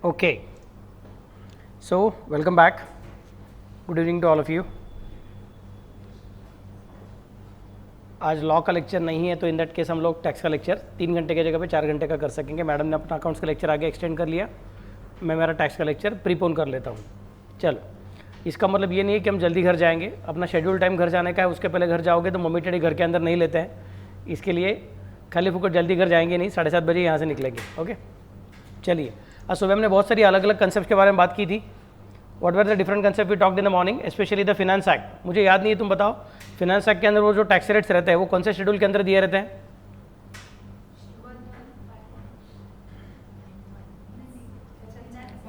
Okay, so welcome back. Good evening to all of you. आज law का lecture नहीं है तो इन दैट केस हम लोग टैक्स का लेक्चर 3 घंटे की जगह पे 4 घंटे का कर सकेंगे. मैडम ने अपना अकाउंट्स का लेक्चर आगे एक्सटेंड कर लिया, मैं मेरा टैक्स का लेक्चर प्रीपोन कर लेता हूँ. चलो, इसका मतलब ये नहीं है कि हम जल्दी घर जाएंगे. अपना शेड्यूल टाइम घर जाने का है, उसके पहले घर जाओगे तो मोमेंटरी घर के अंदर नहीं लेते हैं. इसके लिए खाली फुकट जल्दी घर जाएंगे नहीं, 7:30 बजे यहाँ से निकलेंगे. ओके, चलिए. आज सुबह हमने बहुत सारी अलग अलग कंसेप्ट के बारे में बात की थी. What were the different concept we talked in the morning, specially the finance act. मुझे याद नहीं है, तुम बताओ. फिनेंस एक्ट के अंदर वो जो टैक्स रेट्स रहते हैं वो कौन से शेड्यूल के अंदर दिए रहते हैं?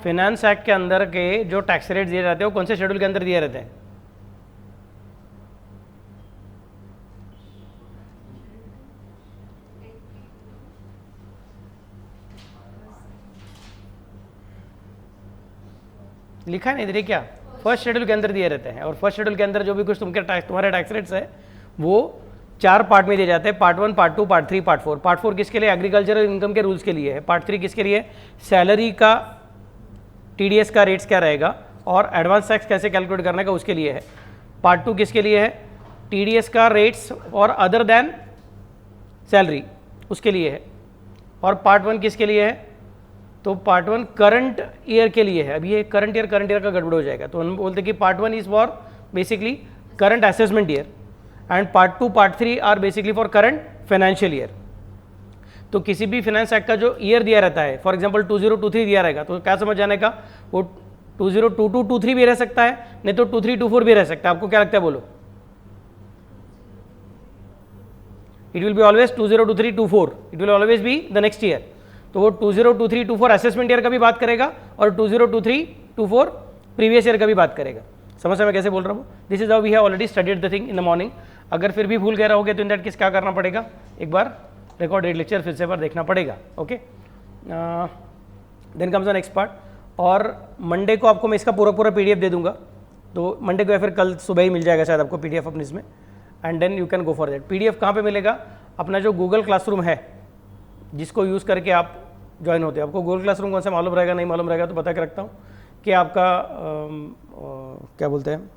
फिनेंस एक्ट के अंदर के जो टैक्स रेट दिए जाते हैं वो कौन से शेड्यूल के अंदर दिए रहते हैं? लिखा है नहीं इधर क्या? फर्स्ट शेड्यूल के अंदर दिए रहते हैं. और फर्स्ट शेड्यूल के अंदर जो भी कुछ तुम्हारे टैक्स रेट्स है वो 4 पार्ट में दिए जाते हैं. Part 1, part 2, part 3, part 4. Part 4 किसके लिए? एग्रीकल्चरल इनकम के रूल्स के लिए है. पार्ट 3 किसके लिए? सैलरी का TDS का रेट्स क्या रहेगा और एडवांस टैक्स कैसे कैलकुलेट करने का उसके लिए है. पार्ट 2 किसके लिए है? TDS का रेट्स और अदर देन सैलरी उसके लिए है. और पार्ट 1 किसके लिए है? तो पार्ट 1 करंट ईयर के लिए है. अब ये करंट ईयर का गड़बड़ हो जाएगा, तो हम बोलते हैं कि part 1 is for basically current assessment year and part 2, part 3 are basically for current financial year. तो किसी भी फाइनेंस एक्ट का जो ईयर दिया रहता है, फॉर एग्जांपल 2023 दिया रहेगा, तो क्या समझ जाने का, वो 2022-23 भी रह सकता है, नहीं तो 23-24 भी रह सकता है. आपको क्या लगता है, बोलो? It will be always 2023-24, it will always be the next year. तो वो 2023-24 असेसमेंट ईयर का भी बात करेगा और 2023-24 प्रीवियस ईयर का भी बात करेगा. समझ मैं कैसे बोल रहा हूँ? This is how we have already studied the thing in the morning. अगर फिर भी भूल गए रहोगे तो इन दैट केस क्या करना पड़ेगा, एक बार रिकॉर्डेड लेक्चर फिर से बार देखना पड़ेगा. Okay, then comes the next part. और मंडे को आपको मैं इसका पूरा PDF दे दूंगा, तो मंडे को या फिर कल सुबह ही मिल जाएगा शायद आपको PDF अपने इसमें, and then you can go for that. PDF कहाँ पे मिलेगा? अपना जो गूगल क्लासरूम है जिसको यूज़ करके आप ज्वाइन होते हैं. आपको गूगल क्लासरूम कौन सा मालूम रहेगा, नहीं मालूम रहेगा तो बता के रखता हूँ कि आपका क्या बोलते हैं,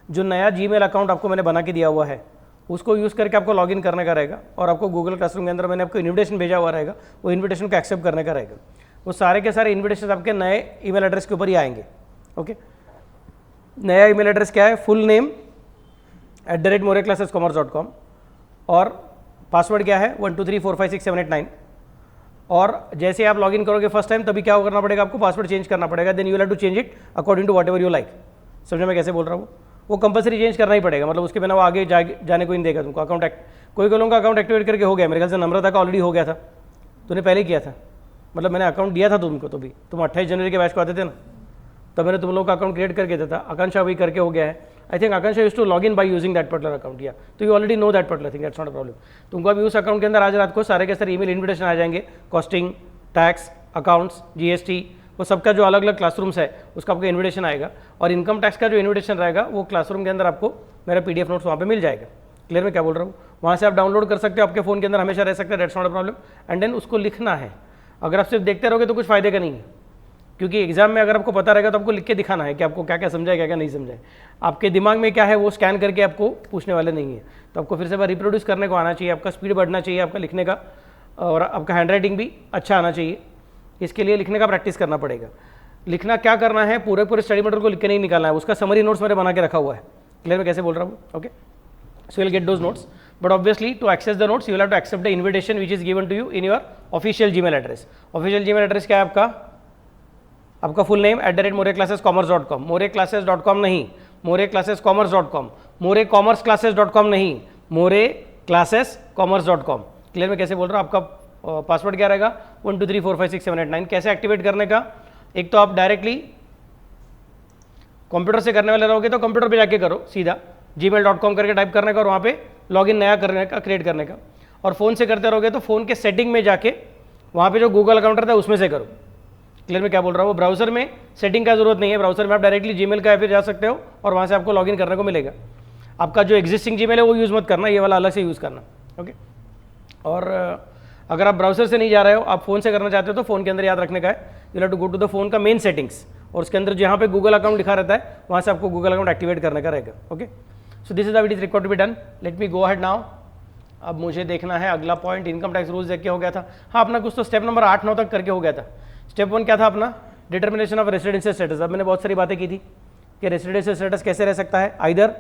जो नया जीमेल अकाउंट आपको मैंने बना के दिया हुआ है उसको यूज़ करके आपको लॉगिन करने का रहेगा. और आपको गूगल क्लासरूम के अंदर मैंने आपको इन्विटेशन भेजा हुआ रहेगा, वो इन्विटेशन को एक्सेप्ट करने का रहेगा. वो सारे के सारे इन्विटेशन आपके नए ईमेल एड्रेस के ऊपर ही आएंगे. ओके, नया ईमेल एड्रेस क्या है? Full name @moreclassescommerce.com. और पासवर्ड क्या है? 12345678 और जैसे आप लॉगिन करोगे फर्स्ट टाइम तभी क्या करना पड़ेगा, आपको पासवर्ड चेंज करना पड़ेगा. Then you will have to change it according to whatever you like. समझ में कैसे बोल रहा हूँ? वो कंपलसरी चेंज करना ही पड़ेगा, मतलब उसके बिना वो आगे जाने को नहीं देगा तुमको. अकाउंट कोई लोगों का अकाउंट एक्टिवेट करके हो गया, मेरे ख्याल से नम्रता का ऑलरेडी हो गया था, तूने पहले किया था, मतलब मैंने अकाउंट दिया था तुमको, तो भी तुम 28 जनवरी के बैच को आते थे ना, तब मैंने तुम लोगों का अकाउंट क्रिएट करके देता था. आकांक्षा अभी करके हो गया है. I think Akanksha use to log in by using that particular account. या तो you already know that particular thing, that's not a problem. तुमको अभी उस अकाउंट के अंदर आज रात को सारे के सारे ईमेल इन्विटेशन आ जाएंगे. कॉस्टिंग, टैक्स, अकाउंट्स, GST, वो सबका जो अलग अलग क्लासरूम्स है उसका आपको इन्विटेशन आएगा. और इनकम टैक्स का जो इन्विटेशन रहेगा वो क्लासरूम के अंदर आपको मेरा PDF नोट्स वहाँ पे मिल जाएगा. क्लियर में क्या बोल रहा हूँ? वहाँ से आप डाउनलोड कर सकते हो, आपके फ़ोन के अंदर हमेशा रह सकता है, that's not a problem. And then उसको लिखना है. अगर आप सिर्फ देखते रहोगे तो कुछ फायदे का नहीं है, क्योंकि एग्जाम में अगर आपको पता रहेगा तो आपको लिख के दिखाना है कि आपको क्या क्या समझा है, क्या क्या नहीं समझा है. आपके दिमाग में क्या है वो स्कैन करके आपको पूछने वाले नहीं है. तो आपको फिर से बार रिप्रोड्यूस करने को आना चाहिए, आपका स्पीड बढ़ना चाहिए आपका लिखने का, और आपका हैंड राइटिंग भी अच्छा आना चाहिए. इसके लिए लिखने का प्रैक्टिस करना पड़ेगा. लिखना क्या करना है, पूरे स्टडी मटेरियल को लिख के नहीं निकालना है, उसका समरी नोट्स मैंने बना के रखा हुआ है. क्लियर में कैसे बोल रहा हूँ? Okay, so will get those notes, but obviously to access the notes you will have to accept the invitation which is given to you in your official Gmail address. Official Gmail address क्या है आपका full name @moreclassescommerce.com. moreclasses.com नहीं, moreclassescommerce.com. morecommerceclasses.com नहीं, moreclassescommerce.com. Clear में कैसे बोल रहा हूँ? आपका पासवर्ड क्या रहेगा? 12345678 कैसे एक्टिवेट करने का? एक तो आप डायरेक्टली कंप्यूटर से करने वाले रहोगे तो कंप्यूटर पे जाके करो, सीधा gmail.com करके टाइप करने का और वहाँ पे लॉगिन नया करने का, क्रिएट करने का. और फ़ोन से करते रहोगे तो फ़ोन के सेटिंग में जाके वहाँ पे जो गूगल अकाउंट रहता है उसमें से करो. क्लियर में क्या बोल रहा हूँ? ब्राउजर में सेटिंग का जरूरत नहीं है, ब्राउजर में आप डायरेक्टली जीमेल का फिर जा सकते हो और वहाँ से आपको लॉगिन करने को मिलेगा. आपका जो एग्जिस्टिंग जीमेल है वो यूज़ मत करना, ये वाला अलग से यूज़ करना. ओके, और अगर आप ब्राउजर से नहीं जा रहे हो, आप फोन से करना चाहते हो, तो फोन के अंदर याद रखने का है, you have to go to the phone का मेन सेटिंग्स, और उसके अंदर जहाँ पे गूगल अकाउंट लिखा रहता है वहाँ से आपको गूगल अकाउंट एक्टिवेट करने का रहेगा। Okay, so this is how it is required to be done. Let me go ahead now. अब मुझे देखना है अगला पॉइंट, इनकम टैक्स रूल्स देख के हो गया था। हाँ, अपना कुछ तो स्टेप नंबर 8-9 तक करके हो गया था। स्टेप 1 क्या था अपना, डिटर्मिनेशन ऑफ रेसिडेंशियल स्टेटस। अब मैंने बहुत सारी बातें की थी कि रेसिडेंशियल स्टेटस कैसे रह सकता है, आइदर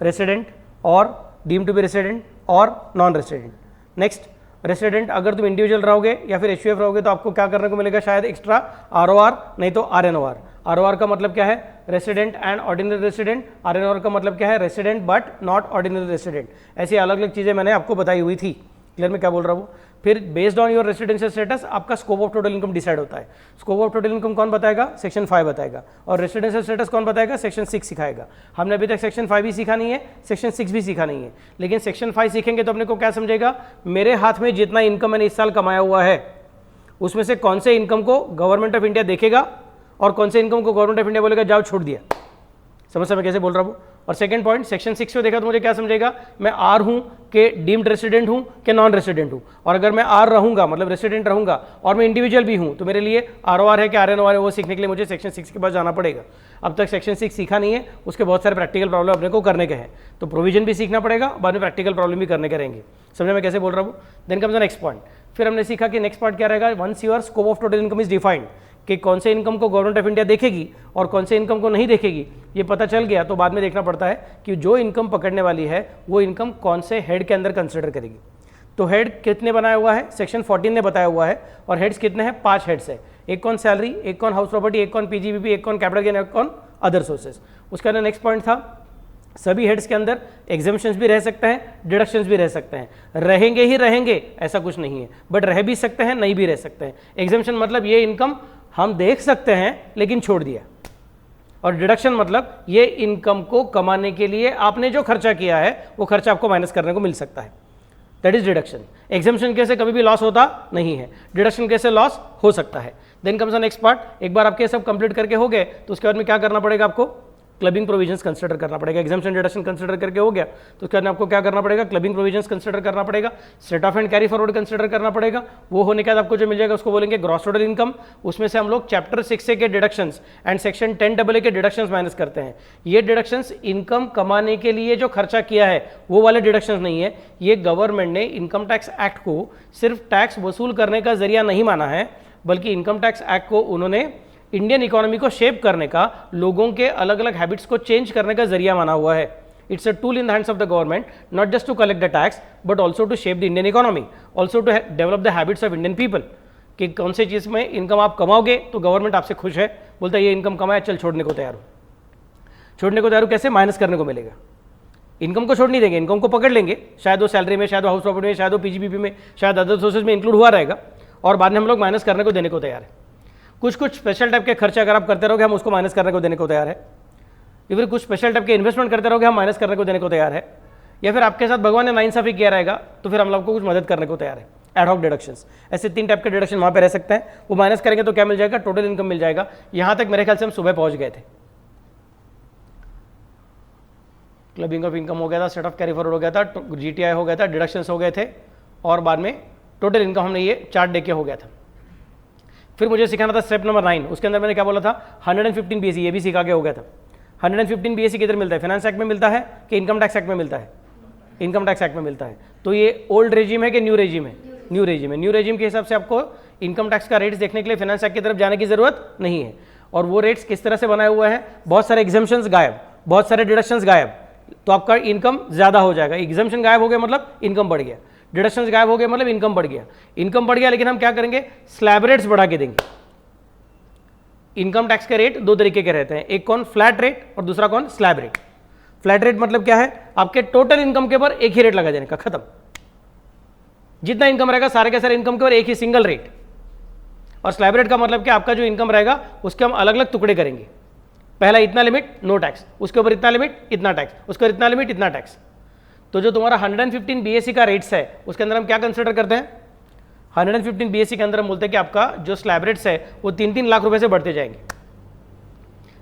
रेसिडेंट और डीम टू बी रेसिडेंट और नॉन रेसिडेंट। नेक्स्ट, रेसिडेंट अगर तुम इंडिविजुअल रहोगे या फिर एचयूएफ रहोगे तो आपको क्या करने को मिलेगा, शायद एक्स्ट्रा आरओआर, नहीं तो आरएनओआर। आरओआर का मतलब क्या है, रेसिडेंट एंड ऑर्डिनरी रेसिडेंट। आरएनओआर का मतलब क्या है, resident but not ordinary resident. ऐसी अलग अलग चीज़ें मैंने आपको बताई हुई थी। क्लियर में क्या बोल रहा हूँ। फिर based on your residential status आपका scope of total income decide होता है। स्कोप ऑफ टोटल इनकम कौन बताएगा, सेक्शन 5 बताएगा। और रेसिडेंशियल स्टेटस कौन बताएगा, सेक्शन 6 सिखाएगा। हमने अभी तक सेक्शन 5 भी सीखा नहीं है, सेक्शन 6 भी सीखा नहीं है। लेकिन सेक्शन 5 सीखेंगे तो अपने को क्या समझेगा, मेरे हाथ में जितना इनकम मैंने इस साल कमाया हुआ है उसमें से कौन से इनकम को गवर्नमेंट ऑफ इंडिया देखेगा और कौन से इनकम को गवर्नमेंट ऑफ इंडिया बोलेगा जाओ छोड़ दिया। समझ मैं कैसे बोल रहा हूँ। और सेकंड पॉइंट, सेक्शन 6 में देखा तो मुझे क्या समझेगा, मैं आर हूँ कि डीम्ड रेसिडेंट हूँ कि नॉन रेसिडेंट हूँ। और अगर मैं आर रहूँगा मतलब रेसिडेंट रहूँगा और मैं इंडिविजुअल भी हूँ तो मेरे लिए आरओआर है कि आरएनओआर है, वो सीखने के लिए मुझे सेक्शन 6 के पास जाना पड़ेगा। अब तक सेक्शन 6 सीखा नहीं है, उसके बहुत सारे प्रैक्टिकल प्रॉब्लम अपने को करने के हैं, तो प्रोविजन भी सीखना पड़ेगा, बाद में प्रैक्टिकल प्रॉब्लम भी करने के रहेंगे। समझे मैं कैसे बोल रहा हूँ। Then comes the next point. फिर हमने सीखा कि नेक्स्ट पार्ट क्या रहेगा, once your scope of total income is defined, कि कौन से इनकम को गवर्नमेंट ऑफ इंडिया देखेगी और कौन से इनकम को नहीं देखेगी, ये पता चल गया तो बाद में देखना पड़ता है कि जो इनकम पकड़ने वाली है वो इनकम कौन से हेड के अंदर कंसिडर करेगी। तो हेड कितने बनाया हुआ है, सेक्शन 14 ने बताया हुआ है। और हेड्स कितने हैं, 5 हेड्स है। एक कौन सैलरी, एक कौन हाउस प्रॉपर्टी, एक कौन पीजीबीपी, एक कौन कैपिटल गेन, एक कौन अदर सोर्सेज। उसके अंदर नेक्स्ट पॉइंट था, सभी हेड्स के अंदर एग्जाम्शंस भी रह सकते हैं, डिडक्शंस भी रह सकते हैं। रहेंगे ही रहेंगे ऐसा कुछ नहीं है, बट रह भी सकते हैं, नहीं भी रह सकते हैं। एग्जाम्शन मतलब ये इनकम हम देख सकते हैं लेकिन छोड़ दिया, और डिडक्शन मतलब ये इनकम को कमाने के लिए आपने जो खर्चा किया है वो खर्चा आपको माइनस करने को मिल सकता है, दैट इज डिडक्शन। एग्जाम्शन कैसे कभी भी लॉस होता नहीं है, डिडक्शन कैसे लॉस हो सकता है। Then comes the next part. एक बार आपके सब कंप्लीट करके हो गए तो उसके बाद में क्या करना पड़ेगा, आपको क्लबिंग प्रोविजंस कंसीडर करना पड़ेगा। एग्जाम्शन डिडक्शन कंसीडर करके हो गया तो उसके बाद आपको क्या करना पड़ेगा, क्लबिंग प्रोविजंस कंसीडर करना पड़ेगा, set of and carry forward consider करना पड़ेगा। वो होने के बाद आपको जो मिल जाएगा उसको बोलेंगे ग्रॉस टोटल इनकम। उसमें से हम लोग चैप्टर 6A के डिडक्शंस एंड सेक्शन 10AA के डिडक्शंस माइनस करते हैं। ये डिडक्शंस इनकम कमाने के लिए जो खर्चा किया है वो वाले डिडक्शंस नहीं है। ये गवर्नमेंट ने इनकम टैक्स एक्ट को सिर्फ टैक्स वसूल करने का जरिया नहीं माना है, बल्कि इनकम टैक्स एक्ट को उन्होंने इंडियन इकोनॉमी को शेप करने का, लोगों के अलग अलग हैबिट्स को चेंज करने का जरिया माना हुआ है। It's a tool in the hands of the government, not just to collect the tax but also to shape the Indian economy, also to develop the habits of Indian people. कि कौन से चीज़ में इनकम आप कमाओगे तो government आपसे खुश है, बोलता है ये इनकम कमाया, चल छोड़ने को तैयार हो। छोड़ने को तैयार हो कैसे, माइनस करने को मिलेगा। इनकम को छोड़ नहीं देंगे, इनकम को पकड़ लेंगे, शायद वो सैलरी में, शायद वो हाउस प्रॉपर्टी में, शायद वो पीजीबीपी में, शायद अदर सोर्सेज में इंक्लूड हुआ रहेगा, और बाद में हम लोग माइनस करने को देने को तैयार है। कुछ कुछ स्पेशल टाइप के खर्चे अगर आप करते रहोगे हम उसको माइनस करने को देने को तैयार है, या फिर कुछ स्पेशल टाइप के इन्वेस्टमेंट करते रहोगे हम माइनस करने को देने को तैयार है, या फिर आपके साथ भगवान ने नाइंसाफी किया रहेगा तो फिर हम लोग को कुछ मदद करने को तैयार है। एडहॉक डिडक्शंस, ऐसे 3 टाइप के डिडक्शन वहाँ पे रह सकते हैं। वो माइनस करेंगे तो क्या मिल जाएगा, टोटल इनकम मिल जाएगा। यहाँ तक मेरे ख्याल से हम सुबह पहुँच गए थे। क्लबिंग ऑफ इनकम हो गया था, सेट ऑफ कैरी फॉरवर्ड हो गया था, जीटीआई हो गया था, डिडक्शंस हो गए थे, और बाद में टोटल इनकम हमने ये चार्ट देख के हो गया था। फिर मुझे सिखाना था स्टेप नंबर 9। उसके अंदर मैंने क्या बोला था, 115 BSE, ये भी सिखा के हो गया था। 115 BSE किधर मिलता है, फाइनेंस एक्ट में मिलता है कि इनकम टैक्स एक्ट में मिलता है, इनकम टैक्स एक्ट में मिलता है। तो ये ओल्ड रेजिम है कि न्यू रेजिम है, न्यू रेजिम है। न्यू रेजिम के हिसाब से आपको इनकम टैक्स का रेट्स देखने के लिए फाइनेंस एक्ट की तरफ जाने की जरूरत नहीं है। और वो रेट्स किस तरह से बनाए हुए हैं, बहुत सारे एग्जाम्शंस गायब, बहुत सारे डिडक्शंस गायब, तो आपका इनकम ज्यादा हो जाएगा। एग्जाम्शन गायब हो गया मतलब इनकम बढ़ गया, डिडक्शंस गायब हो गए मतलब इनकम बढ़ गया। इनकम बढ़ गया लेकिन हम क्या करेंगे, स्लैब रेट्स बढ़ा के देंगे। इनकम टैक्स के रेट 2 तरीके के रहते हैं, एक कौन फ्लैट रेट और दूसरा कौन स्लैब रेट। फ्लैट रेट मतलब क्या है, आपके टोटल इनकम के ऊपर एक ही रेट लगा देने का, खत्म। जितना इनकम रहेगा सारे के सारे इनकम के ऊपर एक ही सिंगल रेट। और स्लैब रेट का मतलब कि आपका जो इनकम रहेगा उसके हम अलग अलग टुकड़े करेंगे। पहला इतना लिमिट नो टैक्स, उसके ऊपर इतना लिमिट इतना टैक्स, उसके ऊपर इतना लिमिट इतना टैक्स। तो जो तुम्हारा 115 BSE का रेट्स है उसके अंदर हम क्या कंसिडर करते हैं, 115 BSE के अंदर हम बोलते हैं कि आपका जो स्लैब रेट्स है वो 3-3 लाख रुपए से बढ़ते जाएंगे।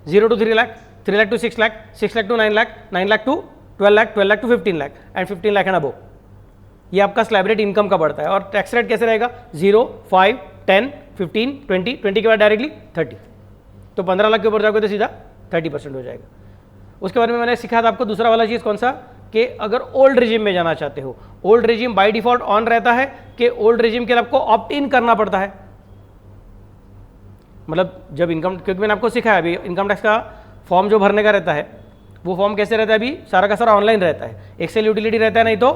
0 to 3 lakh, 3 lakh to 6 lakh, 6 lakh to 9 lakh, 9 lakh to 12 lakh, 12 lakh to 15 lakh and 15 lakh and above. ये आपका स्लैब रेट इनकम का बढ़ता है। और टैक्स रेट कैसे रहेगा? 0, 5, 10, 15, 20 के बाद डायरेक्टली 30। तो 15 लाख के ऊपर जाओगे तो सीधा 30% हो जाएगा। उसके बारे में मैंने सिखाया था आपको दूसरा वाला चीज़ कौन सा, कि अगर ओल्ड रिजिम में जाना चाहते हो, old regime by default on रहता है कि ओल्ड रिजिम के लिए आपको ऑप्ट इन करना पड़ता है। मतलब जब इनकम, क्योंकि मैंने आपको सिखाया अभी इनकम टैक्स का फॉर्म जो भरने का रहता है वो फॉर्म कैसे रहता है, अभी सारा का सारा ऑनलाइन रहता है, एक्सेल यूटिलिटी रहता है, नहीं तो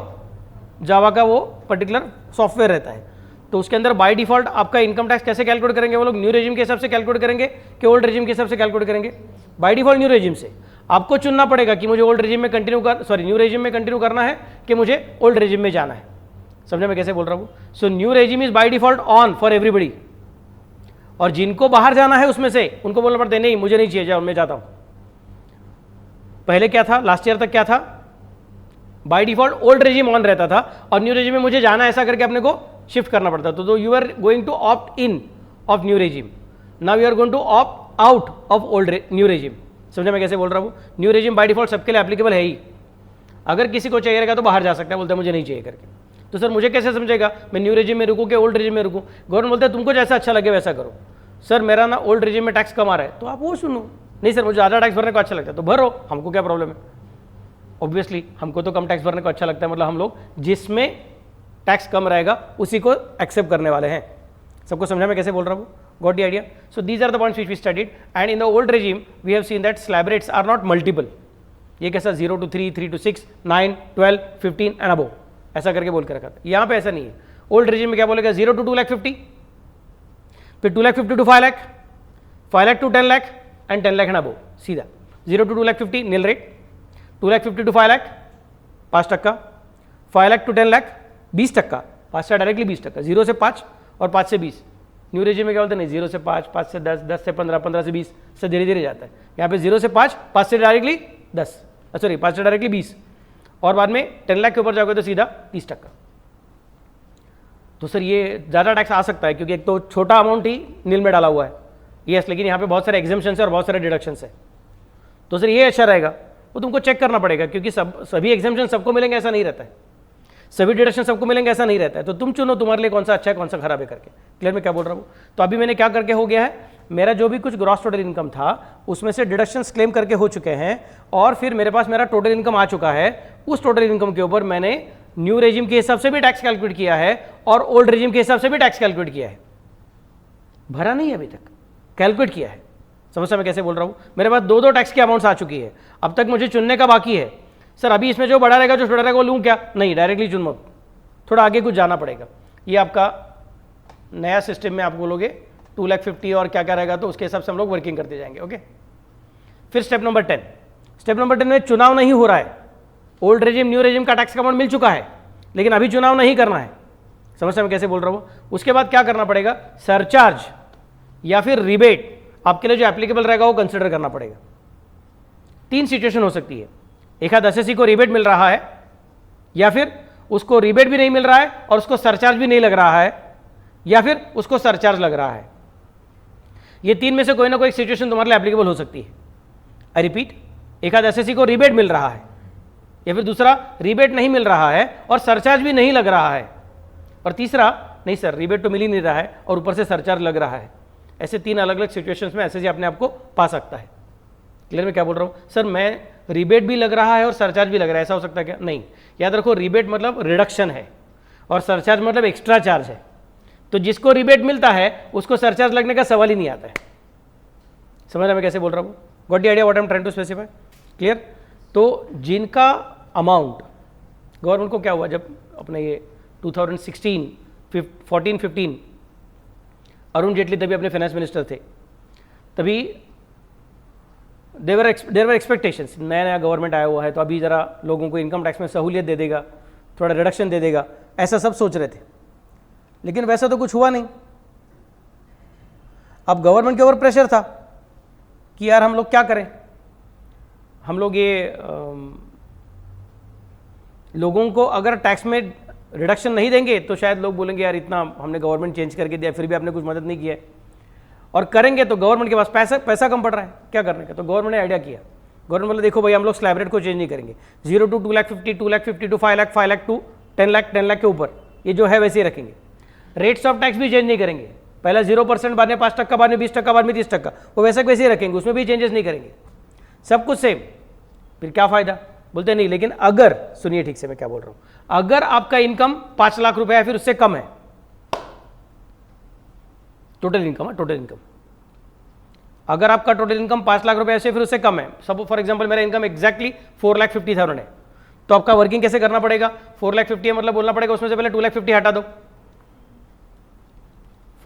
जावा का वो पर्टिकुलर सॉफ्टवेयर रहता है। तो उसके अंदर बाय डिफॉल्ट आपका इनकम टैक्स कैसे कैलकुलेट करेंगे, वो लोग न्यू रेजिम के हिसाब से कैलकुलेट करेंगे कि ओल्ड रेजिम के हिसाब से कैलकुलेट करेंगे? बाय डिफॉल्ट न्यू रेजिम से। आपको चुनना पड़ेगा कि मुझे ओल्ड रेजिम में कंटिन्यू न्यू रेजिम में कंटिन्यू करना है कि मुझे ओल्ड रेजिम में जाना है। समझे मैं कैसे बोल रहा हूँ? So new regime is by default on for everybody, और जिनको बाहर जाना है उसमें से उनको बोलना पड़ता है नहीं मुझे नहीं चाहिए, जाओ मैं जाता हूँ। पहले क्या था, लास्ट ईयर तक क्या था, by default old regime on रहता था और न्यू रेजिम में मुझे जाना ऐसा करके अपने को शिफ्ट करना पड़ता था। तो you are going to opt in of new regime, now you are going to opt out of old new regime. समझे मैं कैसे बोल रहा हूँ? न्यू रेजिम बाय डिफॉल्ट सबके लिए एप्लीकेबल है ही। अगर किसी को चाहिए रहेगा तो बाहर जा सकता है, बोलते हैं मुझे नहीं चाहिए करके। तो सर मुझे कैसे समझेगा मैं न्यू रेजिम में रुकूँ कि ओल्ड रेजिम में रुकूँ? गवर्नमेंट बोलते हैं तुमको जैसा अच्छा लगे वैसा करो। सर मेरा ना ओल्ड रेजिम में टैक्स कम आ रहा है तो आप वो सुनो, नहीं सर मुझे ज़्यादा टैक्स भरने को अच्छा लगता है तो भरो, हमको क्या प्रॉब्लम है? ऑब्वियसली हमको तो कम टैक्स भरने को अच्छा लगता है, मतलब हम लोग जिसमें टैक्स कम रहेगा उसी को एक्सेप्ट करने वाले हैं। सबको समझा मैं कैसे बोल रहा हूँ? Got the idea? So these are the points which we studied and in the old regime we have seen that slab rates are not multiple. ये कैसा 0 to 3, 3 to 6, 9, 12, 15 एंड अबो ऐसा करके बोल के रखा था। यहाँ पे ऐसा नहीं है। ओल्ड रेजिम में क्या बोलेगा? 0 to 2,50,000, फिर 2,50,000 to 5 lakh, 5 lakh to 10 lakh and 10 lakh and above. सीधा 0 to 2,50,000 nil rate, 2,50,000 to 5 lakh 5%, 5 lakh to 10 lakh 20%, 5 से डायरेक्टली 20%, 0 से 5 और 5 से 20। न्यू रेजिम में क्या बोलते हैं? नहीं 0 से 5, 5 से 10, 10 से 15, 15 से 20 से धीरे धीरे जाता है। यहाँ पे 0 से 5, 5 से डायरेक्टली 10, सॉरी 5 से डायरेक्टली 20 और बाद में 10 लाख के ऊपर जाओगे तो सीधा 30%। तो सर ये ज़्यादा टैक्स आ सकता है क्योंकि एक तो छोटा अमाउंट ही नील में डाला हुआ है, यस, लेकिन यहाँ पे बहुत सारे एग्जाम्पशंस है और बहुत सारे डिडक्शंस है। तो सर ये अच्छा रहेगा, वो तुमको चेक करना पड़ेगा क्योंकि सभी एग्जाम्पशन सबको मिलेंगे ऐसा नहीं रहता है, सभी डिडक्शन सबको मिलेंगे ऐसा नहीं रहता है। तो तुम चुनो तुम्हारे लिए कौन सा अच्छा है कौन सा खराब है करके। क्लियर मैं क्या बोल रहा हूँ? तो अभी मैंने क्या करके हो गया है, मेरा जो भी कुछ ग्रॉस टोटल इनकम था उसमें से डिडक्शंस क्लेम करके हो चुके हैं और फिर मेरे पास मेरा टोटल इनकम आ चुका है। उस टोटल इनकम के ऊपर मैंने न्यू रेजिम के हिसाब से भी टैक्स कैलकुलेट किया है और ओल्ड रेजिम के हिसाब से भी टैक्स कैलकुलेट किया है। भरा नहीं अभी तक, कैलकुलेट किया है। समझ मैं कैसे बोल रहा हूँ? मेरे पास दो टैक्स की अमाउंट्स आ चुकी है, अब तक मुझे चुनने का बाकी है। सर अभी इसमें जो बड़ा रहेगा जो छोटा रहेगा वो लूँ क्या? नहीं, डायरेक्टली चुन मत, थोड़ा आगे कुछ जाना पड़ेगा। ये आपका नया सिस्टम में आप बोलोगे 2,50,000 और क्या क्या रहेगा तो उसके हिसाब से हम लोग वर्किंग करते जाएंगे। ओके, फिर स्टेप नंबर 10। स्टेप नंबर 10 में चुनाव नहीं हो रहा है, ओल्ड रेजिम न्यू रेजिम का टैक्स का अमाउंट मिल चुका है लेकिन अभी चुनाव नहीं करना है। समझ मैं कैसे बोल रहा हूँ? उसके बाद क्या करना पड़ेगा? सरचार्ज या फिर रिबेट आपके लिए जो एप्लीकेबल रहेगा वो कंसिडर करना पड़ेगा। 3 सिचुएशन हो सकती है, एक हाथ एसएससी को रिबेट मिल रहा है या फिर उसको रिबेट भी नहीं मिल रहा है और उसको सरचार्ज भी नहीं लग रहा है या फिर उसको सरचार्ज लग रहा है। ये 3 में से कोई ना कोई सिचुएशन तुम्हारे लिए एप्लीकेबल हो सकती है। आई रिपीट, एक हाथ एसएससी को रिबेट मिल रहा है या फिर दूसरा रिबेट नहीं मिल रहा है और सरचार्ज भी नहीं लग रहा है और तीसरा नहीं सर रिबेट तो मिल ही नहीं रहा है और ऊपर से सरचार्ज लग रहा है। ऐसे 3 अलग अलग सिचुएशंस में एसएससी अपने आप को पा सकता है। क्लियर मैं क्या बोल रहा हूँ? सर मैं रिबेट भी लग रहा है और सरचार्ज भी लग रहा है, ऐसा हो सकता है क्या? नहीं, याद रखो रिबेट मतलब रिडक्शन है और सरचार्ज मतलब एक्स्ट्रा चार्ज है। तो जिसको रिबेट मिलता है उसको सरचार्ज लगने का सवाल ही नहीं आता है। समझ रहे मैं कैसे बोल रहा हूँ? Got the idea what I am trying to specify? Clear? तो जिनका अमाउंट गवर्नमेंट को क्या हुआ जब अपने ये 2016, 14, 15 अरुण जेटली तभी अपने फाइनेंस मिनिस्टर थे, तभी देवर एक्सपेक्टेशंस, नया नया गवर्नमेंट आया हुआ है तो अभी ज़रा लोगों को इनकम टैक्स में सहूलियत दे देगा, थोड़ा रिडक्शन दे देगा, ऐसा सब सोच रहे थे। लेकिन वैसा तो कुछ हुआ नहीं। अब गवर्नमेंट के ऊपर प्रेशर था कि यार हम लोग क्या करें, हम लोग ये लोगों को अगर टैक्स में रिडक्शन नहीं देंगे तो शायद लोग बोलेंगे यार इतना हमने गवर्नमेंट चेंज करके दिया फिर भी आपने कुछ मदद नहीं किया है, और करेंगे तो गवर्नमेंट के पास पैसा कम पड़ रहा है, क्या करने का? तो गवर्नमेंट ने आइडिया किया। गवर्नमेंट बोले देखो भाई हम लोग स्लैब रेट को चेंज नहीं करेंगे, 0 to 2,50,000, 2,50,000 to 5 lakh, 5 lakh to 10 lakh के ऊपर, ये जो है वैसे ही रखेंगे। रेट्स ऑफ टैक्स भी चेंज नहीं करेंगे, पहला 0% बाद में 5%, बाद में 20%, बाद में 30%, वो वैसे वैसे ही रखेंगे, उसमें भी चेंजेस नहीं करेंगे, सब कुछ सेम। फिर क्या फायदा? बोलते नहीं, लेकिन अगर, सुनिए ठीक से मैं क्या बोल रहा हूं, अगर आपका इनकम 5 लाख रुपए है फिर उससे कम है, टोटल इनकम, टोटल इनकम, अगर आपका टोटल इनकम 5 लाख रुपए है फिर उससे कम है, सब फॉर एग्जांपल मेरा इनकम एग्जैक्टली 4,50,000 है, तो आपका वर्किंग कैसे करना पड़ेगा? 4,50,000 है मतलब बोलना पड़ेगा उसमें से पहले 2,50,000 हटा दो,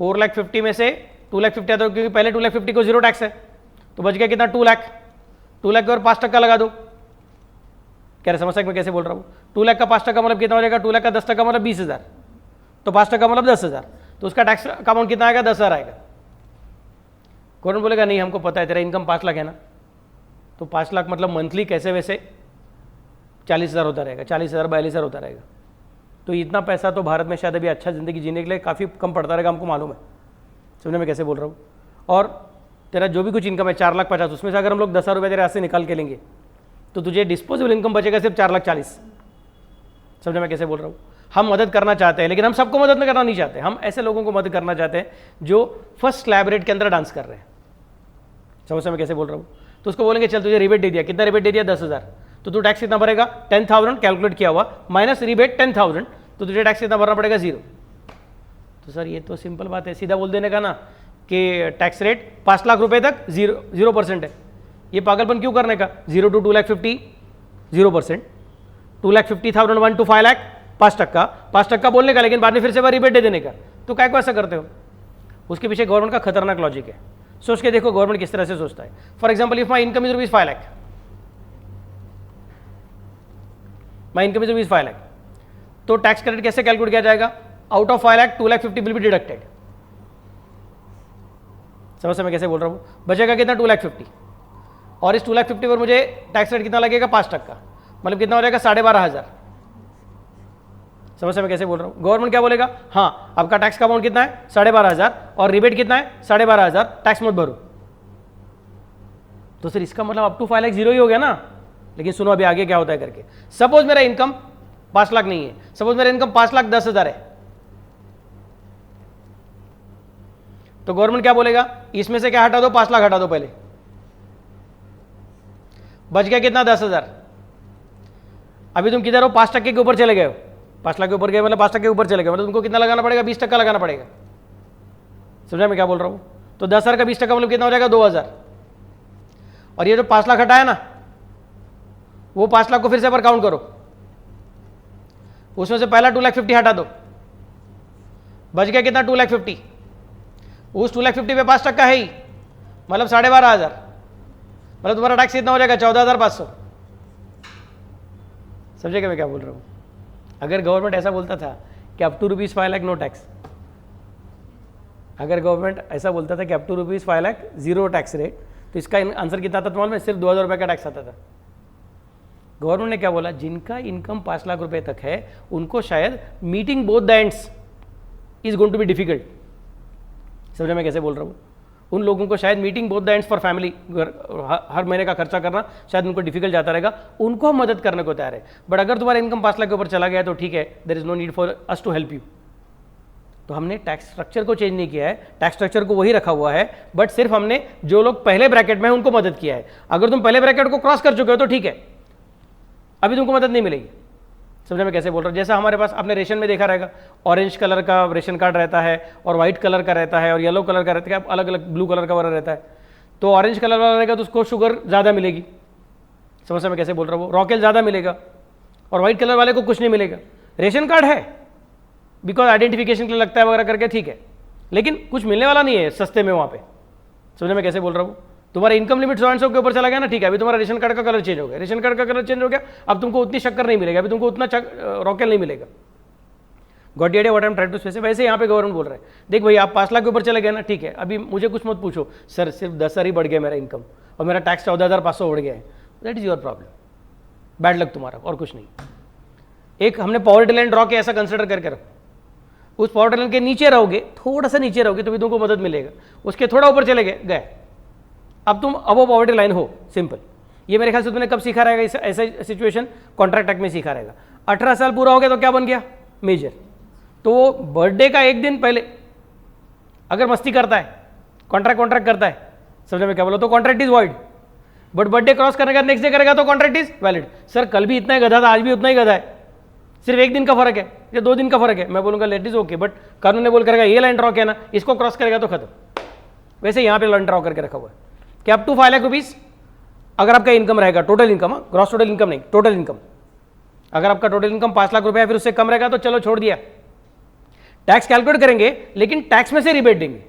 4,50,000 में से 2,50,000 हटा दो, क्योंकि पहले 2,50,000 को 0 टैक्स है, तो बच गया कितना? 2 लाख, 2 लाख के और 5% लगा दो। कह रहे समझ सकते मैं कैसे बोल रहा हूँ? 2 लाख का 5% मतलब कितना हो जाएगा? 2 लाख का 10% मतलब 20,000, तो 5% मतलब 10,000, तो उसका टैक्स का अमाउंट कितना आएगा? 10,000 आएगा। गवर्नमेंट बोलेगा नहीं हमको पता है तेरा इनकम 5 लाख है ना, तो 5 लाख मतलब मंथली कैसे वैसे 40,000 होता रहेगा, 40,000 42,000 होता रहेगा, तो इतना पैसा तो भारत में शायद अभी अच्छा ज़िंदगी जीने के लिए काफ़ी कम पड़ता रहेगा, हमको मालूम है। समझने में कैसे बोल रहा हूँ? और तेरा जो भी कुछ इनकम है 4,50,000, उसमें से अगर हम लोग 10,000 रुपये तेरे हाथ से निकाल के लेंगे तो तुझे डिस्पोजेबल इनकम बचेगा सिर्फ 4,40,000। समझे मैं कैसे बोल रहा हूँ? हम मदद करना चाहते हैं, लेकिन हम सबको मदद करना नहीं चाहते, हम ऐसे लोगों को मदद करना चाहते हैं जो फर्स्ट स्लैब रेट के अंदर डांस कर रहे हैं। समझ मैं कैसे बोल रहा हूँ? तो उसको बोलेंगे चल तुझे रिबेट दे दिया, कितना रिबेट दे दिया? 10,000, तो तू टैक्स कितना भरेगा? 10,000 कैलकुलेट किया हुआ माइनस रिबेट 10,000, तो तुझे टैक्स कितना भरना पड़ेगा? 0। तो सर ये तो सिंपल बात है, सीधा बोल देने का ना कि टैक्स रेट 5 लाख रुपए तक 0% है। ये पागलपन क्यों करने का? 0 to 2,50,000 0%, 2,50,000 1 to 5 लाख 5%, 5% बोलने का, लेकिन बाद में फिर से वह रिबेट दे देने का। तो क्या को ऐसा करते हो? उसके पीछे गवर्नमेंट का खतरनाक लॉजिक है। सोच के देखो गवर्नमेंट किस तरह से सोचता है। For example if my income is rupees 5 lakh, my income is rupees 5 lakh, तो टैक्स क्रेडिट कैसे कैलकुलेट किया जाएगा? Out of 5 lakh 2,50,000 will be deducted. समझ मैं कैसे बोल रहा हूँ? बचेगा कितना? 2,50,000, और इस 2,50,000 पर मुझे टैक्स रेट कितना लगेगा? 5%, मतलब कितना हो जाएगा? 12,500। समझ मैं कैसे बोल रहा हूँ? गवर्नमेंट क्या बोलेगा? हाँ आपका टैक्स का अमाउंट कितना है? 12,500, और रिबेट कितना है? 12,500, टैक्स मत भरो। तो सर इसका मतलब अप टू 5 लाख 0 ही हो गया ना। लेकिन सुनो अभी आगे क्या होता है करके। सपोज मेरा इनकम 5 लाख नहीं है, सपोज मेरा इनकम 5,10,000 है, तो गवर्नमेंट क्या बोलेगा? इसमें से क्या हटा दो? 5 लाख हटा दो पहले, बच गया कितना? 10,000। अभी तुम किधर हो? 5% के ऊपर चले गए हो। 5 लाख के ऊपर गए मतलब 5% के ऊपर चले गए, मतलब तुमको कितना लगाना पड़ेगा? 20% लगाना पड़ेगा। समझा मैं क्या बोल रहा हूं? तो 10,000 का 20% मतलब कितना हो जाएगा? 2,000। और ये जो 5 लाख हटाया ना, वो 5 लाख को फिर से पर काउंट करो, उसमें से पहला 2,50,000 हटा दो, बच गया कितना? 2,50,000। उस 2,50,000 पे 5% है ही, मतलब 12,500, मतलब तुम्हारा टैक्स कितना हो जाएगा? 14,500। समझेगा मैं क्या बोल रहा हूँ? अगर गवर्नमेंट ऐसा बोलता था कि up to rupees 5 lakh no tax, अगर गवर्नमेंट ऐसा बोलता था कि up to rupees 5 lakh 0 tax rate, तो इसका आंसर कितना था तुम्हारे में? सिर्फ 2,000 रुपये का टैक्स आता था। गवर्नमेंट ने क्या बोला? जिनका इनकम 5 लाख रुपए तक है उनको शायद meeting both the ends is going to be difficult. समझा मैं कैसे बोल रहा हूँ? उन लोगों को शायद meeting both the ends for family, हर महीने का खर्चा करना शायद उनको डिफिकल्ट जाता रहेगा, उनको हम मदद करने को तैयार है। बट अगर तुम्हारा इनकम 5 लाख के ऊपर चला गया तो ठीक है, there is no need for us to help you. तो हमने टैक्स स्ट्रक्चर को चेंज नहीं किया है, टैक्स स्ट्रक्चर को वही रखा हुआ है, बट सिर्फ हमने जो लोग पहले ब्रैकेट में हैं उनको मदद किया है। अगर तुम पहले ब्रैकेट को क्रॉस कर चुके हो तो ठीक है, अभी तुमको मदद नहीं मिलेगी। समझे मैं कैसे बोल रहा हूँ? जैसा हमारे पास आपने रेशन में देखा रहेगा, ऑरेंज कलर का रेशन कार्ड रहता है और व्हाइट कलर का रहता है और येलो कलर का रहता है, अलग अलग ब्लू कलर का वाला रहता है। तो ऑरेंज कलर वाला रहेगा तो उसको शुगर ज़्यादा मिलेगी। समझ मैं कैसे बोल रहा हूँ? रॉकेल ज़्यादा मिलेगा, और व्हाइट कलर वाले को कुछ नहीं मिलेगा। रेशन कार्ड है बिकॉज आइडेंटिफिकेशन के लिए लगता है वगैरह करके, ठीक है, लेकिन कुछ मिलने वाला नहीं है सस्ते में वहाँ पे। समझे मैं कैसे बोल रहा हूँ? तुम्हारा इनकम लिमिट 100 के ऊपर चला गया ना, ठीक है, अभी तुम्हारा रेशन कार्ड का कलर चेंज हो गया, रेशन कार्ड का कलर चेंज हो गया, अब तुमको उतनी शक्कर नहीं मिलेगा, अभी तुमको उतना रॉकेल नहीं मिलेगा। Got idea what I am trying to say? वैसे यहाँ पे गवर्नमेंट बोल रहा है, देख भाई आप 5 लाख के ऊपर चले गए ना, ठीक है, अभी मुझे कुछ मत पूछो सर, सिर्फ 10,000 ही बढ़ गया मेरा इनकम और मेरा टैक्स 14,500 बढ़ गया है, that is your problem, bad luck तुम्हारा, और कुछ नहीं। एक हमने पॉवर्टी लाइन ड्रॉ किया, ऐसा कंसिडर करके रखो, उस पॉवर्टी लाइन के नीचे रहोगे, थोड़ा सा नीचे रहोगे तो भी तुमको मदद मिलेगा, उसके थोड़ा ऊपर चले गए, अब तुम अबव पॉवर्टी लाइन हो, सिंपल। ये मेरे ख्याल से तुमने कब सीखा रहेगा ऐसा सिचुएशन? कॉन्ट्रैक्ट एक्ट में सीखा रहेगा। 18 साल पूरा हो गया तो क्या बन गया? मेजर। तो वो बर्थडे का एक दिन पहले अगर मस्ती करता है, कॉन्ट्रैक्ट करता है, समझ में क्या बोला, तो contract is void. But birthday cross करने का नेक्स्ट डे करेगा तो कॉन्ट्रैक्ट इज वैलिड। सर कल भी इतना ही गधा था, आज भी उतना ही गधा है, सिर्फ एक दिन का फर्क है या 2 दिन का फर्क है, मैं बोलूंगा लेट इज ओके, बट कानून ने बोल करेगा ये लाइन ड्रॉ किया ना, इसको क्रॉस करेगा तो खत्म। वैसे यहाँ पे लाइन ड्रॉ करके रखा हुआ है कि अप टू 5 लाख रुपीज अगर आपका इनकम रहेगा, total income, gross total income नहीं, टोटल इनकम, अगर आपका टोटल इनकम 5 लाख रुपए है फिर उससे कम रहेगा तो चलो छोड़ दिया, टैक्स कैलकुलेट करेंगे लेकिन टैक्स में से रिबेट देंगे।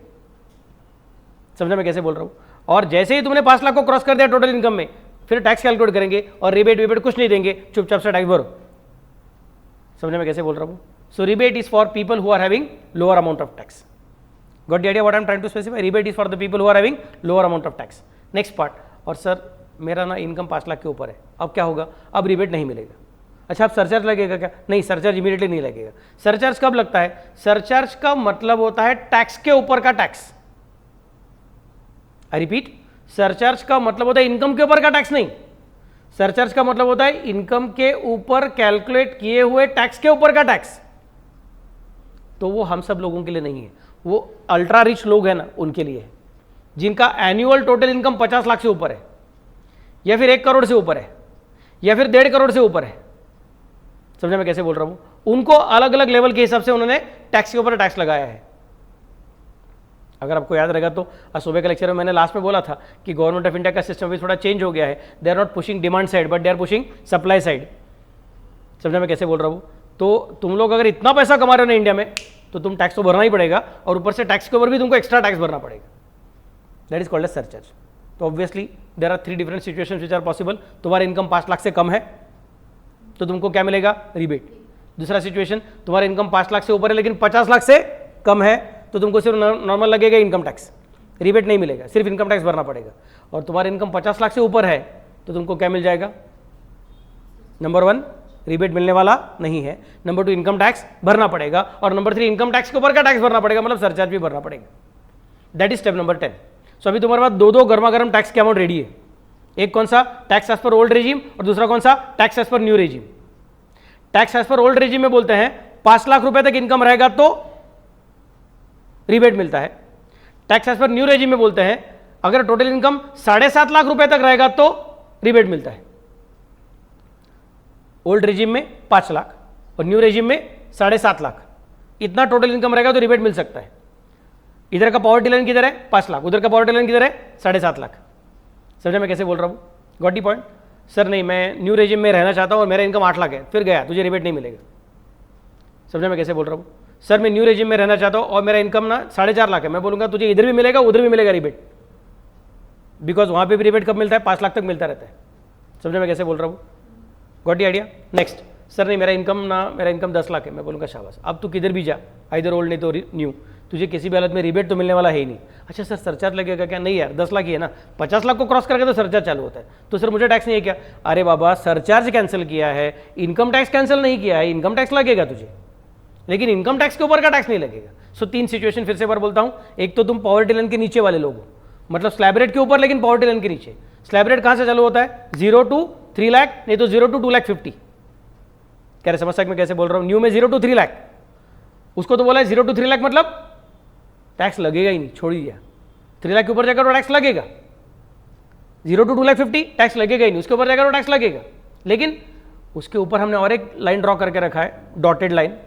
समझा मैं कैसे बोल रहा हूं? और जैसे ही तुमने 5 लाख को क्रॉस कर दिया टोटल इनकम में, फिर टैक्स कैलकुलेट करेंगे और रिबेट कुछ नहीं देंगे, चुपचाप से टैक्स भरो। समझा मैं कैसे बोल रहा हूं? So rebate is for people who are having lower amount of tax. Got the idea what I am trying to specify? Rebate is for the people who are having lower amount of tax. Next part, और sir मेरा ना income 5 lakh के ऊपर है, अब क्या होगा? अब रिबेट नहीं मिलेगा। अच्छा, अब सरचार्ज लगेगा क्या? नहीं, सरचार्ज इमीडिएटली नहीं लगेगा। सरचार्ज कब लगता है? सरचार्ज का मतलब होता है टैक्स के ऊपर का टैक्स। आई रिपीट, सरचार्ज का मतलब होता है इनकम के ऊपर का टैक्स नहीं, सरचार्ज का मतलब होता है इनकम के ऊपर कैलकुलेट किए हुए टैक्स के ऊपर का टैक्स। तो वो हम सब लोगों के लिए नहीं है, वो अल्ट्रा रिच लोग हैं ना उनके लिए है, जिनका एनुअल टोटल इनकम 50 लाख से ऊपर है, या फिर 1 करोड़ से ऊपर है, या फिर 1.5 करोड़ से ऊपर है। समझा मैं कैसे बोल रहा हूं? उनको अलग अलग लेवल के हिसाब से उन्होंने टैक्स के ऊपर टैक्स लगाया है। अगर आपको याद रहेगा तो सुबह के लेक्चर में मैंने लास्ट में बोला था कि गवर्नमेंट ऑफ इंडिया का सिस्टम भी थोड़ा चेंज हो गया है। They are not pushing demand side but they are pushing supply side. समझा मैं कैसे बोल रहा हूँ? तो तुम लोग अगर इतना पैसा कमा रहे हो ना इंडिया में, तो तुम टैक्स तो भरना ही पड़ेगा, और ऊपर से टैक्स के ऊपर भी तुमको एक्स्ट्रा टैक्स भरना पड़ेगा। That is called as surcharge. तो obviously there are 3 different situations which are possible. तुम्हारा इनकम 5 लाख से कम है तो तुमको क्या मिलेगा? रिबेट। दूसरा सिचुएशन, तुम्हारा इनकम 5 लाख से ऊपर है लेकिन 50 लाख से कम है तो तुमको सिर्फ नॉर्मल लगेगा इनकम टैक्स, रिबेट नहीं मिलेगा, सिर्फ इनकम टैक्स भरना पड़ेगा। और तुम्हारा इनकम 50 लाख से ऊपर है तो तुमको क्या मिल जाएगा? नंबर 1 रिबेट मिलने वाला नहीं है, नंबर 2 इनकम टैक्स भरना पड़ेगा, और नंबर 3 इनकम टैक्स के ऊपर का टैक्स भरना पड़ेगा, मतलब सरचार्ज भी भरना पड़ेगा। That is step number 10। सो अभी तुम्हारे पास 2 गर्मा गर्म टैक्स के अमाउंट रेडी है। एक कौन सा? Tax as per old regime, और दूसरा कौन सा? Tax as per new regime. Tax as per old regime में बोलते हैं 5 लाख रुपए तक इनकम रहेगा तो रिबेट मिलता है। Tax as per new regime में बोलते हैं अगर टोटल इनकम 7.5 लाख रुपए तक रहेगा तो रिबेट मिलता है। ओल्ड रेजिम में 5 लाख और न्यू रेजिम में 7.5 लाख, इतना टोटल इनकम रहेगा तो रिबेट मिल सकता है। इधर का पॉवर्टी लाइन किधर है? 5 लाख, उधर का पॉवर्टी लाइन किधर है? 7.5 लाख। समझा मैं कैसे बोल रहा हूं? Got the point? सर नहीं, मैं न्यू रेजिम में रहना चाहता हूं और मेरा इनकम 8 लाख है, फिर गया, तुझे रिबेट नहीं मिलेगा। समझा मैं कैसे बोल रहा हूं? सर मैं न्यू रेजिम में रहना चाहता हूं और मेरा इनकम ना 4.5 लाख है, मैं बोलूंगा तुझे इधर भी मिलेगा उधर भी मिलेगा रिबेट, बिकॉज वहां पे भी रिबेट कब मिलता है? 5 लाख तक मिलता रहता है। समझा मैं कैसे बोल रहा हूं? Got the idea? Next, sir नहीं मेरा इनकम 10 लाख है, मैं बोलूंगा शाबाश, अब तू किधर भी जा, इधर ओल्ड नहीं तो न्यू, तुझे किसी भी हालत में रिबेट तो मिलने वाला है ही नहीं। अच्छा सर सरचार्ज लगेगा क्या? नहीं यार, 10 लाख ही है ना, 50 लाख को क्रॉस करके तो सरचार्ज चालू होता है, तो सर मुझे टैक्स नहीं है क्या? अरे बाबा, सरचार्ज कैंसिल किया है, इनकम टैक्स कैंसिल नहीं किया है, इनकम टैक्स लगेगा तुझे, लेकिन इनकम टैक्स के ऊपर का टैक्स नहीं लगेगा। सो 3 सिचुएशन फिर से बार बोलता हूं। एक तो तुम पॉवर्टी लाइन के नीचे वाले लोग हो, मतलब स्लैब रेट के ऊपर लेकिन पॉवर्टी लाइन के नीचे। स्लैब रेट कहां से चालू होता है? 0 to 3 लाख, नहीं तो 0 to 2,50,000। कह रहे समझ सकते मैं कैसे बोल रहा हूं? न्यू में 0 to 3 लाख, उसको तो बोला है 0 to 3 लाख मतलब टैक्स लगेगा ही नहीं, छोड़ ही दिया। 3 लाख के ऊपर जाकर तो टैक्स लगेगा, 0 to 2,50,000 टैक्स लगेगा ही नहीं, उसके ऊपर जाकर तो टैक्स लगेगा। लेकिन उसके ऊपर हमने और एक लाइन ड्रॉ करके रखा है, डॉटेड लाइन।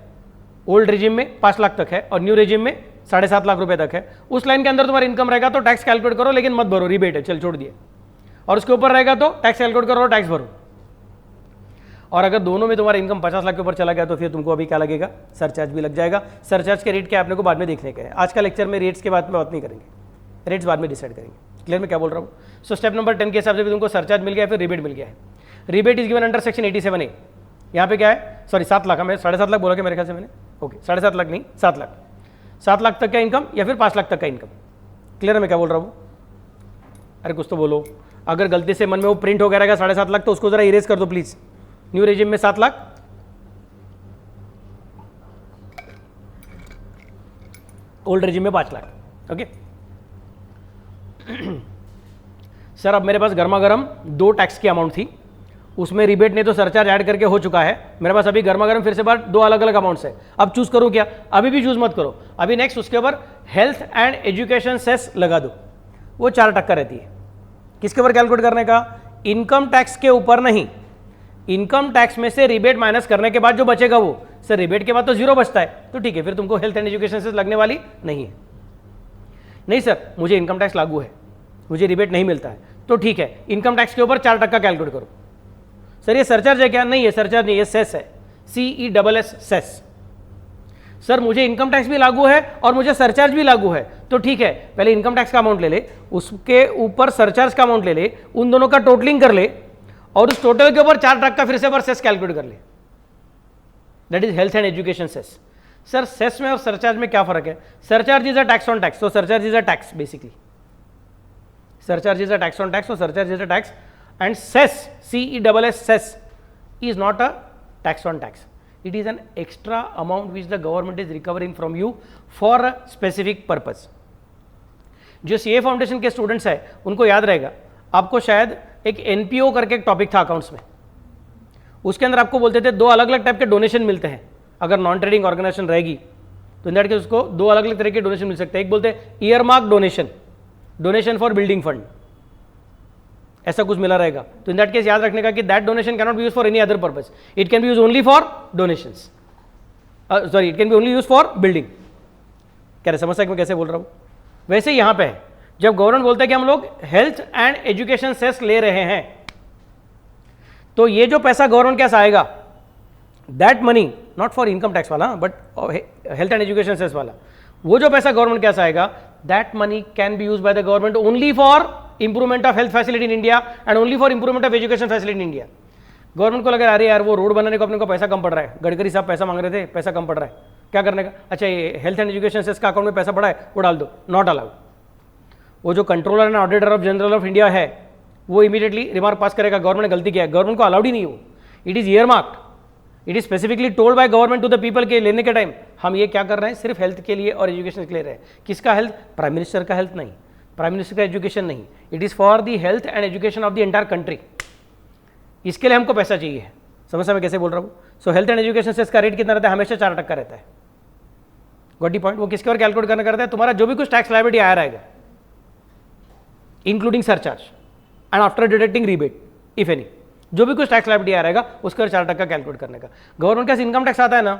ओल्ड रेजिम में 5 लाख तक है और न्यू रेजिम में 7.5 लाख रुपए तक है। उस लाइन के अंदर तुम्हारा इनकम रहेगा तो टैक्स कैलकुलेट करो, लेकिन मत भरो, रिबेट है, चल छोड़ दिए। और उसके ऊपर रहेगा तो टैक्स कैलकुलेट करो और टैक्स भरो। और अगर दोनों में तुम्हारा इनकम 50 लाख के ऊपर चला गया तो फिर तुमको अभी क्या लगेगा? सरचार्ज भी लग जाएगा। सरचार्ज के रेट क्या आपने को बाद में देखने का है, आज का लेक्चर में रेट्स के बाद में बात नहीं करेंगे, रेट्स बाद में डिसाइड करेंगे। क्लियर में क्या बोल रहा हूँ? सो स्टेप नंबर 10 के हिसाब से भी तुमको सरचार्ज मिल गया है, फिर रिबेट मिल गया है। Rebate is given under section 87A। यहाँ पे क्या है? सॉरी 7 लाख, मैं 7.5 लाख बोला कि मेरे ख्याल से मैंने, ओके 7.5 लाख नहीं 7 लाख, 7 लाख तक का इनकम या फिर 5 लाख तक का इनकम। क्लियर है मैं क्या बोल रहा हूँ? अरे कुछ तो बोलो, अगर गलती से मन में वो प्रिंट हो गया रहेगा 7.5 लाख तो उसको जरा इरेज कर दो प्लीज। न्यू रेजिम में 7 लाख, ओल्ड रेजिम में 5 लाख। ओके सर अब मेरे पास गर्मा गर्म 2 टैक्स की अमाउंट थी, उसमें रिबेट नहीं तो सरचार्ज ऐड करके हो चुका है, मेरे पास अभी गर्मा गर्म फिर से बार 2 अलग अलग अमाउंट्स है, अब चूज करूं क्या? अभी भी चूज मत करो, अभी नेक्स्ट उसके ऊपर हेल्थ एंड एजुकेशन सेस लगा दो, वो 4% रहती है। किसके ऊपर कैलकुलेट करने का? इनकम टैक्स के ऊपर नहीं, इनकम टैक्स में से रिबेट माइनस करने के बाद जो बचेगा वो। सर रिबेट के बाद तो 0 बचता है, तो ठीक है, फिर तुमको हेल्थ एंड एजुकेशन सेस लगने वाली नहीं है। नहीं सर मुझे इनकम टैक्स लागू है, मुझे रिबेट नहीं मिलता है, तो ठीक है, इनकम टैक्स के ऊपर 4% कैलकुलेट करो। सर ये सरचार्ज है क्या? नहीं, ये सरचार्ज नहीं, ये सेस है, CESS सेस। सर मुझे इनकम टैक्स भी लागू है और मुझे सरचार्ज भी लागू है, तो ठीक है, पहले इनकम टैक्स का अमाउंट ले ले, उसके ऊपर सरचार्ज का अमाउंट ले ले, उन दोनों का टोटलिंग कर ले और उस टोटल के ऊपर 4% फिर से पर सेस कैलकुलेट कर ले, that is health and education cess. Sir cess में और सरचार्ज में क्या फर्क है? Surcharge is a tax on tax, तो surcharge is a tax basically, surcharge is a tax on tax, so surcharge is a tax, and cess, CESS cess is not a tax on tax, it is an extra amount which the government is recovering from you for a specific purpose। जो CA foundation के students है उनको याद रहेगा, आपको शायद एक NPO करके एक टॉपिक था अकाउंट्स में, उसके अंदर आपको बोलते थे 2 अलग अलग टाइप के डोनेशन मिलते हैं, अगर नॉन ट्रेडिंग ऑर्गेनाइजेशन रहेगी तो इन दैट केस उसको 2 अलग अलग तरह के डोनेशन मिल सकते हैं। एक बोलते हैं year mark donation, donation for building fund, ऐसा कुछ मिला रहेगा, तो इन दैट केस याद रखने का कि that donation can not be use for any other purpose, it can be use only for donations, sorry it can B only use for building. कह रहे समझ मैं कैसे बोल रहा हूं? वैसे यहां पे है, जब गवर्नमेंट बोलता है कि हम लोग हेल्थ एंड एजुकेशन सेस ले रहे हैं, तो ये जो पैसा गवर्नमेंट के पास आएगा, that money not for income tax वाला but health and education cess वाला, वो जो पैसा गवर्नमेंट के पास आएगा, that money can be use by the government only for improvement of health facility in India and only for improvement of education facility in India. Government को लगा अरे यार वो रोड बनाने को अपने को पैसा कम पड़ रहा है, गडकरी साहब पैसा मांग रहे थे, पैसा कम पड़ रहा है, क्या करने का? अच्छा ये हेल्थ एंड एजुकेशन सेस का अकाउंट में पैसा पड़ा है, वो डाल दो, नॉट अलाउड। वो जो controller and auditor of general of India है वो इमीडिएटली रिमार्क पास करेगा गवर्नमेंट ने गलती किया है, गवर्नमेंट को अलाउड ही नहीं हो, it is earmarked, it is specifically told by government to the people के लेने के टाइम हम ये क्या कर रहे हैं, सिर्फ हेल्थ के लिए और एजुकेशन के लिए रहे। किसका हेल्थ? प्राइम मिनिस्टर का हेल्थ नहीं, प्राइम मिनिस्टर का एजुकेशन नहीं, it is for the health and education of the entire country, इसके लिए हमको पैसा चाहिए। समझ मैं कैसे बोल रहा हूँ? सो हेल्थ एंड एजुकेशन से इसका रेट कितना रहता है? हमेशा 4% रहता है। Got the point? वो किसके और कैलकुलेट करना करता है? तुम्हारा जो भी कुछ टैक्स लायबिलिटी आया रहेगा including surcharge and after deducting rebate if any, जो भी कुछ टैक्स लायबिलिटी आया रहेगा उसका 4% कैलकुलेट करने का। गवर्नमेंट का इनकम टैक्स आता है ना,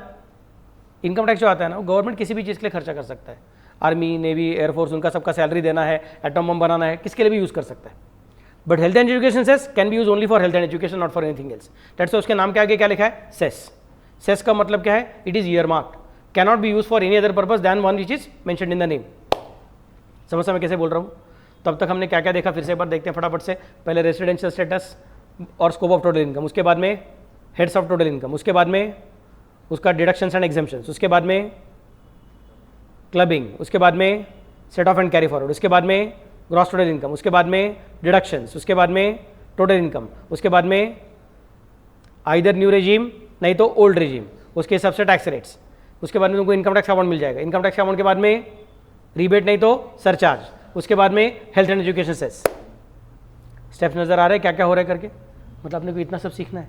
इनकम टैक्स जो आता है ना, गवर्नमेंट किसी भी चीज़ के लिए खर्चा कर सकता है, आर्मी नेवी एयरफोर्स उनका सबका सैलरी देना है, एटम बम बनाना है, किसके लिए भी यूज़ कर सकता है। But health and education cess can be use only for health and education, not for anything else. That's उसके नाम के आगे क्या लिखा है? सेस। सेस का मतलब क्या है? It is year marked, can not be use for any other purpose then one which is mentioned in the name. समझ मैं कैसे बोल रहा हूँ? तब तक हमने क्या क्या देखा फिर से एक बार देखते हैं फटाफट से। पहले रेसिडेंशियल स्टेटस और स्कोप ऑफ टोटल इनकम, उसके बाद में हेड्स ऑफ टोटल इनकम, उसके बाद में उसका डिडक्शंस एंड एग्जेम्पशंस, उसके बाद में क्लबिंग, उसके बाद में set of and carry forward, उसके बाद में ग्रॉस टोटल इनकम, उसके बाद में डिडक्शंस, उसके बाद में टोटल इनकम, उसके बाद में आइदर न्यू रेजिम नहीं तो ओल्ड रेजिम, उसके हिसाब से टैक्स रेट्स, उसके बाद में तुमको इनकम टैक्स अमाउंट मिल जाएगा, इनकम टैक्स अमाउंट के बाद में रिबेट नहीं तो सरचार्ज, उसके बाद में health and education cess. Steps नजर आ रहे हैं क्या क्या हो रहा है करके? मतलब अपने को इतना सब सीखना है।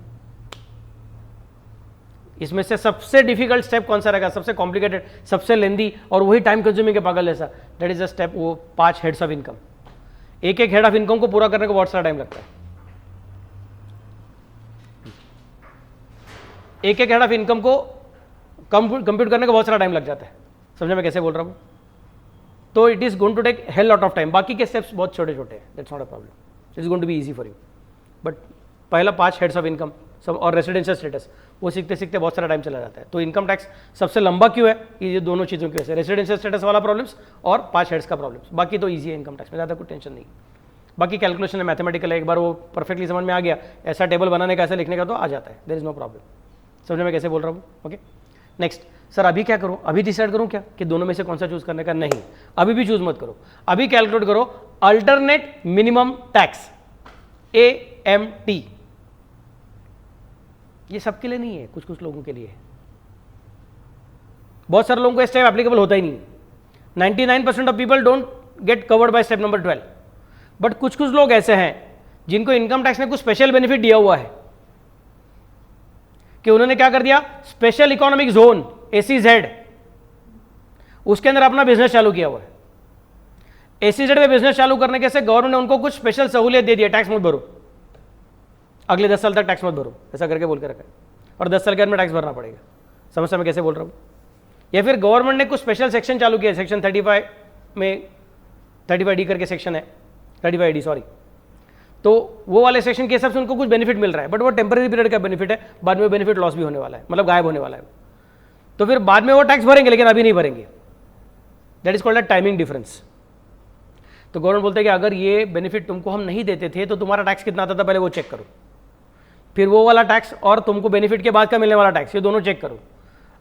इसमें से सबसे डिफिकल्ट स्टेप कौन सा रहेगा? सबसे कॉम्प्लिकेटेड, सबसे लेंदी और वही टाइम कंज्यूमिंग के पागल जैसा, दैट इज द स्टेप, वो 5 हेड्स ऑफ इनकम। एक एक हेड ऑफ इनकम को पूरा करने को बहुत सारा टाइम लगता है। एक एक हेड ऑफ इनकम को कंप्यूट करने को बहुत सारा टाइम लग जाता है। समझे मैं कैसे बोल रहा हूँ? तो it is going to take hell lot of time. बाकी के स्टेप्स बहुत छोटे छोटे हैं, that's not a problem, it is going to be easy for you. But पहला 5 हेड्स ऑफ इनकम सब और रेसिडेंशियल स्टेटस, वो सीखते सीखते बहुत सारा टाइम चला जाता है। तो इनकम टैक्स सबसे लंबा क्यों है? ये दोनों चीज़ों की वजह से, रेसिडेंशियल स्टेटस वाला प्रॉब्लम्स और 5 हेड्स का प्रॉब्लम्स। बाकी तो ईजी है इनकम टैक्स में, ज़्यादा कोई टेंशन नहीं। बाकी कैलकुलेशन है, मैथमेटिकल है, एक बार वो परफेक्टली समझ में आ गया, ऐसा टेबल बनाने का ऐसा लिखने का तो आ जाता है, देयर इज नो प्रॉब्लम। समझे मैं कैसे बोल रहा हूँ? Okay next. सर अभी क्या करूँ? अभी डिसाइड करूँ क्या कि दोनों में से कौन सा चूज करने का? नहीं, अभी भी चूज मत करो। अभी कैलकुलेट करो अल्टरनेट मिनिमम टैक्स, AMT। ये सबके लिए नहीं है, कुछ कुछ लोगों के लिए है। बहुत सारे लोगों को स्टेप एप्लीकेबल होता ही नहीं। 99% of people don't get covered by step number 12। But कुछ कुछ लोग ऐसे हैं जिनको इनकम टैक्स ने कुछ स्पेशल बेनिफिट दिया हुआ है कि उन्होंने क्या कर दिया, स्पेशल इकोनॉमिक जोन एसीजेड, उसके अंदर अपना बिजनेस चालू किया हुआ है। एसीजेड में बिजनेस चालू करने के से गवर्नमेंट ने उनको कुछ स्पेशल सहूलियत दे दिया, टैक्स मत भरो, अगले 10 साल तक टैक्स मत भरो, ऐसा करके बोल के रखा है, और 10 साल के अंदर में टैक्स भरना पड़ेगा। समझ मैं कैसे बोल रहा हूँ? या फिर गवर्नमेंट ने कुछ स्पेशल सेक्शन चालू किया, सेक्शन 35 में 35D करके सेक्शन है, 35D सॉरी, तो वो वाले सेक्शन के हिसाब से उनको कुछ बेनिफिट मिल रहा है, बट वो टेम्पररी पीरियड का बेनिफिट है, बाद में बेनिफिट लॉस भी होने वाला है, मतलब गायब होने वाला है। तो फिर बाद में वो टैक्स भरेंगे लेकिन अभी नहीं भरेंगे, that is called a timing difference. तो गवर्नमेंट बोलते हैं कि अगर ये बेनिफिट तुमको हम नहीं देते थे तो तुम्हारा टैक्स कितना आता था पहले वो चेक करो, फिर वो वाला टैक्स और तुमको बेनिफिट के बाद का मिलने वाला टैक्स, ये दोनों चेक करो।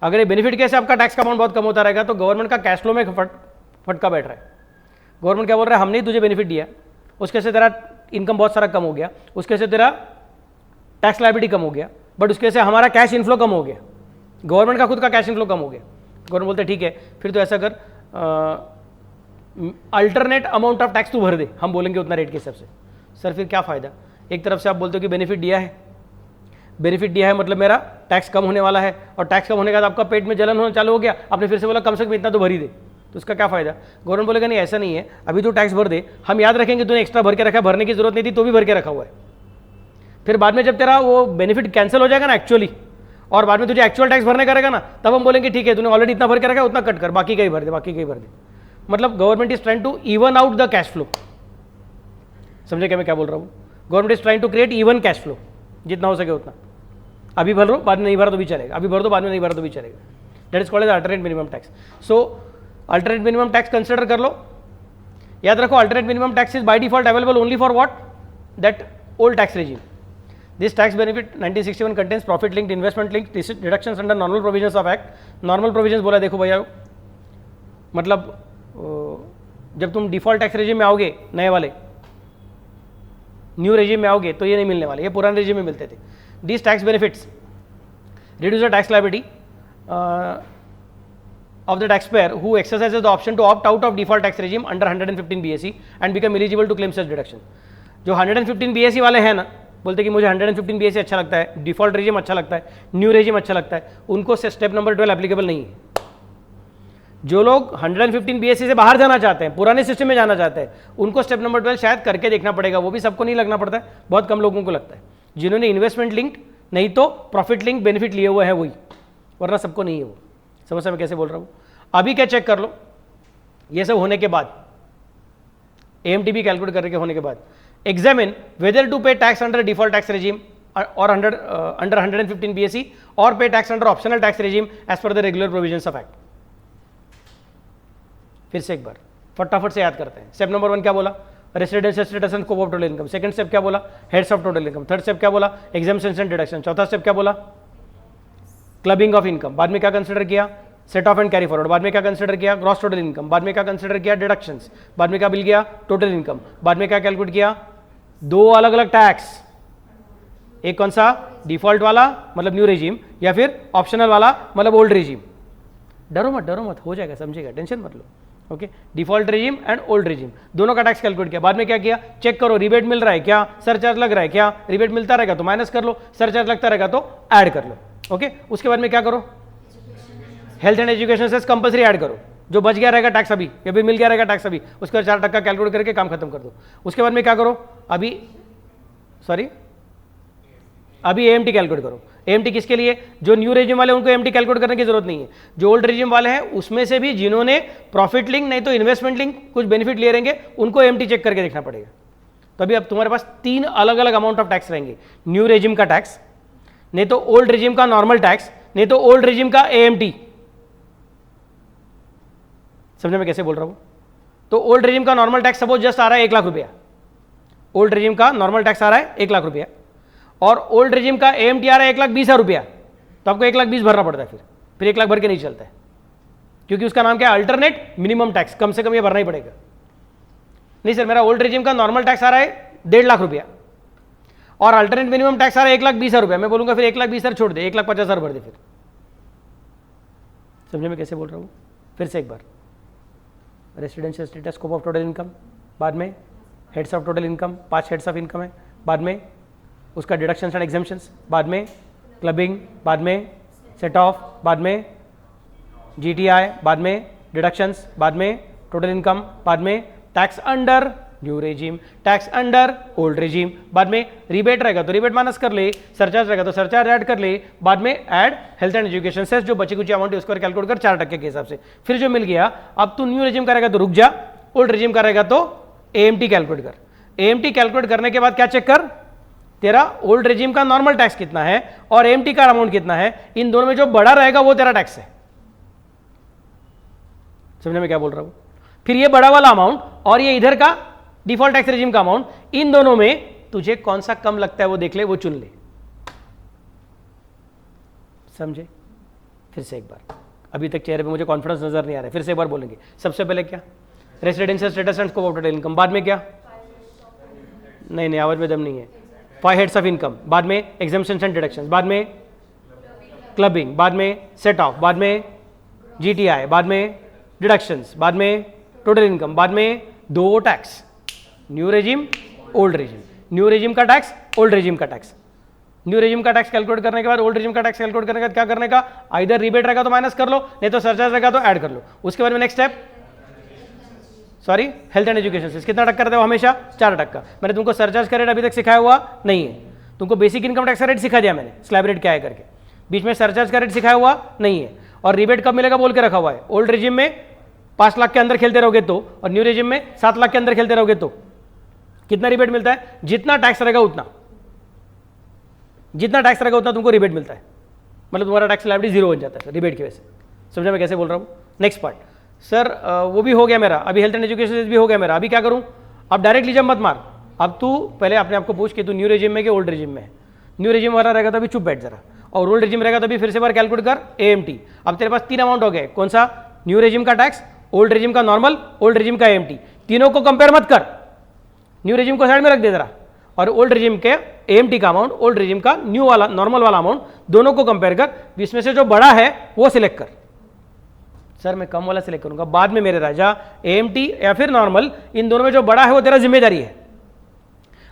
अगर ये बेनिफिट कैसे आपका टैक्स का अमाउंट बहुत कम होता रहेगा तो गवर्नमेंट का कैश फ्लो में फटका बैठ रहा है। गवर्नमेंट क्या बोल रहा है, हमने ही तुझे बेनिफिट दिया, उसके से तेरा इनकम बहुत सारा कम हो गया, उसके से तेरा टैक्स लायबिलिटी कम हो गया, बट उसके से हमारा कैश इनफ्लो कम हो गया, गवर्नमेंट का खुद का कैश इनफ्लो कम हो गया। गवर्नमेंट बोलते ठीक है फिर तो ऐसा कर, अल्टरनेट अमाउंट ऑफ टैक्स तू भर दे, हम बोलेंगे उतना रेट के हिसाब से। सर फिर क्या फ़ायदा? एक तरफ से आप बोलते हो कि बेनिफिट दिया है, बेनिफिट दिया है मतलब मेरा टैक्स कम होने वाला है, और टैक्स कम होने के बाद आपका पेट में जलन होना चालू हो गया, आपने फिर से बोला कम से कम इतना तो भर ही दे, तो उसका क्या फ़ायदा? गवर्नमेंट बोलेगा नहीं ऐसा नहीं है, अभी तो टैक्स भर दे, हम याद रखेंगे तूने एक्स्ट्रा भर के रखा है, भरने की जरूरत नहीं थी तो भी भर के रखा हुआ है। फिर बाद में जब तेरा वो बेनिफिट कैंसिल हो जाएगा ना एक्चुअली, और बाद में तुझे एक्चुअल टैक्स भरने का रहेगा ना, तब हम बोलेंगे ठीक है तूने ऑलरेडी इतना भर के रखा है उतना कट कर, बाकी कहीं भर दे, बाकी कहीं भर दे। मतलब government is trying to even out the cash flow. समझे क्या मैं क्या बोल रहा हूँ? Government is trying to create even cash flow, जितना हो सके उतना। अभी भर लो बाद में नहीं भरा तो भी चलेगा, अभी भर दो बाद में नहीं भरा तो भी चलेगा। That is called as alternate minimum tax. So alternate minimum tax consider कर लो। याद रखो alternate minimum tax is by default available only for what? That old tax regime. This tax benefit 1961 contains profit linked, investment linked deductions under normal provisions of act. Normal provisions बोला देखो भैया, मतलब जब तुम डिफॉल्ट टैक्स रेजिम में आओगे, नए वाले न्यू रेजिम में आओगे तो ये नहीं मिलने वाले, ये पुराने रेजिम में मिलते थे। These tax benefits reduce the tax liability of the taxpayer who exercises the option to opt out of default tax regime under 115 BSE and become eligible to claim such deduction. जो 115 BSE वाले हैं ना, बोलते कि मुझे 115 BSE अच्छा लगता है, डिफॉल्ट रेजिम अच्छा लगता है, न्यू रेजिम अच्छा लगता है, उनको स्टेप नंबर 12 एप्लीकेबल नहीं है। जो लोग 115 BSE से बाहर जाना चाहते हैं, पुराने सिस्टम में जाना चाहते हैं, उनको स्टेप नंबर 12 शायद करके देखना पड़ेगा, वो भी सबको नहीं लगना पड़ता है, बहुत कम लोगों को लगता है। जिन्होंने इन्वेस्टमेंट लिंक्ड नहीं तो प्रॉफिट लिंक बेनिफिट लिए हुए हैं वही, वरना सबको नहीं है वो। समझ मैं कैसे बोल रहा हूँ? अभी क्या चेक कर लो, ये सब होने के बाद, AMTB कैलकुलेट करके होने के बाद, examine whether to pay tax under default tax regime और अंडर 115 BSE और pay tax under optional tax regime as per the regular provisions of act. फिर से एक बार फटाफट से याद करते हैं। स्टेप नंबर 1 क्या बोला? Residential status and scope of total income. Second step क्या बोला? Heads of total income. Third step क्या बोला? Exemptions and deduction. चौथा स्टेप क्या बोला? Clubbing of income. बाद में क्या कंसिडर किया? Set of and carry forward. बाद में क्या कंसिडर किया? Gross total income. बाद में क्या कंसिडर किया? डिडक्शंस। बाद में क्या मिल गया? Total income. बाद में क्या कैलकुलेट किया? दो अलग अलग टैक्स, एक कौन सा? डिफॉल्ट वाला मतलब न्यू रेजिम, या फिर ऑप्शनल वाला मतलब ओल्ड रेजिम। डरो मत, हो जाएगा, समझेगा, टेंशन मत लो। Okay, default regime and old regime, दोनों का टैक्स कैलकुलेट किया। बाद में क्या किया? चेक करो रिबेट मिल रहा है क्या, सरचार्ज लग रहा है क्या। रिबेट मिलता रहेगा तो माइनस कर लो, सरचार्ज लगता रहेगा तो ऐड कर लो। ओके, उसके बाद में क्या करो? हेल्थ एंड एजुकेशन से कंपल्सरी ऐड करो। जो बच गया रहेगा टैक्स अभी, या फिर मिल गया रहेगा टैक्स अभी, उसके बाद 4% कैलकुलेट करके काम खत्म कर दो। उसके बाद में क्या करो? अभी AMT कैलकुलेट करो। AMT किसके लिए? जो न्यू रेजिम वाले उनको AMT कैलकुलेट करने की जरूरत नहीं है। जो ओल्ड रेजिम वाले हैं उसमें से भी जिन्होंने प्रॉफिट लिंक नहीं तो इन्वेस्टमेंट लिंक कुछ बेनिफिट ले रहेंगे, उनको AMT चेक करके देखना पड़ेगा। तो अभी अब तुम्हारे पास 3 अलग अलग अमाउंट ऑफ टैक्स रहेंगे। न्यू रेजिम का टैक्स, नहीं तो ओल्ड रेजिम का नॉर्मल टैक्स, नहीं तो ओल्ड रेजिम का AMT। समझे मैं कैसे बोल रहा हूं? तो ओल्ड रेजिम का नॉर्मल टैक्स सपोज जस्ट आ रहा है 1 लाख रुपया। ओल्ड रेजिम का नॉर्मल टैक्स आ रहा है 1 लाख रुपया, और ओल्ड रेजिम का AMT आ रहा है 1,20,000 रुपया। तो आपको 1,20,000 भरना पड़ता है। फिर 1 लाख भर के नहीं चलता है, क्योंकि उसका नाम क्या है? Alternate minimum tax. कम से कम ये भरना ही पड़ेगा। नहीं सर, मेरा ओल्ड रेजिम का नॉर्मल टैक्स आ रहा है 1.5 लाख रुपया और अल्टरनेट मिनिमम टैक्स आ रहा है 1,20,000 रुपया। मैं बोलूंगा फिर 1,20,000 छोड़ दे, 1,50,000 भर दे। फिर समझे मैं कैसे बोल रहा हूँ? फिर से एक बार, residential status, scope of total income, बाद में heads of total income, 5 heads of income है, बाद में उसका डिडक्शंस एंड एग्जेम्पशंस, बाद में क्लबिंग, बाद में सेट ऑफ, बाद में जीटीआई, बाद में डिडक्शंस, बाद में टोटल इनकम, बाद में tax under new regime, tax under old regime, बाद में रिबेट रहेगा तो रिबेट माइनस कर ले, सरचार्ज रहेगा तो सरचार्ज ऐड कर ले, बाद में add health and education cess, जो बची कुछ अमाउंट है उसको कैलकुलेट कर 4% के हिसाब से, फिर जो मिल गया अब तू न्यू रेजिम करेगा तो रुक जा, ओल्ड रेजिम करेगा तो एएमटी कैलकुलेट कर। एएमटी कैलकुलेट करने के बाद क्या चेक कर, तेरा ओल्ड रेजिम का नॉर्मल टैक्स कितना है और एएमटी का अमाउंट कितना है, इन दोनों में जो बड़ा रहेगा वो तेरा टैक्स है। समझने में क्या बोल रहा हूं? फिर ये बड़ा वाला अमाउंट और ये इधर का डिफॉल्ट टैक्स रेजिम का अमाउंट, इन दोनों में तुझे कौन सा कम लगता है वो देख ले, वो चुन ले। समझे? फिर से एक बार, अभी तक चेहरे पे मुझे कॉन्फिडेंस नजर नहीं आ रहा है, फिर से एक बार बोलेंगे। सबसे पहले क्या, residential status and scope of total income, बाद में क्या, नहीं आवाज में दम नहीं है, 5 हेड्स ऑफ इनकम, बाद में एग्जेम्पशंस एंड डिडक्शंस, बाद में क्लबिंग, बाद में सेट ऑफ, बाद में जीटीआई, बाद में डिडक्शंस, बाद में टोटल इनकम, बाद में 2 tax, new regime old regime, new regime का टैक्स ओल्ड रेजिम का टैक्स, न्यू रेजिम का टैक्स कैलकुलेट करने के बाद ओल्ड रेजिम का टैक्स कैलकुलेट करने के बाद क्या करने का, आइदर रिबेट रहेगा तो माइनस कर लो, नहीं तो सरचार्ज रहेगा तो ऐड कर लो। उसके बाद में next step, sorry health and education से कितना टक्का रहता है हमेशा, 4%। मैंने तुमको सरचार्ज का रेट अभी तक सिखाया हुआ नहीं है, तुमको बेसिक इनकम टैक्स का रेट सिखा दिया मैंने, स्लैब रेट क्या है करके, बीच में सरचार्ज का रेट सिखाया हुआ नहीं है, और रिबेट कब मिलेगा बोल के रखा हुआ है। ओल्ड रेजिम में 5 लाख के अंदर खेलते रहोगे तो, और न्यू रेजिम में 7 लाख के अंदर खेलते रहोगे तो कितना रिबेट मिलता है, जितना टैक्स रहेगा उतना, जितना टैक्स रहेगा उतना तुमको रिबेट मिलता है, मतलब तुम्हारा टैक्स लायबिलिटी 0 बन जाता है रिबेट की वजह से। समझा मैं कैसे बोल रहा हूँ? नेक्स्ट पार्ट, सर वो भी हो गया मेरा, अभी हेल्थ एंड एजुकेशन भी हो गया मेरा, अभी क्या करूँ? अब डायरेक्टली जब मत मार, अब तू पहले अपने आप को पूछ कि तू न्यू रेजिम में कि ओल्ड रेजिम में है। न्यू रेजिम वाला रहेगा तो अभी चुप बैठ जरा, और ओल्ड रेजिम रहेगा तो अभी फिर से बार कैलकुलेट कर एएमटी। अब तेरे पास 3 अमाउंट हो गए, कौन सा, न्यू रेजिम का टैक्स, ओल्ड रेजिम का नॉर्मल, ओल्ड रेजिम का एएमटी, तीनों को कंपेयर मत कर, न्यू रेजिम को साइड में रख दे जरा, और ओल्ड रेजिम के एएमटी का अमाउंट, ओल्ड रेजिम का न्यू वाला नॉर्मल वाला अमाउंट, दोनों को कंपेयर कर, इसमें से जो बड़ा है वो सिलेक्ट कर। सर मैं कम वाला सिलेक्ट करूंगा, बाद में मेरे राजा एएमटी या फिर नॉर्मल, इन दोनों में जो बड़ा है वो तेरा जिम्मेदारी है।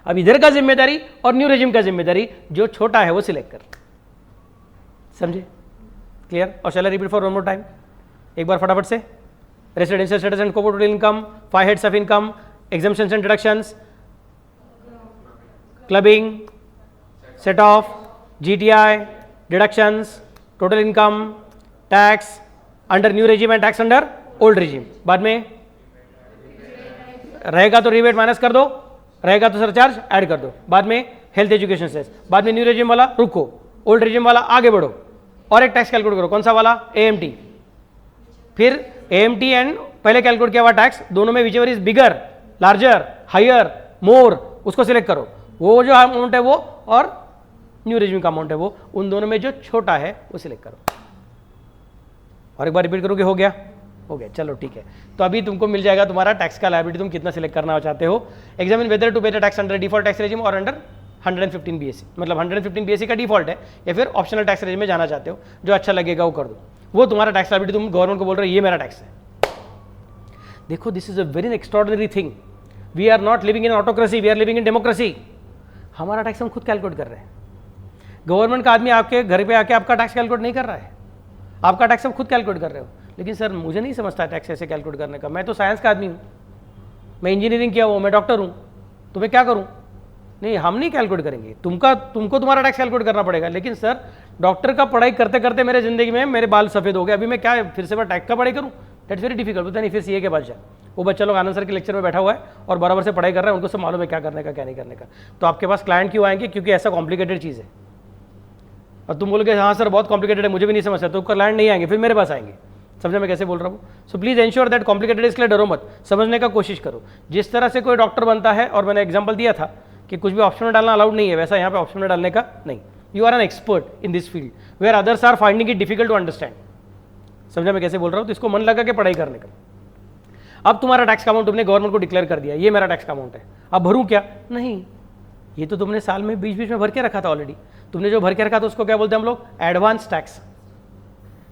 अब इधर का जिम्मेदारी और न्यू रेजिम का जिम्मेदारी, जो छोटा है वो सिलेक्ट कर। समझे? क्लियर? और चलो repeat for one more time, एक बार फटाफट से। Residential status and scope of total income, 5 heads of income, exemptions and deductions, clubbing, set of, GTI, deductions, total income, tax under new regime and tax under old regime, बाद में रहेगा तो rebate minus कर दो, रहेगा तो surcharge add कर दो, बाद में हेल्थ एजुकेशन सेस, बाद में न्यू रेजिम वाला रुको, ओल्ड रेजिम वाला आगे बढ़ो, और एक टैक्स कैलकुलेट करो, कौन सा वाला, एएमटी। फिर एएमटी एंड पहले कैलकुलेट किया हुआ टैक्स, दोनों में whichever is bigger, larger, higher, more, उसको सिलेक्ट करो, वो जो अमाउंट है वो, और न्यू रेजिम का अमाउंट है वो, उन दोनों में जो छोटा है वो सिलेक्ट करो। और एक बार रिपीट करोगे, हो गया? हो गया, चलो ठीक है। तो अभी तुमको मिल जाएगा तुम्हारा टैक्स का लायबिलिटी तुम कितना सिलेक्ट करना चाहते हो। एग्जामिन वेदर टू पे the tax under default tax regime और अंडर 115 बीएससी, मतलब 115 बीएससी का डिफॉल्ट है, या फिर ऑप्शनल टैक्स रेजिम में जाना चाहते हो, जो अच्छा लगेगा वो कर दो। वो तुम्हारा टैक्स लायबिलिटी, तुम गवर्नमेंट को बोल रहे हो ये मेरा टैक्स है। देखो, this is a very extraordinary thing, we are not living in autocracy, we are living in democracy. हमारा टैक्स हम खुद कैलकुलेट कर रहे हैं, गवर्नमेंट का आदमी आपके घर पे आके आपका टैक्स कैलकुलेट नहीं कर रहा है, आपका टैक्स आप खुद कैलकुलेट कर रहे हो। लेकिन सर मुझे नहीं समझता टैक्स ऐसे कैलकुलेट करने का, मैं तो साइंस का आदमी हूँ, मैं इंजीनियरिंग किया हुआ, मैं डॉक्टर हूँ, तो मैं क्या करूँ? नहीं, हम नहीं कैलकुलेट करेंगे, तुमको तुम्हारा टैक्स कैलकुलेट करना पड़ेगा। लेकिन सर डॉक्टर का पढ़ाई करते करते मेरे जिंदगी में मेरे बाल सफ़ेद हो गए, अभी मैं क्या फिर से मैं टैक्स का पढ़ाई करूँ? That's very difficult. पता नहीं फिर सीए के बाद जा, वो बच्चा लोग आनंद सर के लेक्चर में बैठा हुआ है और बराबर से पढ़ाई कर रहा है, उनको सब मालूम है क्या करने का क्या नहीं करने का। तो आपके पास क्लाइंट क्यों आएंगे? क्योंकि ऐसा कॉम्प्लिकेटेड चीज़ है, और तुम बोलोगे हाँ सर बहुत कॉम्प्लिकेटेड है, मुझे भी नहीं समझता, तो क्लाइंट नहीं आएंगे, फिर मेरे पास आएंगे। समझा मैं कैसे बोल रहा हूँ? So please ensure that complicated, इसके लिए डरो मत, समझने का कोशिश करो। जिस तरह से कोई डॉक्टर बनता है, और मैंने एग्जांपल दिया था कि कुछ भी ऑप्शन में डालना अलाउड नहीं है, वैसा यहाँ पे ऑप्शन में डालने का नहीं। You are an expert in this field where others are finding it difficult to understand. समझा मैं कैसे बोल रहा हूँ? तो इसको मन लगा के पढ़ाई करने का। अब तुम्हारा टैक्स का अमाउंट तुमने गवर्नमेंट को डिक्लेयर कर दिया, ये मेरा टैक्स का अमाउंट है, अब भरूँ क्या? नहीं, ये तो तुमने साल में बीच बीच में भर के रखा था ऑलरेडी। तुमने जो भर के रखा था उसको क्या बोलते हैं हम लोग? Advance tax.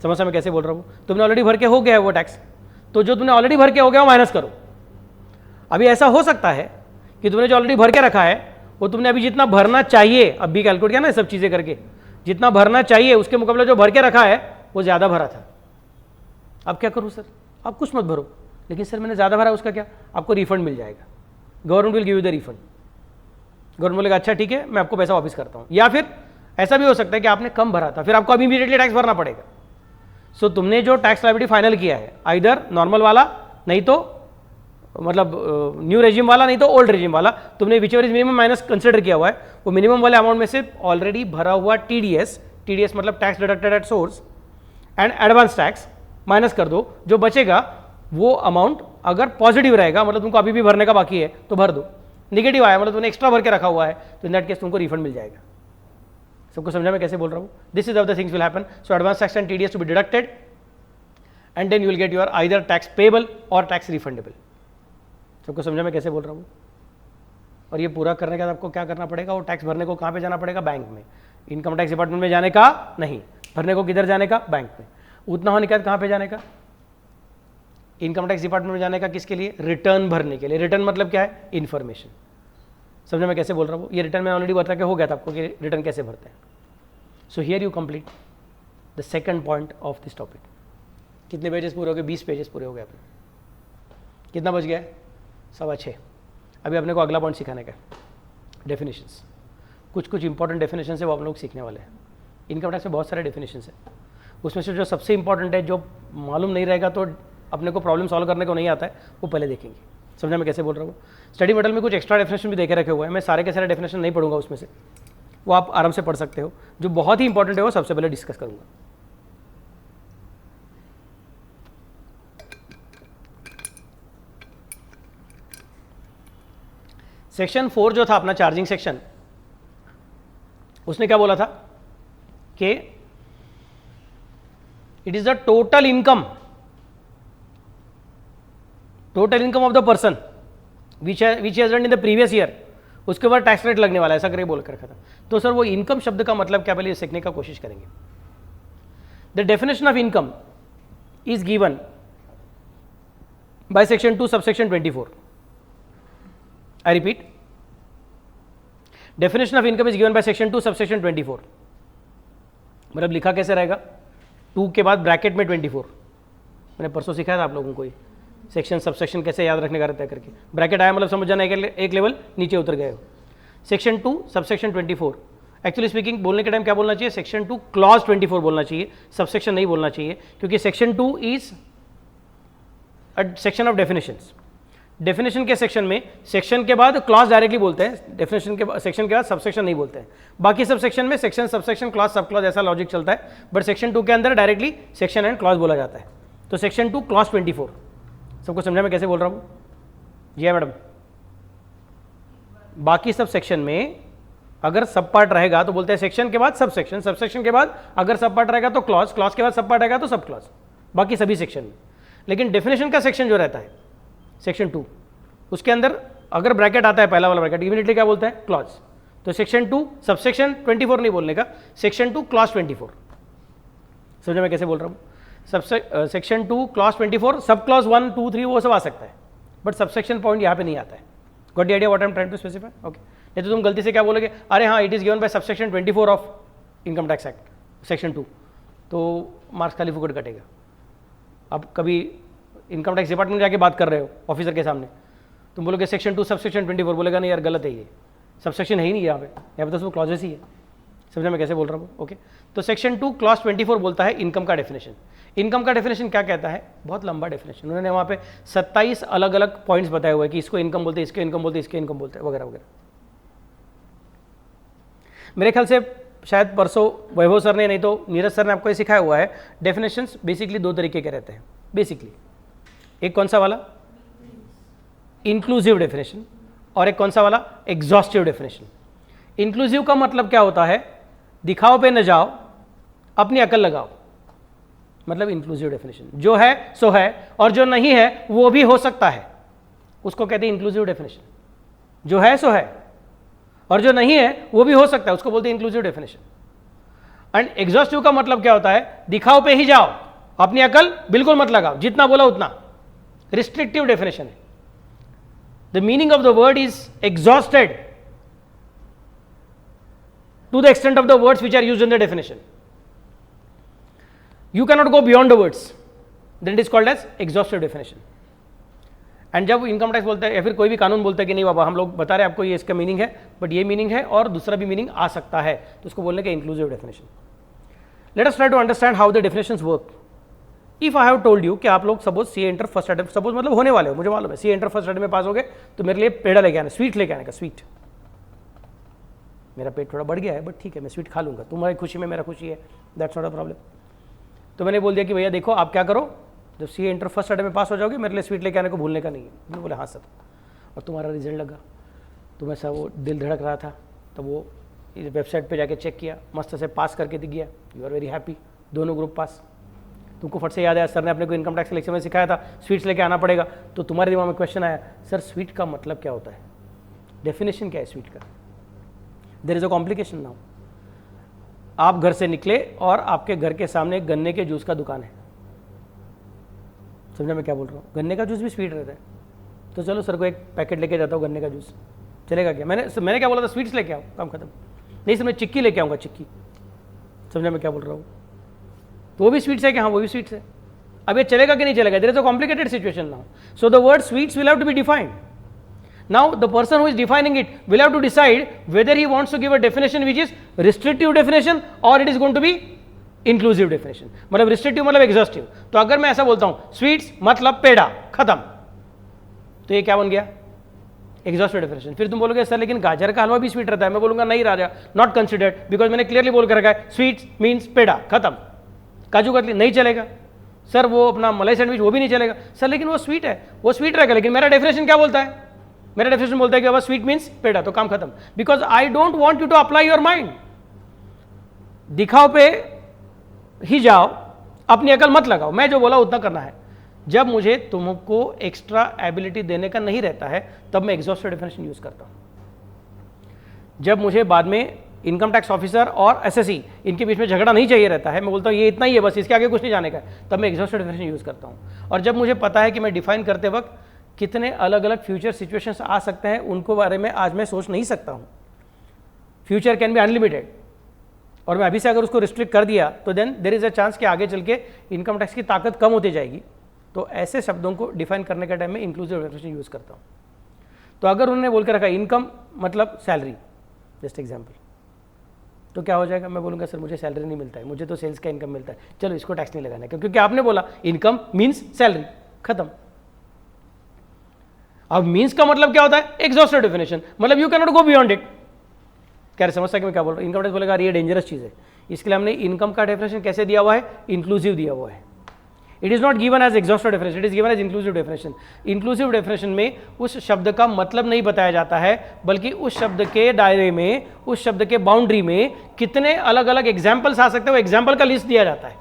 समझ मैं कैसे बोल रहा हूँ? तुमने ऑलरेडी भर के हो गया है वो टैक्स, तो जो तुमने ऑलरेडी भर के हो गया वो माइनस करो। अभी ऐसा हो सकता है कि तुमने जो ऑलरेडी भर के रखा है वो तुमने अभी जितना भरना चाहिए, अब भी कैलकुलेट किया ना सब चीज़ें करके, जितना भरना चाहिए उसके मुकाबले जो भर के रखा है वो ज़्यादा भरा था। अब क्या करूँ सर? आप कुछ मत भरो, लेकिन सर मैंने ज़्यादा भरा, उसका क्या? आपको रिफंड मिल जाएगा। Government will give you the refund. Government बोलेगा अच्छा ठीक है मैं आपको पैसा वापस करता हूँ। या फिर ऐसा भी हो सकता है कि आपने कम भरा था, फिर आपको अभी इमीडिएटली टैक्स भरना पड़ेगा। सो तुमने जो टैक्स लायबिलिटी फाइनल किया है, आइदर नॉर्मल वाला, नहीं तो मतलब न्यू रेजिम वाला, नहीं तो ओल्ड रेजिम वाला, तुमने which ever is minimum minus consider किया हुआ है, वो मिनिमम वाले अमाउंट में से ऑलरेडी भरा हुआ टीडीएस मतलब tax deducted at source and advance tax minus कर दो। जो बचेगा वो अमाउंट अगर पॉजिटिव रहेगा, मतलब तुमको अभी भी भरने का बाकी है तो भर दो, निगेटिव आया मतलब तुमने एक्स्ट्रा भर के रखा हुआ है तो इन दैट केस तुमको रिफंड मिल जाएगा। सबको समझा मैं कैसे बोल रहा हूँ? This is how the things will happen. So advance tax and TDS to be deducted and then you will get your either tax payable or tax refundable. सबको समझा मैं कैसे बोल रहा हूँ? और ये पूरा करने के बाद आपको क्या करना पड़ेगा? वो टैक्स भरने को कहाँ पे जाना पड़ेगा? बैंक में। इनकम टैक्स डिपार्टमेंट में जाने का नहीं, भरने को किधर जाने का? बैंक में। उतना होने के बाद कहाँ पे जाने का? इनकम टैक्स डिपार्टमेंट में जाने का किसके लिए? रिटर्न भरने के लिए। रिटर्न मतलब क्या है? इन्फॉर्मेशन। समझा मैं कैसे बोल रहा हूँ? ये रिटर्न में ऑलरेडी बता के हो गया था आपको कि रिटर्न कैसे भरते हैं। So here you complete the second point of this topic. कितने पेजेस पूरे हो गए? 20 पेजेस पूरे हो गए अपने। कितना बच गया? 6:15। अभी अपने को अगला पॉइंट सिखाने का है, डेफिनेशंस। कुछ इंपॉर्टेंट डेफिनेशंस है वो आप लोग सीखने वाले हैं। इनकम टैक्स में बहुत सारे डेफिनेशंस है, उसमें से जो सबसे इंपॉर्टेंट है, जो मालूम नहीं रहेगा तो अपने को प्रॉब्लम सॉल्व करने को नहीं आता है, वो पहले देखेंगे। समझा मैं कैसे बोल रहा हूँ? स्टडी मटेरियल में कुछ एक्स्ट्रा डेफिनेशन भी देखे रखे हुए हैं, मैं सारे के सारे डेफिनेशन नहीं पढ़ूंगा उसमें से, वो आप आराम से पढ़ सकते हो। जो बहुत ही इंपॉर्टेंट है वो सबसे पहले डिस्कस करूंगा। सेक्शन 4 जो था अपना चार्जिंग सेक्शन, उसने क्या बोला था कि it is the total income of the person which has earned in the previous year, उसके बाद टैक्स रेट लगने वाला है, ऐसा करके बोल कर रखा था। तो सर वो इनकम शब्द का मतलब क्या, पहले सीखने का कोशिश करेंगे। The definition of income is given by section 2 subsection 24। I repeat, definition of income is given by section 2 subsection 24। मतलब लिखा कैसे रहेगा? 2 के बाद ब्रैकेट में 24। मैंने परसों सिखाया था आप लोगों को, सेक्शन सबसेक्शन कैसे याद रखने का रहता है करके। ब्रैकेट आया मतलब समझ जाना एक लेवल नीचे उतर गए हो। Section 2 subsection 24। एक्चुअली स्पीकिंग बोलने के टाइम क्या बोलना चाहिए? सेक्शन 2 क्लॉज 24 बोलना चाहिए, सबसेक्शन नहीं बोलना चाहिए, क्योंकि section 2 is a section of definitions. Definition के सेक्शन में सेक्शन के बाद क्लॉज डायरेक्टली बोलते हैं, डेफिनेशन के सेक्शन के बाद सबसेक्शन नहीं बोलते हैं। बाकी सब सेक्शन में section, subsection, clause, sub clause ऐसा लॉजिक चलता है, बट सेक्शन 2 के अंदर डायरेक्टली सेक्शन एंड क्लॉज बोला जाता है। तो सेक्शन 2 क्लॉज 24। सबको समझा मैं कैसे बोल रहा हूँ? जी है मैडम। बाकी सब सेक्शन में अगर सब पार्ट रहेगा तो बोलते हैं सेक्शन के बाद सब सेक्शन, सब सेक्शन के बाद अगर सब पार्ट रहेगा तो क्लॉज, क्लॉज के बाद सब पार्ट रहेगा तो सब क्लॉज, बाकी सभी सेक्शन में। लेकिन डेफिनेशन का सेक्शन जो रहता है सेक्शन 2, उसके अंदर अगर ब्रैकेट आता है, पहला वाला ब्रैकेट, इमीडिएटली क्या बोलते हैं? क्लॉज। तो सेक्शन 2 सबसेक्शन 24 नहीं बोलने का, सेक्शन 2 क्लॉज 24। समझो मैं कैसे बोल रहा हूँ? सेक्शन 2 क्लॉज 24, सब क्लॉज 1, 2, 3 वो सब आ सकता है, बट सबसेक्शन पॉइंट यहाँ पे नहीं आता है। Got the idea what I am trying to specify? Okay. नहीं तो तुम गलती से क्या बोलोगे, अरे हाँ it is given by subsection 24 of income tax act section 2, तो मार्क्स खाली फुकट कटेगा। अब कभी इनकम टैक्स डिपार्टमेंट में जाके बात कर रहे हो ऑफिसर के सामने, तुम बोलोगे सेक्शन 2 सबसेक्शन 24, बोलेगा नहीं यार गलत है, ये सबसेक्शन है ही नहीं यहाँ पे तो सब क्लॉजेस ही है। समझा मैं कैसे बोल रहा हूँ? ओके। तो सेक्शन 2 क्लॉज 24 बोलता है इनकम का डेफिनेशन। इनकम का डेफिनेशन क्या कहता है? बहुत लंबा डेफिनेशन, उन्होंने वहाँ पे 27 अलग अलग पॉइंट्स बताए हुए हैं कि इसको इनकम बोलते हैं, इसको इनकम बोलते हैं, इसके इनकम बोलते हैं, वगैरह वगैरह। मेरे ख्याल से शायद परसों वैभव सर ने, नहीं तो नीरज सर ने आपको ये सिखाया हुआ है। डेफिनेशंस बेसिकली 2 तरीके के रहते हैं बेसिकली। एक कौन सा वाला? इंक्लूसिव डेफिनेशन, और एक कौन सा वाला? Exhaustive definition. इंक्लूसिव का मतलब क्या होता है? दिखाओ पे न जाओ, अपनी अकल लगाओ, मतलब इंक्लूसिव डेफिनेशन। जो है सो है और जो नहीं है वो भी हो सकता है, उसको कहते हैं इंक्लूसिव डेफिनेशन। जो है सो है और जो नहीं है वो भी हो सकता है, उसको बोलते हैं इंक्लूसिव डेफिनेशन। एंड एग्जॉस्टिव का मतलब क्या होता है? दिखाओ पे ही जाओ, अपनी अकल बिल्कुल मत लगाओ, जितना बोला उतना। रिस्ट्रिक्टिव डेफिनेशन है। The meaning of the word is exhausted to the extent of the words which are used in the definition. You cannot go beyond the words, then it is called as exhaustive definition. And जब income tax बोलता है या फिर कोई भी कानून बोलता है कि नहीं बाबा हम लोग बता रहे हैं आपको ये इसका मीनिंग है, बट ये मीनिंग है और दूसरा भी मीनिंग आ सकता है, तो उसको बोलने का inclusive definition. Let us try to understand how the definitions work. If I have told you कि आप लोग suppose C enter first attempt, suppose मतलब होने वाले हो, मुझे मालूम है सी एंटर फर्स्ट अटेम्प्ट में पास हो गए, तो मेरे लिए पेड़ा लेके आना, स्वीट लेके आने का. स्वीट, मेरा पेट थोड़ा बढ़ गया है बट ठीक है मैं स्वीट खा लूँगा, तुम्हारी खुशी में मेरा खुशी है, दैट्स नॉट अ प्रॉब्लम. तो मैंने बोल दिया कि भैया देखो आप क्या करो, जब सी इंटर फर्स्ट अटेम्प्ट में पास हो जाओगे मेरे लिए स्वीट लेके आने को भूलने का नहीं है. मैंने बोला हाँ सर. और तुम्हारा रिजल्ट लगा, तुम्हें ऐसा वो दिल धड़क रहा था, तो वो इस वेबसाइट पे जाके चेक किया, मस्त से पास करके दिख गया, यू आर वेरी हैप्पी, दोनों ग्रुप पास. तुमको फट से याद आया सर ने अपने को इनकम टैक्स कलेक्शन में सिखाया था स्वीट्स लेके आना पड़ेगा, तो तुम्हारे दिमाग में क्वेश्चन आया सर स्वीट का मतलब क्या होता है, डेफिनेशन क्या है स्वीट का. There is a complication now. आप घर से निकले और आपके घर के सामने गन्ने के जूस का दुकान है. समझा मैं क्या बोल रहा हूँ, गन्ने का जूस भी स्वीट रहता है, तो चलो सर को एक पैकेट लेके जाता हूँ गन्ने का जूस, चलेगा क्या. मैंने क्या बोला था, स्वीट्स लेके आओ, काम खत्म. नहीं सर मैं चिक्की लेके आऊँगा, चिक्की. समझा मैं क्या बोल रहा हूँ, तो वो भी स्वीट्स है कि हाँ वो भी स्वीट्स है. अब ये चलेगा कि नहीं चलेगा, there is a complicated situation now. So the word sweets will have to be defined. Now the person who is defining it will have to decide whether he wants to give a definition which is restrictive definition or it is going to be inclusive definition. मतलब restrictive मतलब exhaustive. तो अगर मैं ऐसा बोलता हूँ sweets मतलब पेड़ा, खत्म, तो ये क्या बन गया, exhaustive definition. फिर तुम बोलोगे सर लेकिन गाजर का हलवा भी स्वीट रहता है. मैं बोलूंगा नहीं राजा, नॉट कंसिडर्ड, बिकॉज मैंने क्लियरली बोल कर रखा है स्वीट्स मीन्स पेड़ा, खत्म. काजू कतली नहीं चलेगा सर, वो अपना मलाई सैंडविच वो भी नहीं चलेगा सर, लेकिन वो स्वीट है, वो स्वीट रहेगा, लेकिन मेरा डेफिनेशन क्या बोलता है, मेरा डेफिनेशन बोलता है कि अब स्वीट मीन्स पेड़ा, तो काम खत्म. Because I don't want you to apply your mind. दिखाओ पे ही जाओ, अपनी अकल मत लगाओ, मैं जो बोला उतना करना है. जब मुझे तुमको एक्स्ट्रा एबिलिटी देने का नहीं रहता है तब मैं एग्जॉस्टिव डेफिनेशन यूज करता हूं. जब मुझे बाद में इनकम टैक्स ऑफिसर और एसएससी इनके बीच में झगड़ा नहीं चाहिए रहता है, मैं बोलता हूँ ये इतना ही है बस, इसके आगे कुछ नहीं जाने का, तब मैं एग्जॉस्टिव डेफिनेशन यूज करता हूँ. और जब मुझे पता है कि मैं डिफाइन करते वक्त कितने अलग अलग फ्यूचर सिचुएशंस आ सकते हैं उनको बारे में आज मैं सोच नहीं सकता हूं. फ्यूचर कैन बी अनलिमिटेड, और मैं अभी से अगर उसको रिस्ट्रिक्ट कर दिया तो then there is a chance कि आगे चल के इनकम टैक्स की ताकत कम होती जाएगी. तो ऐसे शब्दों को डिफाइन करने के टाइम में इंक्लूसिव डेफिनेशन यूज करता हूं. तो अगर उन्होंने बोल के रखा इनकम मतलब सैलरी, जस्ट एग्जाम्पल, तो क्या हो जाएगा, मैं बोलूँगा सर मुझे सैलरी नहीं मिलता है, मुझे तो सेल्स का इनकम मिलता है, चलो इसको टैक्स नहीं लगाना है क्योंकि आपने बोला इनकम मीन्स सैलरी, खत्म. अब मीन्स का मतलब क्या होता है, एग्जॉस्टिव डेफिनेशन, मतलब you can not go beyond it. क्या समझता है कि मैं क्या बोल रहा हूँ. इनकम टैक्स बोलेगा ये डेंजरस चीज़ है, इसके लिए हमने इनकम का डेफिनेशन कैसे दिया हुआ है, इंक्लूसिव दिया हुआ है. It is not given as exhaustive definition, it is given as inclusive definition. Inclusive definition में उस शब्द का मतलब नहीं बताया जाता है, बल्कि उस शब्द के दायरे में, उस शब्द के बाउंड्री में कितने अलग अलग एग्जाम्पल्स आ सकते हैं, वो एग्जाम्पल का लिस्ट दिया जाता है.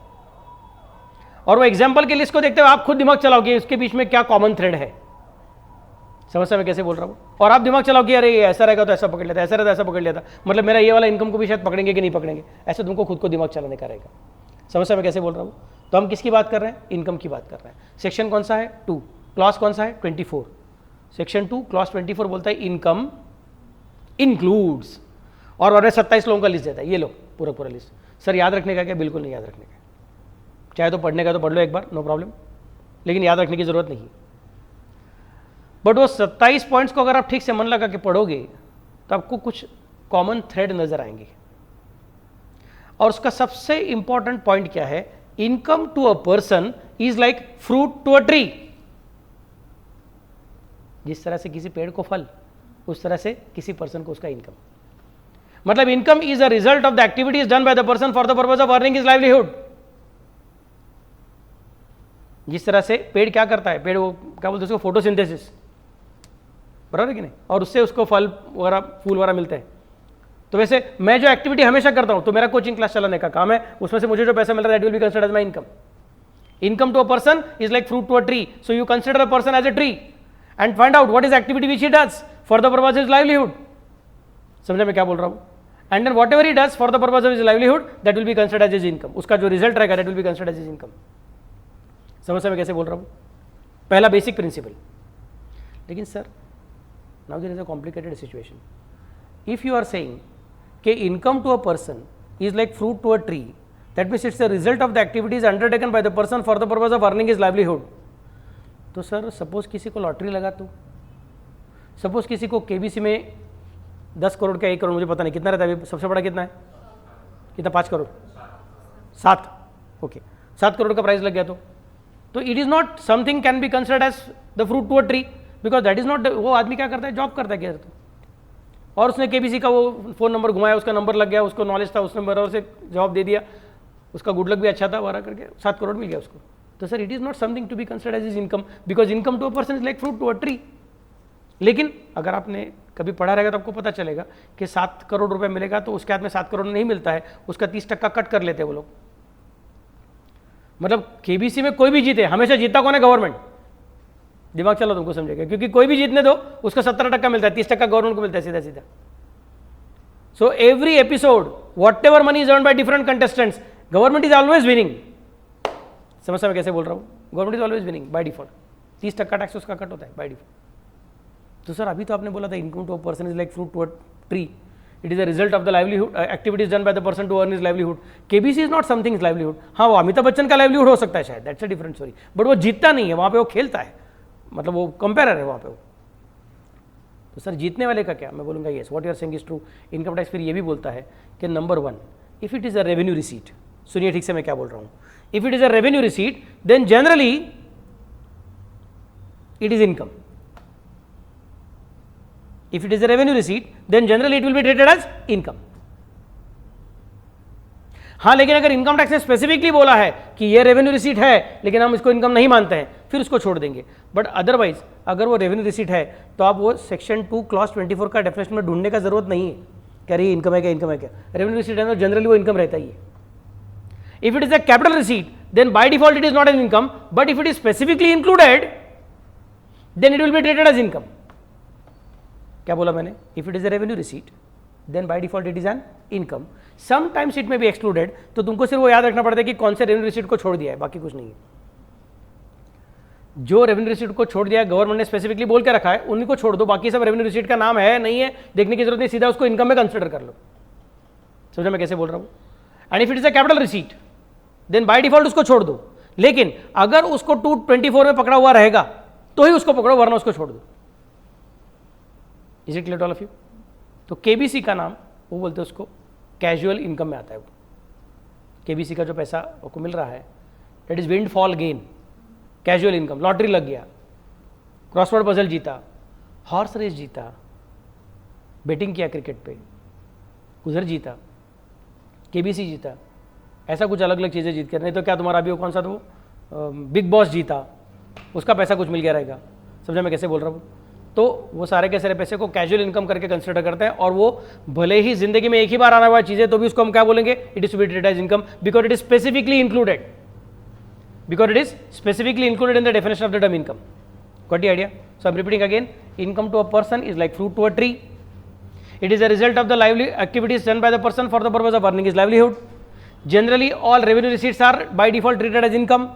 और वो एग्जाम्पल के लिस्ट को देखते हुए आप खुद दिमाग चलाओ कि उसके बीच में क्या कॉमन थ्रेड है. समझता मैं कैसे बोल रहा हूँ. और आप दिमाग चलाओ कि अरे ये ऐसा रहेगा तो ऐसा पकड़ लेता, ऐसा रहता ऐसा पकड़ लेता, मतलब मेरा ये वाला इनकम को भी शायद पकड़ेंगे कि नहीं पकड़ेंगे, ऐसे तुमको खुद को दिमाग चलाने का रहेगा. समझता मैं कैसे बोल रहा हूँ. तो हम किसकी बात कर रहे हैं, इनकम की बात कर रहे हैं. सेक्शन कौन सा है, 2. क्लॉज कौन सा है, 24. सेक्शन 2 क्लॉज 24 बोलता है इनकम इंक्लूड्स, और 27 लोगों का लिस्ट देता है. ये लो पूरा पूरा लिस्ट. सर याद रखने का क्या, बिल्कुल नहीं याद रखने का. चाहे तो पढ़ने का तो पढ़ लो एक बार, नो प्रॉब्लम, लेकिन याद रखने की जरूरत नहीं. बट वो 27 पॉइंट्स को अगर आप ठीक से मन लगा के पढ़ोगे तो आपको कुछ कॉमन थ्रेड नजर आएंगे. और उसका सबसे इंपॉर्टेंट पॉइंट क्या है, income to a person is like fruit to a tree. जिस तरह से किसी पेड़ को फल, उस तरह से किसी पर्सन को उसका इनकम. मतलब income is a result of the activities done by the person for the purpose of earning his livelihood. जिस तरह से पेड़ क्या करता है, पेड़ वो क्या बोलते हैं उसको, फोटोसिंथेसिस, बराबर है कि नहीं, और उससे उसको फल वगैरह फूल वगैरह मिलते हैं. तो वैसे मैं जो एक्टिविटी हमेशा करता हूं, तो मेरा कोचिंग क्लास चलाने का काम है, उसमें से मुझे जो पैसा मिल रहा है that will be considered as my income. Income to a person is like fruit to a tree, so you consider a person as a tree and find out what is activity which he does for the purpose of his livelihood. समझा मैं क्या बोल रहा हूं. And then whatever he does for the purpose of his livelihood that will be considered as his income. उसका जो result रहेगा that will be considered as his income. समझ मैं कैसे बोल रहा हूं. पहला बेसिक प्रिंसिपल. लेकिन sir now there is a complicated situation. If you are saying कि income to a person is like fruit to a tree, that means it's the result of the activities undertaken by the person for the purpose of earning is livelihood. तो sir suppose किसी को lottery लगा, तो suppose किसी को KBC में 10 करोड़ का 1 करोड़, मुझे पता नहीं कितना रहता है अभी, सबसे बड़ा कितना है, कितना, 5 करोड़, 7, ओके, 7 करोड़ का प्राइस लग गया. तो it is not something can be considered as the fruit to a tree, because that is not. वो आदमी क्या करता है, जॉब करता है क्या, और उसने केबीसी का वो फोन नंबर घुमाया, उसका नंबर लग गया, उसको नॉलेज था, उसने बराबर से जवाब दे दिया, उसका गुड लक भी अच्छा था, वारा करके 7 करोड़ मिल गया उसको. तो sir it is not something to be considered as his income, because income to a person is like fruit to a tree. लेकिन अगर आपने कभी पढ़ा रहेगा तो आपको पता चलेगा कि 7 करोड़ रुपए मिलेगा तो उसके हाथ में 7 करोड़ नहीं मिलता है, उसका 30% कट कर लेते हैं वो लोग. मतलब केबीसी में कोई भी जीते, हमेशा जीता कौन है, गवर्नमेंट. दिमाग चलो तुमको समझेगा, क्योंकि कोई भी जीतने दो उसका 17% मिलता है, 30% गवर्नमेंट को मिलता है सीधा सीधा. So every episode what ever money is earn by different contestants, government is always winning. समझ में कैसे बोल रहा हूँ, government is always winning by default. 30% tax उसका कट होता है बाय डिफॉल्ट. तो सर अभी तो आपने बोला था income to a person is like fruit to a tree, it is a result of the livelihood activities done by the person to earn his livelihood. KBC is not something his livelihood. हाँ, वो अमिताभ बच्चन का livelihood हो सकता है शायद, that's a different story, but वो जीतता नहीं है वहाँ पे, वो खेलता है, मतलब वो कंपेरर है वहाँ पे वो. तो सर जीतने वाले का क्या, मैं बोलूँगा yes, what you are saying is true. Income tax फिर ये भी बोलता है कि number 1, if it is a revenue receipt, सुनिए ठीक से मैं क्या बोल रहा हूँ, if it is a revenue receipt then generally it is income. If it is a revenue receipt, then generally it will be treated as income. हाँ, लेकिन अगर इनकम टैक्स ने स्पेसिफिकली बोला है कि ये रेवेन्यू रिसीट है लेकिन हम इसको इनकम नहीं मानते हैं, फिर उसको छोड़ देंगे. बट अदरवाइज अगर वो रेवेन्यू रिसीट है तो आप वो सेक्शन 2 क्लॉज 24 का डेफिनेशन में ढूंढने का जरूरत नहीं है, कह रही इनकम है क्या, इनकम है क्या. रेवेन्यू रिसीट है तो जनरली वो इनकम रहता ही है. If it is a capital receipt then by default it is not an income, but if it is specifically included then it will be treated as income. क्या बोला मैंने, if it is a revenue receipt then by default it is an income. Sometimes it may be excluded, तो तुमको सिर्फ वो याद रखना पड़ता है कि कौन से रेवेन्यू रिसीट को छोड़ दिया है, बाकी कुछ नहीं है. जो रेवेन्यू रिसीट को छोड़ दिया है गवर्नमेंट ने स्पेसिफिकली बोल के रखा है, उन्हीं को छोड़ दो, बाकी सब रेवेन्यू रिसीट का नाम है नहीं है देखने की जरूरत नहीं, सीधा उसको इनकम में कंसिडर कर लो. समझो मैं कैसे बोल रहा हूँ. And if it is a capital receipt then by default उसको छोड़ दो, लेकिन अगर उसको 224 में पकड़ा हुआ रहेगा तो ही उसको पकड़ो, वरना उसको छोड़ दो. Is it clear to all of you. तो केबीसी का नाम वो बोलते हैं उसको कैजुअल इनकम में आता है. वो केबीसी का जो पैसा आपको मिल रहा है that is wind fall gain, casual income. Lottery लग गया, क्रॉसवर्ड पजल जीता, हॉर्स रेस जीता, बेटिंग किया क्रिकेट पे, उधर जीता, केबीसी जीता, ऐसा कुछ अलग अलग चीज़ें जीत कर. नहीं तो क्या तुम्हारा अभी वो कौन सा था, वो बिग बॉस जीता, उसका पैसा कुछ मिल गया रहेगा. समझा मैं कैसे बोल रहा हूँ. तो वो सारे के सारे पैसे को कैजुअल इनकम करके कंसिडर करते हैं, और वो भले ही जिंदगी में एक ही बार आना हुआ चीज़ है तो भी उसको हम क्या बोलेंगे, it is to be treated as income because it is specifically included, because it is specifically included in the definition of the term income. Got the idea. So I am repeating again, income to a person is like fruit to a tree. It is a result of the lively activities done by the person for the purpose of earning his livelihood. Generally, all revenue receipts are by default treated as income.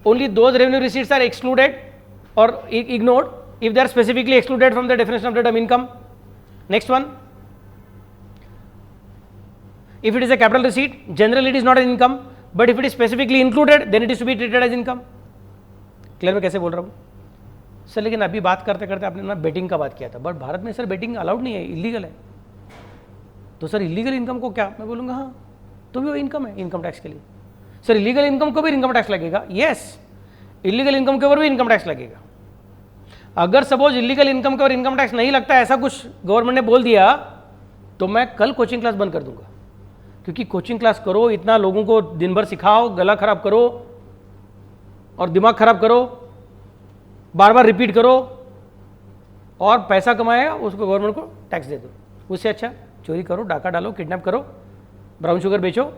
Only those revenue receipts are excluded or ignored if they are specifically excluded from the definition of the term income. Next one. If it is a capital receipt, generally it is not an income, but if it is specifically included, then it is to be treated as income. Clear मैं कैसे बोल रहा हूँ sir. लेकिन अभी बात करते करते आपने ना बेटिंग का बात किया था, बट भारत में सर बेटिंग अलाउड नहीं है, इलीगल है. तो सर इलीगल इनकम को क्या, मैं बोलूँगा हाँ तो भी वो इनकम है इनकम टैक्स के लिए. सर इलीगल इनकम को भी इनकम टैक्स लगेगा, यस, इलीगल इनकम के ऊपर भी इनकम टैक्स लगेगा. अगर सपोज इलीगल इनकम के ऊपर इनकम टैक्स नहीं लगता, ऐसा कुछ गवर्नमेंट ने बोल दिया, तो मैं कल कोचिंग क्लास बंद कर दूंगा. क्योंकि कोचिंग क्लास करो, इतना लोगों को दिन भर सिखाओ, गला खराब करो और दिमाग खराब करो, बार बार रिपीट करो और पैसा कमाएगा उसको गवर्नमेंट को टैक्स दे दो. उससे अच्छा चोरी करो, डाका डालो, किडनैप करो, ब्राउन शुगर बेचो,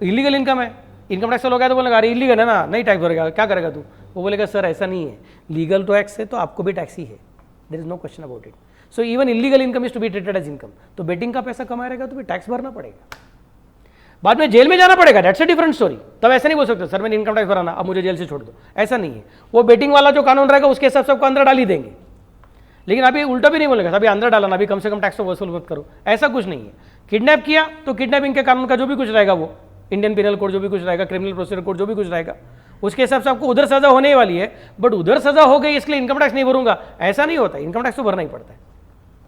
इलीगल इनकम है. इनकम टैक्स वाला तो बोलेगा अरे इलीगल है ना, नहीं टैक्स भरेगा, क्या करेगा तू. वो बोलेगा सर ऐसा नहीं है, लीगल तो टैक्स है तो आपको भी टैक्स ही है, there is no question about it. So even illegal income is to be treated as income. तो बेटिंग का पैसा कमा रहेगा तो भी टैक्स भरना पड़ेगा, बाद में जेल में जाना पड़ेगा, दैट्स अ डिफरेंट स्टोरी. तब ऐसा नहीं बोल सकते सर मैंने इनकम टैक्स भराना, अब मुझे जेल से छोड़ दो, ऐसा नहीं है. वो बेटिंग वाला जो कानून रहेगा उसके हिसाब से सबको अंदर डाल ही देंगे. लेकिन अभी उल्टा भी नहीं बोलेगा, अभी अंदर डालना, अभी कम से कम टैक्स तो वसूल मत करो, ऐसा कुछ नहीं है। किडनैप किया तो किडनैपिंग के कानून का जो भी कुछ रहेगा, वो इंडियन पिनल कोड जो भी कुछ रहेगा, क्रिमिनल प्रोसीजर कोड जो भी कुछ रहेगा, उसके हिसाब से आपको उधर सजा होने वाली है। बट उधर सजा हो गई इसलिए इनकम टैक्स नहीं भरूंगा, ऐसा नहीं होता। इनकम टैक्स तो भरना ही पड़ता है।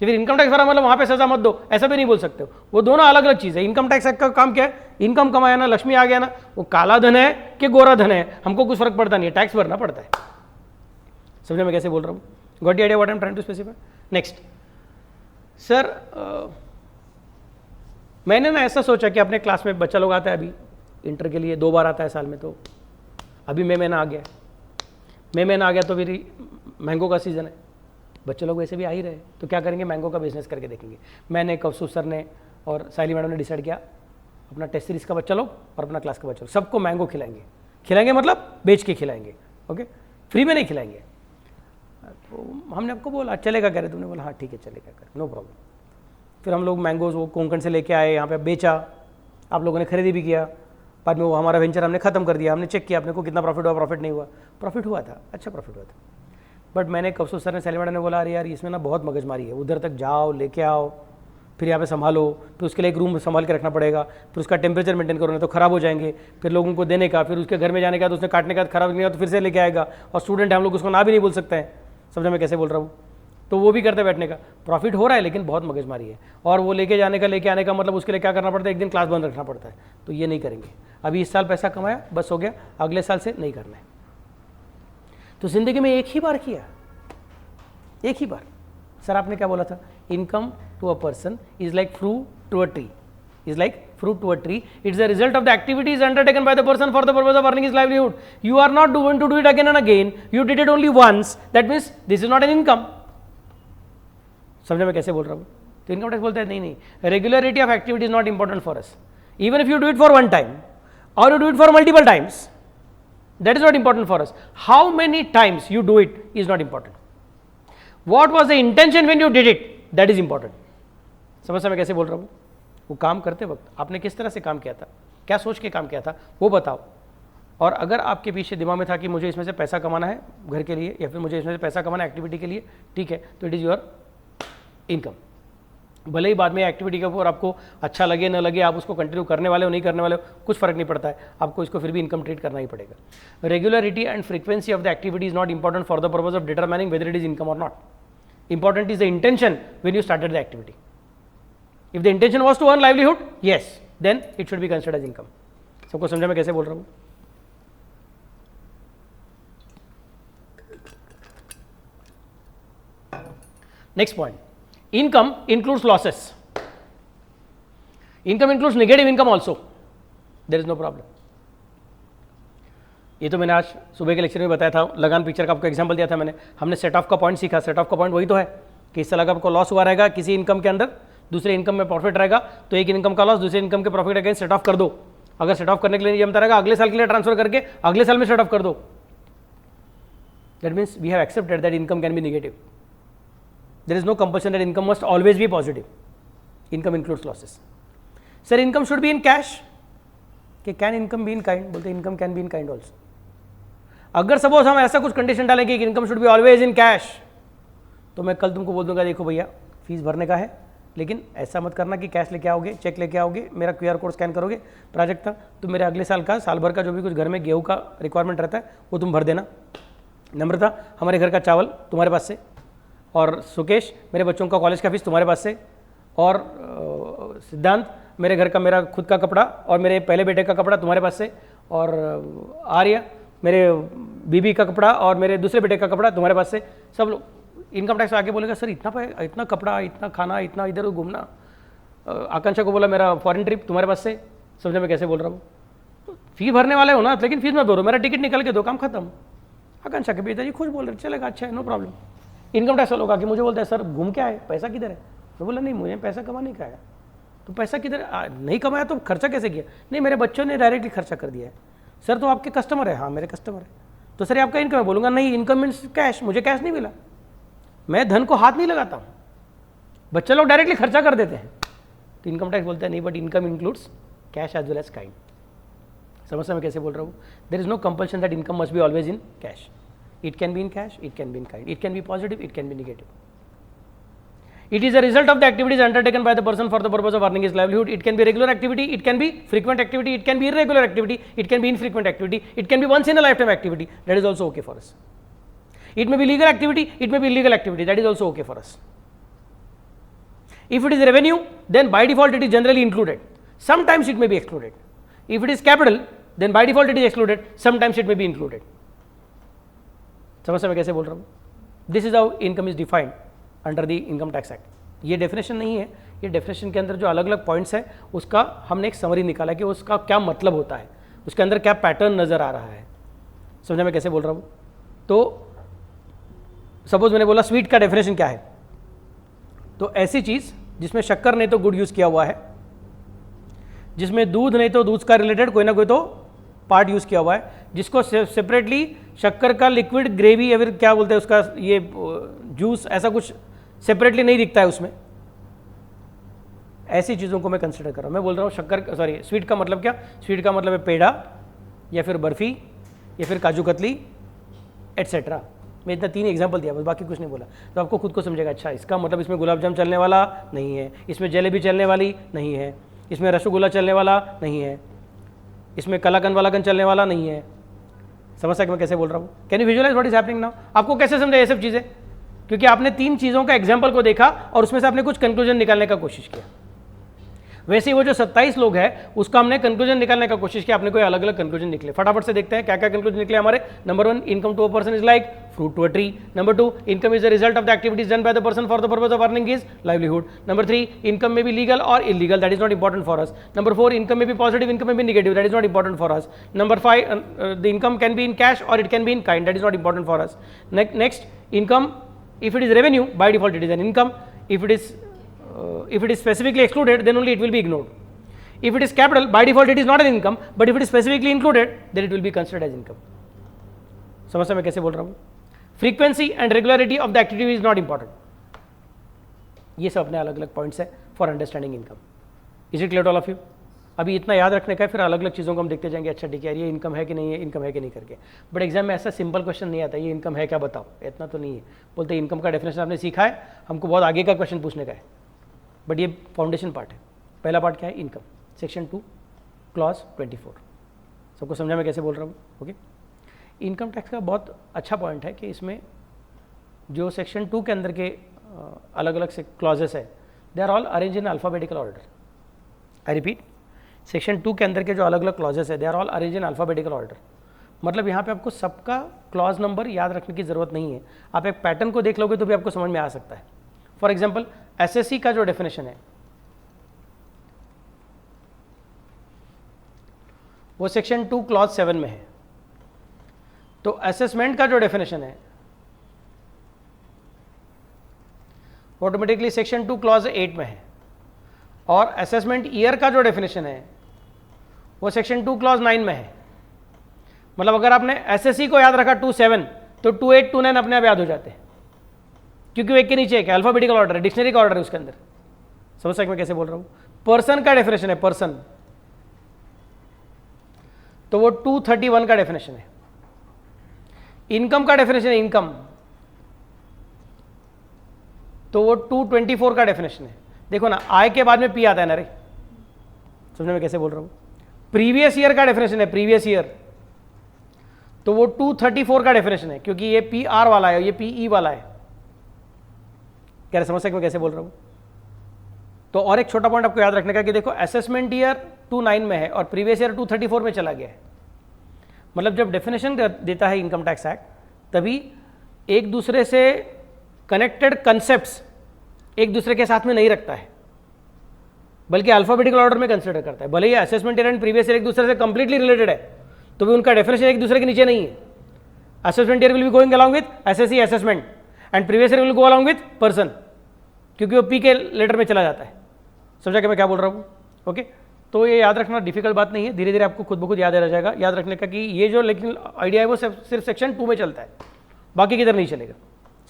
तो फिर इनकम टैक्स भरा मतलब वहां पे सजा मत दो, ऐसा भी नहीं बोल सकते हो। वो दोनों अलग अलग चीज़ है। इनकम टैक्स का काम क्या है? इनकम कमाया ना, लक्ष्मी आ गया ना, वो काला धन है कि गोरा धन है, हमको कुछ फर्क पड़ता नहीं है, टैक्स भरना पड़ता है। समझे मैं कैसे बोल रहा हूँ? Got the idea what I am trying to specify? Next sir, मैंने ना ऐसा सोचा कि अपने क्लास में बच्चा लोग आता है, अभी इंटर के लिए 2 बार आता है साल में, तो अभी मई महीना आ गया, मई महीना आ गया तो फिर मैंगो का सीज़न है, बच्चे लोग वैसे भी आ ही रहे, तो क्या करेंगे? मैंगो का बिजनेस करके देखेंगे। मैंने, कौसुफ सर ने और साइली मैडम ने डिसाइड किया, अपना टेस्ट सीरीज का बच्चा लोग और अपना क्लास का बच्चा लोग सबको मैंगो खिलाएंगे। खिलाएंगे मतलब बेच के खिलाएंगे, ओके, फ्री में नहीं खिलाएंगे। तो हमने आपको बोला चलेगा, कह रहे, तुमने बोला हाँ ठीक है चलेगा, कर नो प्रॉब्लम। फिर हम लोग मैंगोज वो कोंकण से लेके आए, यहाँ पे बेचा, आप लोगों ने खरीदी भी किया। बाद में वो हमारा वेंचर हमने खत्म कर दिया, हमने चेक किया अपने को कितना प्रॉफिट हुआ, प्रॉफिट नहीं हुआ, प्रॉफिट हुआ था, अच्छा प्रॉफिट हुआ था। बट मैंने, कौसुफ सर ने, साइली मैडम ने बोला अरे यार इसमें ना बहुत मगजमारी है, उधर तक जाओ, लेके आओ, फिर यहाँ पे संभालो, फिर उसके लिए एक रूम संभाल के रखना पड़ेगा, फिर उसका टेम्परेचर मेंटेन करो, नहीं तो ख़राब हो जाएंगे, फिर लोगों को देने का, फिर उसके घर में जाने का, तो उसने काटने का ख़राब नहीं हुआ तो फिर से लेके आएगा, और स्टूडेंट है हम लोग उसको ना भी नहीं बोल सकते हैं। समझा मैं कैसे बोल रहा हूँ? तो वो भी करते बैठने का, प्रॉफिट हो रहा है लेकिन बहुत मगजमारी है, और वो लेके जाने का, लेके आने का मतलब उसके लिए क्या करना पड़ता है? एक दिन क्लास बंद रखना पड़ता है। तो ये नहीं करेंगे। अभी इस साल पैसा कमाया, बस हो गया, अगले साल से नहीं करना है। तो जिंदगी में एक ही बार किया, एक ही बार। सर आपने क्या बोला था? Income to a person is like fruit to a tree, is like fruit to a tree. It's the result of the activities undertaken by the person for the purpose of earning his livelihood. You are not going to do it again and again. You did it only once. That means this is not an income. समझे मैं कैसे बोल रहा हूँ? तो income tax बोलता है नहीं नहीं, regularity of activity is not important for us. Even if you do it for one time और you do it for multiple times, that is not important for us. How many times you do it is not important. What was the intention when you did it, that is important. समझ मैं कैसे बोल रहा हूँ? वो काम करते वक्त आपने किस तरह से काम किया था, क्या सोच के काम किया था, वो बताओ. और अगर आपके पीछे दिमाग में था कि मुझे इसमें से पैसा कमाना है घर के लिए, या फिर मुझे इसमें से पैसा कमाना है एक्टिविटी के लिए, ठीक है, तो इट इज़ योर इनकम. भले ही बाद में एक्टिविटी के ऊपर आपको अच्छा लगे न लगे, आप उसको कंटिन्यू करने वाले हो नहीं करने वाले हो, कुछ फर्क नहीं पड़ता है, आपको इसको फिर भी इनकम ट्रीट करना ही पड़ेगा. Regularity and frequency of the activity is not important for the purpose of determining whether it is income और not. Important is the intention when you started the activity. If the intention was to earn livelihood, yes, then it should be considered as income. सबको समझा मैं कैसे बोल रहा हूँ? Next point, income includes losses. Income includes negative income also. There is no problem. ये तो मैंने आज सुबह के लेक्चर में बताया था, लगान पिक्चर का आपको एग्जाम्पल दिया था मैंने. हमने सेट ऑफ का पॉइंट सीखा. सेट ऑफ का पॉइंट वही तो है कि इस तरह का आपको लॉस हुआ रहेगा किसी इनकम के अंदर, दूसरे इनकम में प्रॉफिट रहेगा, तो एक इनकम का लॉस दूसरे इनकम के प्रॉफिट अगेंस्ट सेट ऑफ कर दो. अगर सेट ऑफ करने के लिए जमता रहेगा, अगले साल के लिए ट्रांसफर करके अगले साल में सेट ऑफ कर दो. That means we have accepted that income can be negative. There is no compulsion that income must always be positive. Income includes losses. Sir income should be in cash, कि can income be in kind? बोलते income can be in kind also. अगर suppose हम ऐसा कुछ condition डालेंगे कि income should be always in cash, तो मैं कल तुमको बोल दूंगा देखो भैया फीस भरने का है, लेकिन ऐसा मत करना कि कैश लेके आओगे, चेक लेके आओगे, मेरा QR कोड स्कैन करोगे, प्रोजेक्ट था तो मेरे अगले साल का, साल भर का जो भी कुछ घर में गेहूं का रिक्वायरमेंट रहता है वो तुम भर देना. नम्रता हमारे घर का चावल तुम्हारे पास से, और सुकेश मेरे बच्चों का कॉलेज का फीस तुम्हारे पास से, और सिद्धांत मेरे घर का, मेरा खुद का कपड़ा और मेरे पहले बेटे का कपड़ा तुम्हारे पास से, और आर्य मेरे बीबी का कपड़ा और मेरे दूसरे बेटे का कपड़ा तुम्हारे पास से. सब लोग इनकम टैक्स आके बोलेगा सर इतना कपड़ा, इतना खाना, इतना इधर घूमना. आकांक्षा को बोला मेरा फॉरेन ट्रिप तुम्हारे पास से. समझे मैं कैसे बोल रहा हूँ? तो फीस भरने वाले हो ना, लेकिन फीस मत भरो, मेरा टिकट निकल के दो, काम खत्म. आकांक्षा के पिताजी खुश बोल रहे, चलेगा, अच्छा है, नो प्रॉब्लम. इनकम टैक्स वालों का कि मुझे बोलता है सर घूम के आए, पैसा किधर है? मैं बोला नहीं मुझे पैसा कमाने का है. तो पैसा किधर? नहीं कमाया तो खर्चा कैसे किया? नहीं मेरे बच्चों ने डायरेक्टली खर्चा कर दिया है. सर तो आपके कस्टमर है? हाँ मेरे कस्टमर है. तो सर आपका इनकम है? बोलूँगा नहीं, इनकम मीन्स कैश, मुझे कैश नहीं मिला, मैं धन को हाथ नहीं लगाता हूँ. बच्चे लोग डायरेक्टली खर्चा कर देते हैं. तो इनकम टैक्स बोलते हैं नहीं, but income includes cash as well as kind. समझ मैं कैसे बोल रहा हूँ? There is no compulsion that income must be always in cash. It can be in cash, it can be in kind, it can be positive, it can be negative. It is a result of the activities undertaken by the person for the purpose of earning his livelihood. It can be regular activity, it can be frequent activity, it can be irregular activity, it can be infrequent activity, it can be once in a lifetime activity. That is also okay for us. It may be legal activity, it may be illegal activity. That is also okay for us. If it is revenue, then by default it is generally included. Sometimes it may be excluded. If it is capital, then by default it is excluded. Sometimes it may be included. समझ मैं कैसे बोल रहा हूँ? This is how income is defined under the income tax act. ये definition नहीं है, ये डेफिनेशन के अंदर जो अलग अलग पॉइंट्स है उसका हमने एक समरी निकाला कि उसका क्या मतलब होता है, उसके अंदर क्या पैटर्न नज़र आ रहा है. समझा मैं कैसे बोल रहा हूँ? तो सपोज मैंने बोला स्वीट का डेफिनेशन क्या है, तो ऐसी चीज़ जिसमें शक्कर नहीं तो गुड़ यूज़ किया हुआ है, जिसमें दूध नहीं तो दूध का रिलेटेड कोई ना कोई तो पार्ट यूज़ किया हुआ है, जिसको सेपरेटली शक्कर का लिक्विड ग्रेवी या फिर क्या बोलते हैं उसका ये जूस ऐसा कुछ सेपरेटली नहीं दिखता है उसमें, ऐसी चीज़ों को मैं कंसिडर कर रहा हूँ. मैं बोल रहा हूँ शक्कर सॉरी स्वीट का मतलब क्या, स्वीट का मतलब है पेड़ा या फिर बर्फ़ी या फिर काजू कतली एट्सेट्रा. मैं इतना 3 एग्जांपल दिया बस, बाकी कुछ नहीं बोला. तो आपको खुद को समझेगा अच्छा इसका मतलब इसमें गुलाब जाम चलने वाला नहीं है, इसमें जलेबी चलने वाली नहीं है, इसमें रसगुल्ला चलने वाला नहीं है, इसमें कलाकंद वालाकंद चलने वाला नहीं है. समझ सकते मैं कैसे बोल रहा हूँ? Can you visualise what is happening now? आपको कैसे समझा ये सब चीज़ें? क्योंकि आपने 3 चीज़ों का एग्जाम्पल को देखा और उसमें से आपने कुछ कंक्लूजन निकालने का कोशिश किया. वैसे ही वो जो 27 लोग हैं उसका हमने कंक्लूजन निकालने का कोशिश किया, आपने कोई अलग अलग कंक्लूजन निकले. फटाफट से देखते हैं क्या क्या कंक्लूजन निकले हमारे. Number 1, income to a person is like fruit to a tree. Number 2, income is the result of the activities done by the person for the purpose of earning his livelihood. Number 3, income में भी legal और illegal, that is not important for us. Number 4, income में भी positive, income में भी negative, that is not important for us. Number 5, the income can be in cash और it can be in kind, that is not important for us. Next, income if it is revenue by default it is an income. If it is specifically excluded then only it will be ignored. If it is capital by default it is not an income, but if it is specifically included then it will be considered as income. समझ मैं कैसे बोल रहा हूँ? Frequency and regularity of the activity is not important. ये सब अपने अलग अलग पॉइंट्स है for understanding income. Is it clear to all of you? अभी इतना याद रखने का है, फिर अलग अलग चीज़ों को हम देखते जाएंगे. अच्छा ठीक है यार ये इनकम है कि नहीं है, इनकम है कि नहीं करके. बट एग्जाम में ऐसा सिंपल क्वेश्चन नहीं आता ये इनकम है क्या बताओ, इतना तो नहीं है. बोलते इनकम का डेफिनेशन आपने सीखा है, हमको बहुत आगे का क्वेश्चन पूछने का है. बट ये फाउंडेशन पार्ट है. पहला पार्ट क्या है? इनकम. Section 2 clause 24. सबको समझा मैं कैसे बोल रहा हूँ? ओके. इनकम टैक्स का बहुत अच्छा पॉइंट है कि इसमें जो सेक्शन 2 के अंदर के अलग अलग से क्लॉजेस है they are all arrange in alphabetical order. I repeat, section 2 के अंदर के जो अलग अलग क्लॉजेस है they are all arrange in alphabetical order. मतलब यहाँ पे आपको सबका क्लॉज नंबर याद रखने की ज़रूरत नहीं है, आप एक पैटर्न को देख लोगे तो भी आपको समझ में आ सकता है. फॉर एग्जाम्पल एसएससी का जो डेफिनेशन है वो सेक्शन 2 क्लॉज 7 में है. तो असेसमेंट का जो डेफिनेशन है ऑटोमेटिकली सेक्शन 2 क्लॉज 8 में है. और असेसमेंट ईयर का जो डेफिनेशन है वो सेक्शन 2 क्लॉज 9 में है. मतलब अगर आपने एसएससी को याद रखा 27 तो 28 29 अपने आप याद हो जाते हैं, क्योंकि वो एक के नीचे एक अल्फाबेटिकल ऑर्डर है, डिक्शनरी का ऑर्डर है उसके अंदर. समझ सकते मैं कैसे बोल रहा हूँ? पर्सन का डेफिनेशन है पर्सन, तो वो 231 का डेफिनेशन है. इनकम का डेफिनेशन है इनकम, तो वो 224 का डेफिनेशन है. देखो ना आय के बाद में पी आता है ना रे. समझने में कैसे बोल रहा हूँ? प्रीवियस ईयर का डेफिनेशन है प्रीवियस ईयर, तो वो 234 का डेफिनेशन है, क्योंकि ये पी आर वाला है ये पी ई वाला है. क्या समझ सकते मैं कैसे बोल रहा हूँ? तो और एक छोटा पॉइंट आपको याद रखने का कि देखो असेसमेंट ईयर 29 में है और प्रीवियस ईयर 234 में चला गया है. मतलब जब डेफिनेशन देता है इनकम टैक्स एक्ट तभी एक दूसरे से कनेक्टेड कंसेप्ट्स एक दूसरे के साथ में नहीं रखता है, बल्कि अल्फाबेटिकल ऑर्डर में कंसिडर करता है. भले ही assessment year and previous year एक दूसरे से कंप्लीटली रिलेटेड है तो भी उनका डेफिनेशन एक दूसरे के नीचे नहीं है. Assessment year will be going along with SSC assessment and previous year will go along with person, क्योंकि वो पी के लेटर में चला जाता है. समझा कि मैं क्या बोल रहा हूँ? ओके. तो ये याद रखना डिफिकल्ट बात नहीं है, धीरे धीरे आपको खुद ब खुद याद रह जाएगा. याद रखने का कि ये जो लेकिन आइडिया है वो सिर्फ सेक्शन 2 में चलता है, बाकी किधर नहीं चलेगा.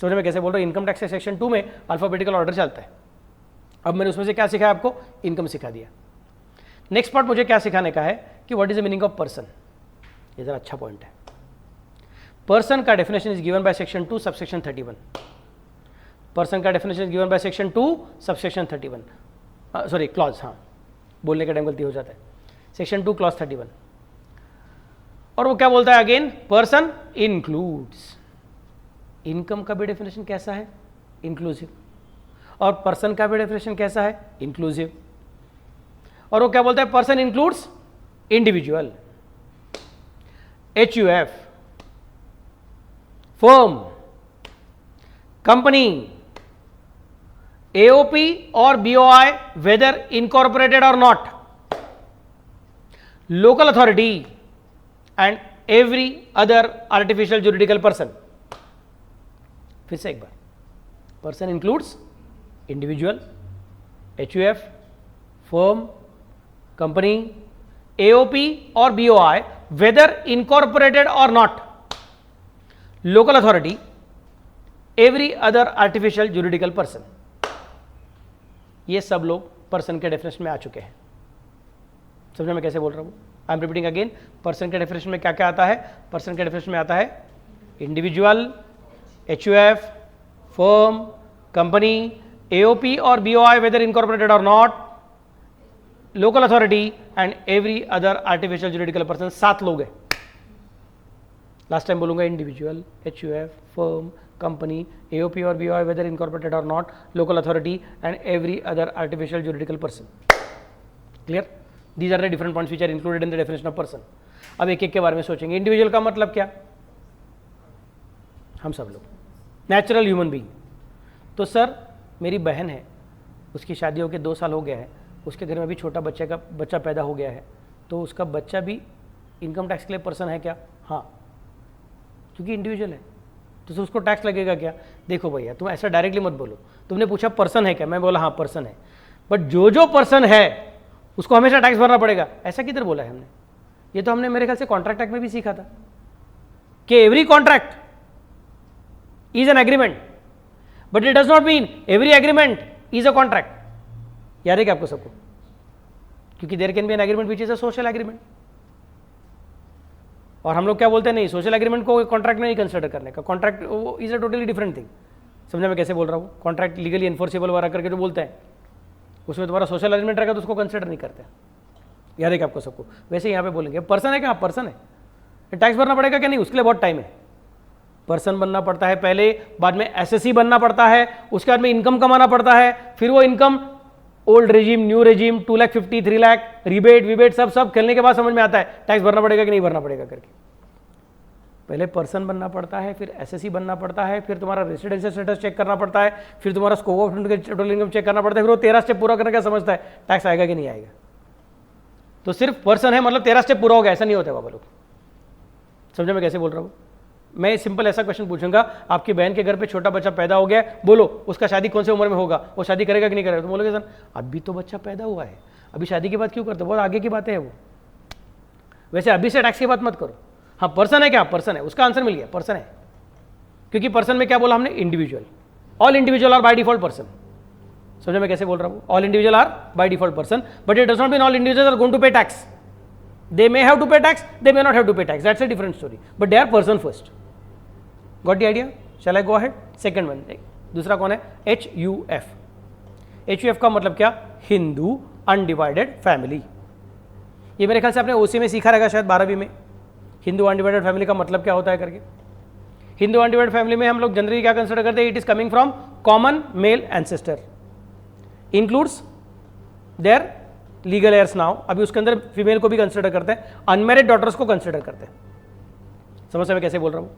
समझ में कैसे बोल रहा हूँ? इनकम टैक्स सेक्शन 2 में अल्फाबेटिकल ऑर्डर चलता है. अब मैंने उसमें से क्या सिखाया आपको? इनकम सिखा दिया. नेक्स्ट पार्ट मुझे क्या सिखाने का है कि what is the meaning of person. ये जरा अच्छा पॉइंट है. पर्सन का definition is given by section 2 subsection 31. Person का definition given by section 2 subsection 31, sorry clause, हाँ बोलने का टाइम गलती हो जाता है, सेक्शन 2 क्लॉज 31। और वो क्या बोलता है अगेन, पर्सन इंक्लूड्स, इनकम का भी डेफिनेशन कैसा है, इंक्लूसिव, और पर्सन का भी डेफिनेशन कैसा है, इंक्लूसिव। और वो क्या बोलता है, person includes individual, HUF, firm, company, AOP और BOI वेदर इनकॉर्पोरेटेड और not, local authority and every other artificial juridical person. फिर से एक बार, person includes individual, HUF, firm, company, AOP और BOI वेदर इनकॉर्पोरेटेड और not, local authority, every other artificial juridical person. ये सब लोग पर्सन के डेफिनेशन में आ चुके हैं। समझे मैं कैसे बोल रहा हूं? आई एम रिपीटिंग अगेन, पर्सन के डेफिनेशन में क्या क्या आता है? पर्सन के डेफिनेशन में आता है individual, HUF, firm, company, AOP और BOI वेदर इनकॉर्पोरेटेड और not, local authority and every other artificial juridical person. 7 लोग हैं। लास्ट टाइम बोलूंगा, individual, HUF, firm, company, AOP और BOI वेदर इनकॉर्पोरेटेड और not, local authority and every other artificial juridical person. Clear? These are the different points which are included in the definition of person. अब एक एक के बारे में सोचेंगे। Individual का मतलब क्या? हम सब लोग, नेचुरल ह्यूमन बीइंग। तो सर मेरी बहन है, उसकी शादी होकर 2 साल हो गया है, उसके घर में भी छोटा बच्चा पैदा हो गया है, तो उसका बच्चा भी इनकम टैक्स के लिए पर्सन है क्या? हाँ, क्योंकि इंडिविजुअल है, तो उसको टैक्स लगेगा क्या? देखो भैया, तुम ऐसा डायरेक्टली मत बोलो। तुमने पूछा पर्सन है क्या, मैं बोला हाँ पर्सन है, बट जो पर्सन है उसको हमेशा टैक्स भरना पड़ेगा, ऐसा किधर बोला है हमने? ये तो हमने मेरे ख्याल से कॉन्ट्रैक्ट एक्ट में भी सीखा था कि every contract is an agreement, but it does not mean every agreement is a contract. याद है क्या आपको सबको? क्योंकि there can be an agreement which is a social agreement, और हम लोग क्या बोलते हैं, नहीं सोशल एग्रीमेंट को कॉन्ट्रैक्ट में नहीं कंसिडर करने का, कॉन्ट्रैक्ट वो is a totally different thing. समझा मैं कैसे बोल रहा हूँ? कॉन्ट्रैक्ट लीगली एनफोर्सेबल वाला करके जो बोलते हैं, उसमें तुम्हारा सोशल एग्रीमेंट रहेगा तो उसको कंसिडर नहीं करते। याद है क्या आपको सबको? वैसे यहाँ पे बोलेंगे पर्सन है क्या? हाँ पर्सन है। टैक्स भरना पड़ेगा क्या? नहीं, उसके लिए बहुत टाइम है। पर्सन बनना पड़ता है पहले, बाद में SSC बनना पड़ता है, उसके बाद में इनकम कमाना पड़ता है, फिर वो income old regime, new regime, 2 lakh 50, 3 lakh, rebate सब खेलने के बाद समझ में आता है टैक्स भरना पड़ेगा कि नहीं भरना पड़ेगा करके। पहले पर्सन बनना पड़ता है, फिर SSC बनना पड़ता है, फिर तुम्हारा रेसिडेंशियल स्टेटस चेक करना पड़ता है, फिर तुम्हारा scope of total income check करना पड़ता है, फिर वो 13 स्टेप पूरा करने का समझता है टैक्स आएगा कि नहीं आएगा। तो सिर्फ पर्सन है मतलब 13 स्टेप पूरा हो गया, ऐसा नहीं होता है बाबा लोग। समझा मैं कैसे बोल रहा हूँ? मैं सिंपल ऐसा क्वेश्चन पूछूंगा, आपकी बहन के घर पे छोटा बच्चा पैदा हो गया, बोलो उसका शादी कौन से उम्र में होगा, वो शादी करेगा कि नहीं करेगा? तो बोलोगे सर अभी तो बच्चा पैदा हुआ है, अभी शादी की बात क्यों करते हो, बहुत आगे की बातें है वो। वैसे अभी से टैक्स की बात मत करो। हाँ पर्सन है क्या? पर्सन है, उसका आंसर मिल गया, पर्सन है। क्योंकि पर्सन में क्या बोला हमने? Individual. All individual are by default person. समझो मैं कैसे बोल रहा हूँ? All individual are by default person, but it does not mean all individuals are going to pay tax. They may have to pay tax, they may not have to pay tax. That's a different story. But they are person first. Got the idea? Shall I go ahead? Second one. दूसरा कौन है? HUF. HUF का मतलब क्या? Hindu undivided family. ये मेरे ख्याल से आपने OC में सीखा रहेगा शायद 12वीं में। हिंदू अनडिवाइडेड फैमिली का मतलब क्या होता है करके। हिंदू अनडिवाइडेड फैमिली में हम लोग जनरली क्या कंसिडर करते हैं? It is coming from common male ancestor, includes their legal heirs now. अभी उसके अंदर फीमेल को भी कंसिडर करते हैं, अनमैरिड डॉटर्स को कंसिडर करते हैं। समझ मैं कैसे बोल रहा हूँ?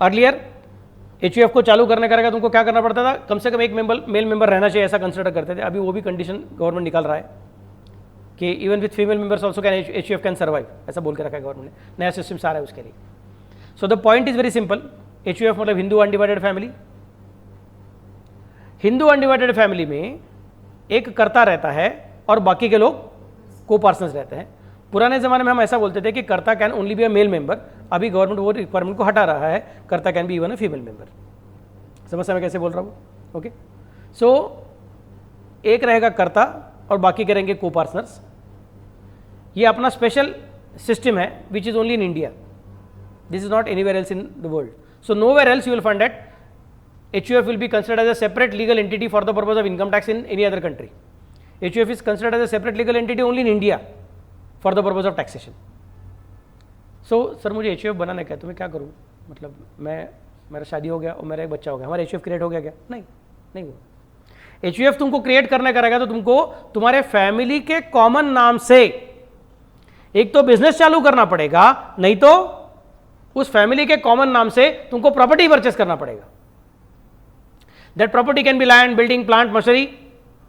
अर्लियर HUF को चालू करने का रहेगा तुमको क्या करना पड़ता था? कम से कम एक मेल मेंबर रहना चाहिए, ऐसा कंसिडर करते थे। अभी वो भी कंडीशन गवर्नमेंट निकाल रहा है कि even with female members also can HUF can survive, ऐसा बोल के रखा है गवर्नमेंट ने। नया सिस्टम सारा है उसके लिए। So the point is very simple. HUF मतलब Hindu undivided family. Hindu undivided family में एक कर्ता रहता है और बाकी के लोग को पार्सनर्स रहते हैं। पुराने ज़माने में हम ऐसा बोलते थे कि कर्ता can only be a male member. अभी गवर्नमेंट वो रिक्वायरमेंट को हटा रहा है, कर्ता can be even a female member. समझ मैं कैसे बोल रहा हूँ? ओके, सो एक रहेगा कर्ता और बाकी करेंगे को पार्टनर्स। ये अपना स्पेशल सिस्टम है which is only in India, this is not anywhere else in the world. So nowhere else you will find that HUF will be considered as a separate legal entity for the purpose of income tax in any other country. HUF is considered as a separate legal entity only in India for the purpose of taxation. So sir मुझे HUF बनाना क्या, तो मैं क्या करूँ, मतलब मेरा शादी हो गया और मेरा एक बच्चा हो गया, हमारा HUF क्रिएट हो गया क्या? नहीं हुआ। HUF तुमको क्रिएट करने का रहेगा तो तुमको तुम्हारे फैमिली के कॉमन नाम से एक तो बिजनेस चालू करना पड़ेगा, नहीं तो उस फैमिली के कॉमन नाम से तुमको प्रॉपर्टी परचेस करना पड़ेगा। That property can be land, building, plant, machinery,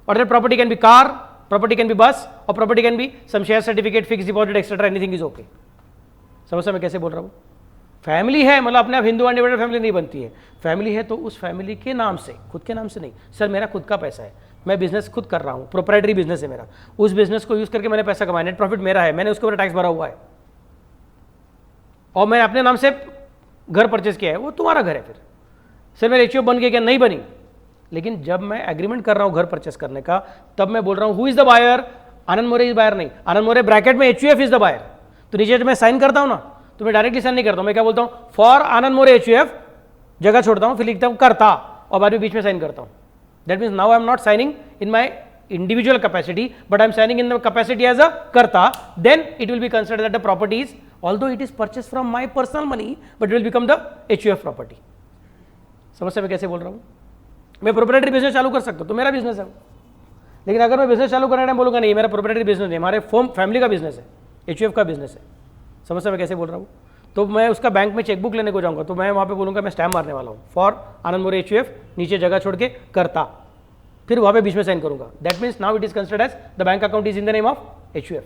और that property can be car, property can be bus, और property can be some share certificate, fix deposit etcetera, anything is okay. समझ मैं कैसे बोल रहा हूं? फैमिली है मतलब अपने आप हिंदू अनडिवाइडेड फैमिली नहीं बनती है। फैमिली है तो उस फैमिली के नाम से, खुद के नाम से नहीं। सर मेरा खुद का पैसा है, मैं बिजनेस खुद कर रहा हूं, प्रोप्राइटरी बिजनेस है मेरा, उस बिजनेस को यूज करके मैंने पैसा कमाया, नेट प्रॉफिट मेरा है, मैंने उसके ऊपर टैक्स भरा हुआ है, और मैंने अपने नाम से घर परचेज किया है, वो तुम्हारा घर है। फिर सर मेरा HUF बन गया क्या? नहीं बनी। लेकिन जब मैं एग्रीमेंट कर रहा हूं घर परचेस करने का, तब मैं बोल रहा हूं who is the buyer? Anand More is buyer नहीं, आनंद मोरे ब्रैकेट में HUF इज द बायर। तो नीचे जब मैं साइन करता हूं ना, तो मैं डायरेक्टली साइन नहीं करता हूं, मैं क्या बोलता हूं? फॉर आनंद मोरे HUF, जगह छोड़ता हूं, फिर लिखता हूं करता, और बाद में बीच में साइन करता हूं। That means now I am not signing in my individual capacity, but I am signing in the capacity as a karta. Then it will be considered that the property is, although it is purchased from my personal money, but it will become the HUF property. समझ मैं कैसे बोल रहा हूँ? मैं proprietary business चालू कर सकता हूँ तो मेरा बिजनेस है, लेकिन अगर मैं बिजनेस चालू करने टाइम बोलूँगा नहीं मेरा प्रोप्राइटरी बिजनेस नहीं, हमारे फैमिली का बिजनेस है, HUF का बिजनेस है। समझ मैं कैसे बोल रहा हूँ? तो मैं उसका बैंक में चेकबुक लेने को जाऊँगा तो मैं वहाँ पे बोलूँगा मैं स्टैम्प मारने वाला हूँ फॉर आनंद मोरे HUF, नीचे जगह छोड़ के करता, फिर वहाँ पे बीच में साइन करूँगा। That means now it is considered as the bank account is in the name of HUF,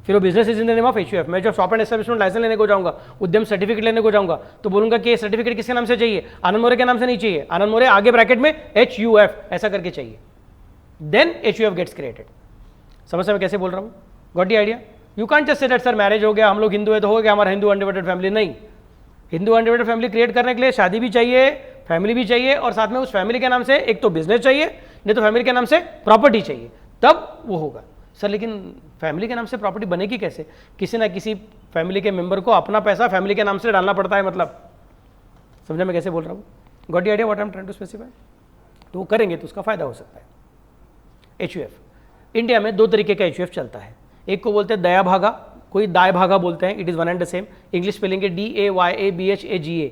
फिर वो business is in the name of HUF। मैं जब शॉप एंड एस्टेब्लिशमेंट लाइसेंस लेने को जाऊँगा, उद्यम सर्टिफिकेट लेने को जाऊँगा, तो बोलूँगा कि सर्टिफिकेट किसके नाम से चाहिए? आनंद मोरे के नाम से नहीं चाहिए, आनंद मोरे आगे ब्रैकेट में HUF ऐसा करके चाहिए, देन HUF गेट्स क्रिएटेड। समझ में कैसे बोल रहा हूँ? Got the idea? You can't just say that sir marriage हो गया, हम लोग हिंदू है तो हो गया हमारा हिंदू अनडिवाइडेड फैमिली। नहीं, हिंदू अनडिवाइडेड फैमिली क्रिएट करने के लिए शादी भी चाहिए, फैमिली भी चाहिए, और साथ में उस फैमिली के नाम से एक तो बिजनेस चाहिए, नहीं तो फैमिली के नाम से प्रॉपर्टी चाहिए, तब वो होगा। सर लेकिन फैमिली के नाम से प्रॉपर्टी बनेगी कैसे? किसी ना किसी फैमिली के मेंबर को अपना पैसा फैमिली के नाम से डालना पड़ता है, मतलब समझा मैं कैसे बोल रहा हूँ? Got the idea what I am trying to specify? तो वो करेंगे तो उसका फायदा हो सकता है। HUF इंडिया में दो तरीके का HUF चलता है, एक को बोलते हैं दया भागा, कोई दाय भागा बोलते हैं, it is one and the same, English spelling है DAYABHAGA।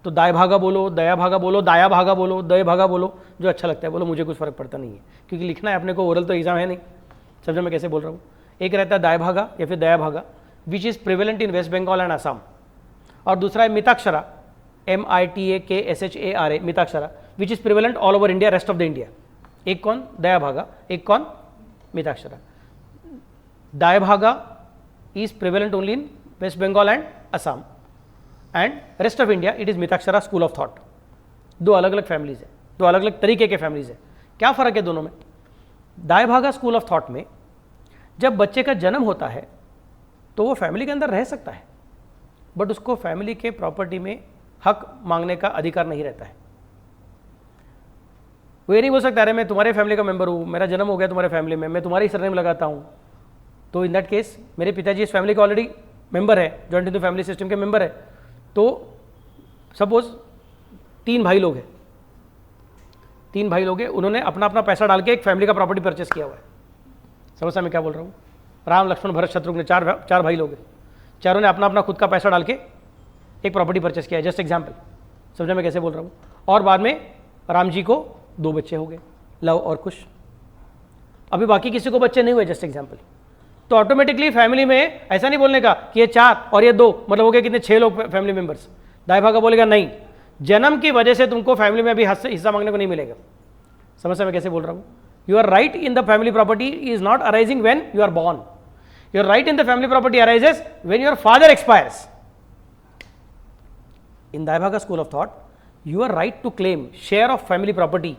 तो दाय भागा बोलो, दया भागा बोलो, दाया भागा बोलो, दय भागा बोलो, जो अच्छा लगता है बोलो, मुझे कुछ फर्क पड़ता नहीं है, क्योंकि लिखना है अपने को, ओरल तो एग्जाम है नहीं। समझो मैं कैसे बोल रहा हूँ? एक रहता है दाय भागा या फिर Dayabhaga which is prevalent in West Bengal and Assam, और दूसरा है Mitakshara MITAKSHARA Mitakshara which is prevalent all over India, rest of the India. एक कौन? दया भागा, एक कौन? मिताक्षरा। दाय भागा is prevalent only in West Bengal and Assam, and rest of India it is Mitakshara school of thought. दो अलग अलग फैमिलीज है, दो अलग अलग तरीके के फैमिलीज है। क्या फ़र्क है दोनों में? दाय भागा स्कूल ऑफ थॉट में जब बच्चे का जन्म होता है तो वो फैमिली के अंदर रह सकता है, बट उसको फैमिली के प्रॉपर्टी में हक मांगने का अधिकार नहीं रहता है। वो ये नहीं बोल सकता अरे मैं तुम्हारे फैमिली का मेंबर हूँ, मेरा जन्म हो गया तुम्हारे फैमिली में, मैं तुम्हारी सरनेम लगाता हूँ, तो इन दैट केस मेरे पिताजी इस फैमिली के ऑलरेडी मेंबर है, जॉइंट हिंदू फैमिली सिस्टम के मेंबर है। तो सपोज तीन भाई लोग हैं, उन्होंने अपना अपना पैसा डाल के एक फैमिली का प्रॉपर्टी परचेस किया हुआ है। समझ मैं क्या बोल रहा हूँ? राम लक्ष्मण भरत शत्रुघ्न चार भाई लोग हैं, चारों ने अपना अपना खुद का पैसा डाल के एक प्रॉपर्टी परचेस किया है, जस्ट एग्जाम्पल। समझा मैं कैसे बोल रहा हूँ? और बाद में राम जी को 2 बच्चे हो गए, लव और कुश। अभी बाकी किसी को बच्चे नहीं हुए, जस्ट एग्जाम्पल। तो ऑटोमेटिकली फैमिली में ऐसा नहीं बोलने का कि ये 4 और ये 2, मतलब हो गए कितने 6 लोग फैमिली मेंबर्स। दाई भागा बोलेगा नहीं, जन्म की वजह से तुमको फैमिली में अभी हिस्सा मांगने को नहीं मिलेगा। समझ मैं कैसे बोल रहा हूँ? Your right in the family property is not arising when you are born, your right in the family property arises when your father expires. In Dayabhaga school of thought your right to claim share of family property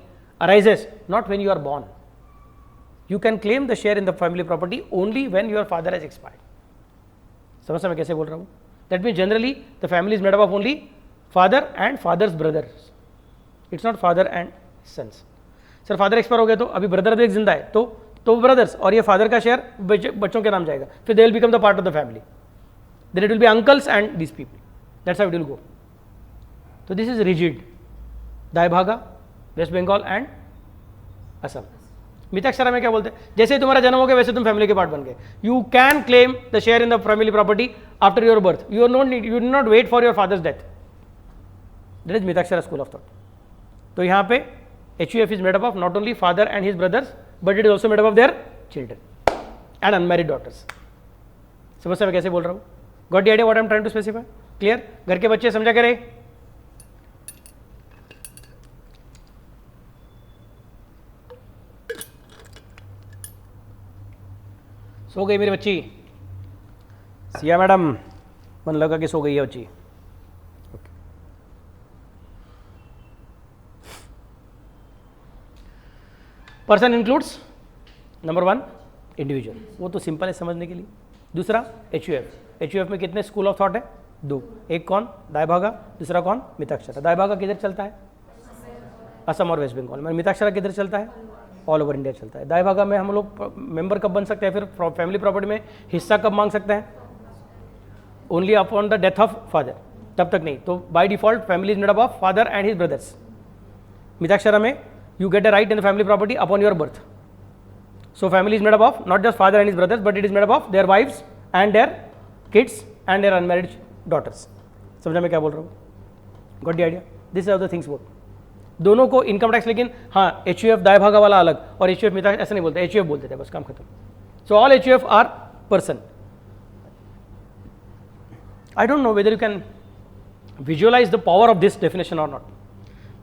arises not when you are born. You can claim the share in the family property only when your father has expired. समझ मैं कैसे बोल रहा हूँ? That means generally the family is made up of only father and father's brothers. It's not father and sons. Sir father expire हो गए तो अभी ब्रदर भी एक जिंदा है, तो ब्रदर्स और ये फादर का शेयर बच्चों के नाम जाएगा, फिर they will become the part of the family, then it will be uncles and this people, that's how it will go. तो this is rigid, Dayabhaga, west Bengal and Assam. Mitakshara में क्या बोलते हैं, जैसे ही तुम्हारा जन्म हो गया वैसे तुम फैमिली के पार्ट बन गए। You can claim the share in the family property after your birth, you do not wait for your father's death. That is Mitakshara school of thought. तो यहाँ पे HUF is made up of not only father and his brothers but it is also made up of their children and unmarried daughters. समझ मैं कैसे बोल रहा हूँ? Got the idea what I am trying to specify? Clear? घर के बच्चे समझा करे? सो गई मेरी बच्ची? सिया मैडम, मन लगा कि सो गई है बच्ची। पर्सन इंक्लूड्स नंबर 1 इंडिविजुअल, वो तो सिंपल है समझने के लिए। दूसरा HUF में कितने स्कूल ऑफ थॉट है? 2। एक कौन? दायभागा, दूसरा कौन? मिताक्षरा। दायभागा किधर चलता है? असम और वेस्ट बंगाल में। मिताक्षरा किधर चलता है? ऑल ओवर इंडिया चलता है। दायभागा में हम लोग मेंबर कब बन सकते हैं, फिर फैमिली प्रॉपर्टी में हिस्सा कब मांग सकते हैं? Only upon the death of father, तब तक नहीं। तो by default family is made up of father and his brothers. Mitakshara में you get a right in the family property upon your birth. So family is made up of not just father and his brothers but it is made up of their wives and their kids and their unmarried daughters. समझा मैं क्या बोल रहा हूँ? Got the idea? This is how the things work. दोनों को income tax, लेकिन हाँ HUF दायभागा वाला अलग और HUF मिता ऐसा नहीं बोलते, HUF बोलते थे, बस काम खत्म। So all HUF are person. I don't know whether you can visualize the power of this definition or not.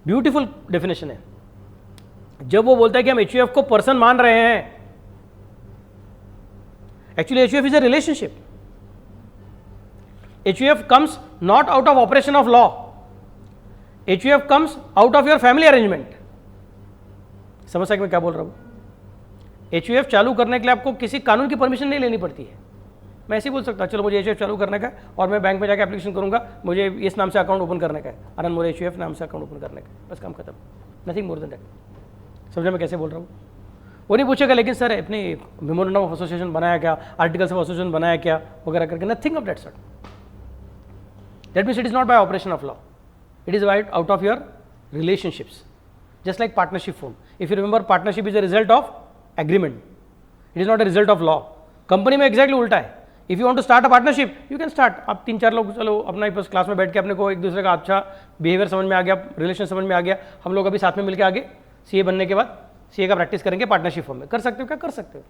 Beautiful definition है। जब वो बोलता है कि हम HUF को पर्सन मान रहे हैं, actually HUF is a relationship. HUF comes not out of operation of law, HUF comes out of your family arrangement. समझ सकते मैं क्या बोल रहा हूं? HUF चालू करने के लिए आपको किसी कानून की परमिशन नहीं लेनी पड़ती है। मैं ऐसे ही बोल सकता हूं चलो मुझे HUF चालू करने का है और मैं बैंक में जाकर एप्लीकेशन करूंगा, मुझे इस नाम से अकाउंट ओपन करने का है, आनंद मोरे HUF नाम से अकाउंट ओपन करने का, बस काम खत्म। Nothing more than that. समझे मैं कैसे बोल रहा हूँ? वो नहीं पूछेगा लेकिन सर अपने मेमोरेंडम ऑफ एसोसिएशन बनाया क्या, आर्टिकल्स ऑफ एसोसिएशन बनाया क्या वगैरह करके, nothing of that sort. That means it is not bye operation of law, it is by out of your relationships, just like partnership form. If you remember, partnership is a result of agreement, it is not a result of law. Company में exactly उल्टा है। If you want to start a partnership, you can start. आप 3-4 लोग चलो अपना ही class में बैठ के अपने को एक दूसरे का अच्छा बिहेवियर समझ में आ गया, रिलेशन समझ में आ गया, हम लोग अभी साथ में मिलकर आगे CA बनने के बाद CA का प्रैक्टिस करेंगे पार्टनरशिप फॉर्म में। कर सकते हो क्या? कर सकते हो।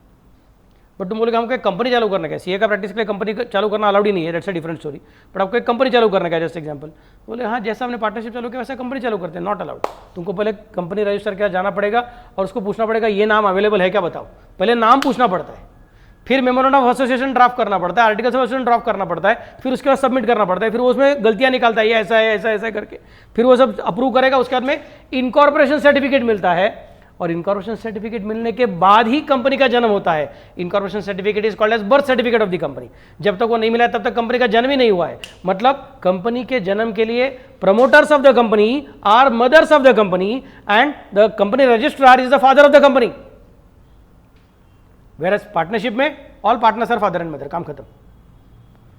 बट तुम बोलोगे हमको एक कंपनी चालू करने का है, CA का प्रैक्टिस के लिए कंपनी चालू करना अलाउड ही नहीं है, that's a different story. But आपको एक कंपनी चालू करने का है, जस्ट एग्जांपल। बोले हाँ जैसा हमने पार्टनरशिप चालू किया वैसा कंपनी चालू करते हैं, नॉट अलाउड। तुमको पहले कंपनी रजिस्टर किया जाना पड़ेगा और उसको पूछना पड़ेगा ये नाम अवेलेबल है क्या बताओ, पहले नाम पूछना पड़ता है, फिर मेमोरेंडम ऑफ एसोसिएशन ड्राफ्ट करना पड़ता है, आर्टिकल्स ऑफ एसोसिएशन ड्राफ्ट करना पड़ता है, फिर उसके बाद सबमिट करना पड़ता है, फिर वो उसमें गलतियां निकालता है, ये ऐसा है ऐसा ऐसा करके, फिर वो सब अप्रूव करेगा। उसके बाद में इनकॉर्पोरेशन सर्टिफिकेट मिलता है और इनकॉर्पोरेशन सर्टिफिकेट मिलने के बाद ही कंपनी का जन्म होता है। Incorporation certificate is called as birth certificate of the company. जब तक वो नहीं मिला है तब तक कंपनी का जन्म ही नहीं हुआ है। मतलब कंपनी के जन्म के लिए promoters of the company are mothers of the company and the company registrar is the father of the company. Whereas partnership में all partners are father and mother, काम खत्म।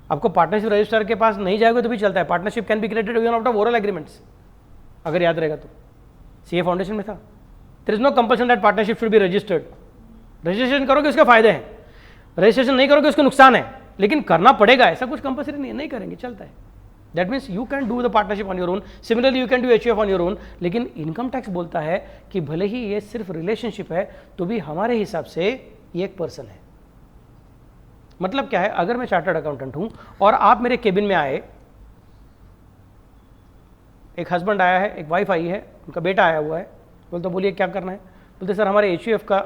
आपको पार्टनरशिप रजिस्ट्रार के पास नहीं जाएगा तो भी चलता है। Partnership can be created even out of oral agreements, अगर याद रहेगा तो। सीए फाउंडेशन में था, there is no compulsion that partnership should be registered. Registration करोगे उसके फायदे हैं, रजिस्ट्रेशन नहीं करोगे उसके नुकसान है, लेकिन करना पड़ेगा, ऐसा कुछ कंपल्सरी नहीं है, नहीं करेंगे चलता है। That means you can do the partnership on your own, similarly you can do HUF on your own. लेकिन इनकम टैक्स बोलता है कि भले ही ये सिर्फ रिलेशनशिप है तो भी हमारे हिसाब से ये एक पर्सन है। मतलब क्या है, अगर मैं चार्टर्ड अकाउंटेंट हूं और आप मेरे केबिन में आए, एक हस्बैंड आया है, एक वाइफ आई है, उनका बेटा आया हुआ है, बोलते बोलिए क्या करना है? बोलते सर हमारे HUF का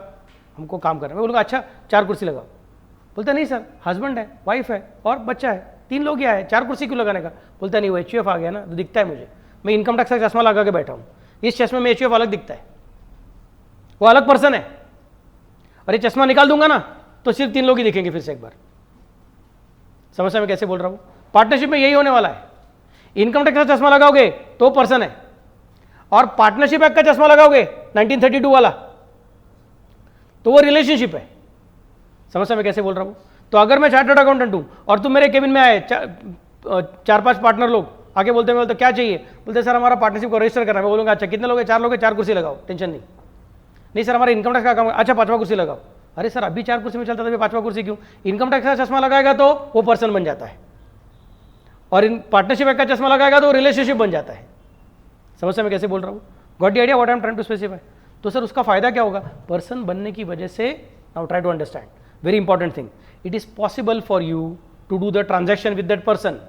हमको काम करना है। मैं बोलूँगा अच्छा 4 कुर्सी लगाओ। बोलते नहीं सर हस्बैंड है, वाइफ है और बच्चा है, 3 लोग ही आए, 4 कुर्सी क्यों लगाने का? बोलता नहीं वो HUF आ गया ना तो दिखता है मुझे, मैं इनकम टैक्स का चश्मा लगा के बैठा हूँ, इस चश्मे में HUF अलग दिखता है, वो अलग पर्सन है, और ये चश्मा निकाल दूंगा ना तो सिर्फ 3 लोग ही दिखेंगे फिर से एक बार। समस्या में कैसे बोल रहा हूँ? पार्टनरशिप में यही होने वाला है। इनकम टैक्स का चश्मा लगाओगे तो पर्सन है, और पार्टनरशिप एक्ट का चश्मा लगाओगे 1932 वाला तो वो रिलेशनशिप है। समस्या में कैसे बोल रहा हूँ? तो अगर मैं चार्टर्ड अकाउंटेंट हूं और तुम मेरे केबिन में आए 4-5 पार्टनर लोग, आगे बोलते हैं, बोलते क्या चाहिए, बोलते सर हमारा पार्टनरशिप को रजिस्टर करना है। मैं बोलूँगा अच्छा कितने लोग हैं, 4 लोग हैं, 4 कुर्सी लगाओ, टेंशन नहीं। नहीं सर हमारा इनकम टैक्स का काम है, अच्छा 5वां कुर्सी लगाओ। अरे सर अभी 4 कुर्सी में चलता था, अभी 5वां कुर्सी क्यों? इनकम टैक्स का चश्मा लगाएगा तो वो पर्सन बन जाता है, और इन पार्टनरशिप एक्ट का चश्मा लगाएगा तो रिलेशनशिप बन जाता है। समझ मैं कैसे बोल रहा हूँ? Got the idea what I am trying to specify? तो सर उसका फायदा क्या होगा? पर्सन बनने की वजह से, now try to understand very important thing, it is possible for you to do the transaction with that person,